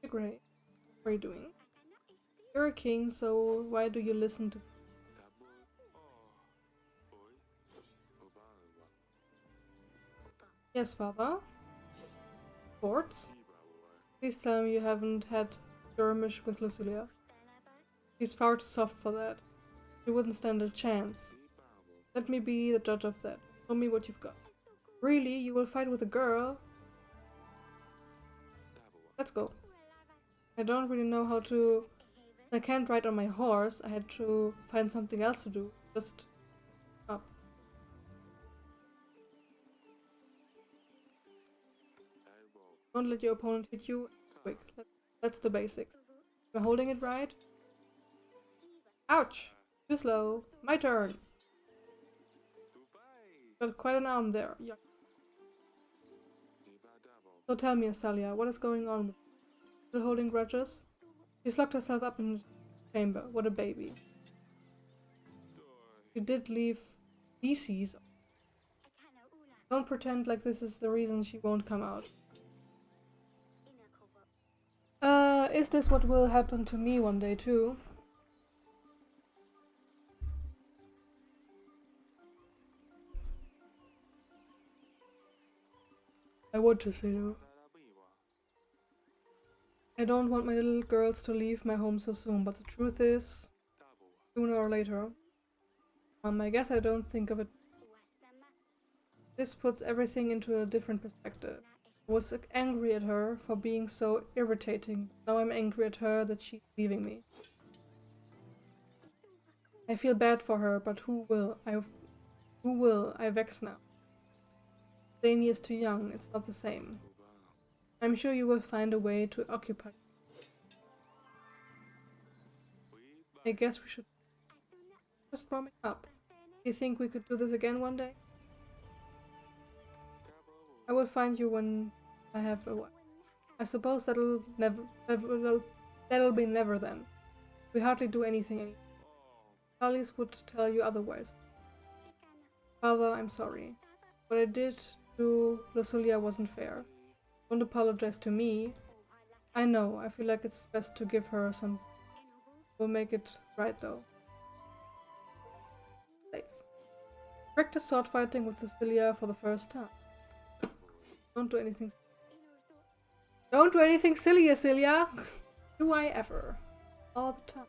great. What are you doing? You're a king, so why do you listen to... Yes, father? Sports? Please tell me you haven't had skirmish with Lucilia. She's far too soft for that. She wouldn't stand a chance. Let me be the judge of that. Show me what you've got. Really? You will fight with a girl? Let's go. I don't really know how to... I can't ride on my horse. I had to find something else to do. Just up. Don't let your opponent hit you. Quick. That's the basics. Am I holding it right? Ouch! Too slow. My turn. Got quite an arm there. Yuck. So tell me, Astalia, what is going on with you? Still holding grudges? She's locked herself up in the chamber. What a baby. You did leave feces. Don't pretend like this is the reason she won't come out. Is this what will happen to me one day too? I want to say no. I don't want my little girls to leave my home so soon, but the truth is, sooner or later. I guess I don't think of it. This puts everything into a different perspective. I was angry at her for being so irritating. Now I'm angry at her that she's leaving me. I feel bad for her, but who will? I vex now. Danny is too young, it's not the same. I'm sure you will find a way to occupy. I guess we should just warm it up. Do you think we could do this again one day? I will find you when I have a wife. I suppose that'll be never then. We hardly do anything anymore. Charlie's would tell you otherwise. Father, I'm sorry. What I did to Lucilia wasn't fair. Don't apologize to me. I know, I feel like it's best to give her some... We'll make it right though. Safe. Practice sword fighting with Lucilia for the first time. Don't do anything... Don't do anything silly, Lucilia! Do I ever? All the time.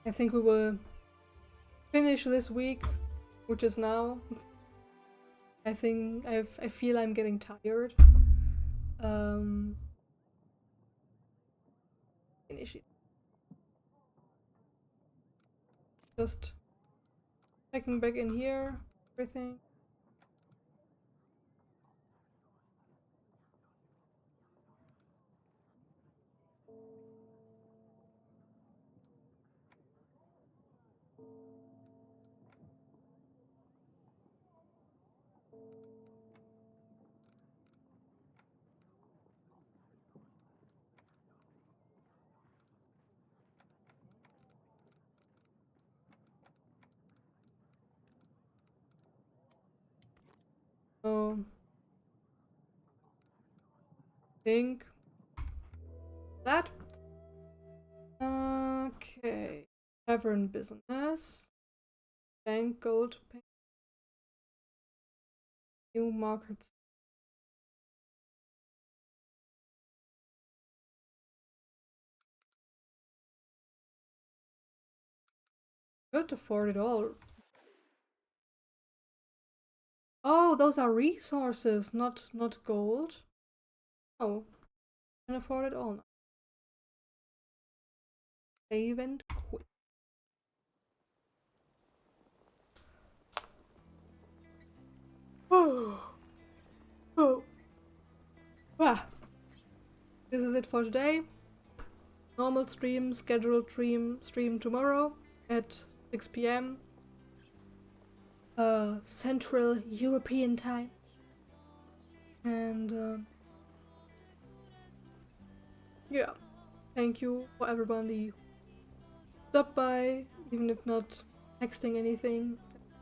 I think we will finish this week, which is now. I feel I'm getting tired. Finish it. Just checking back in here, everything. think that. Okay. Tavern business. Bank gold. New markets. Could afford it all. Oh, those are resources, not gold. Oh, can afford it all now. Save and quit. Oh, oh. Ah. This is it for today. Normal stream, scheduled stream tomorrow at 6 p.m. Central European time. And yeah, thank you for everybody who stopped by, even if not texting anything.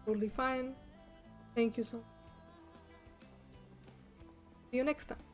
Totally fine. Thank you so much. See you next time.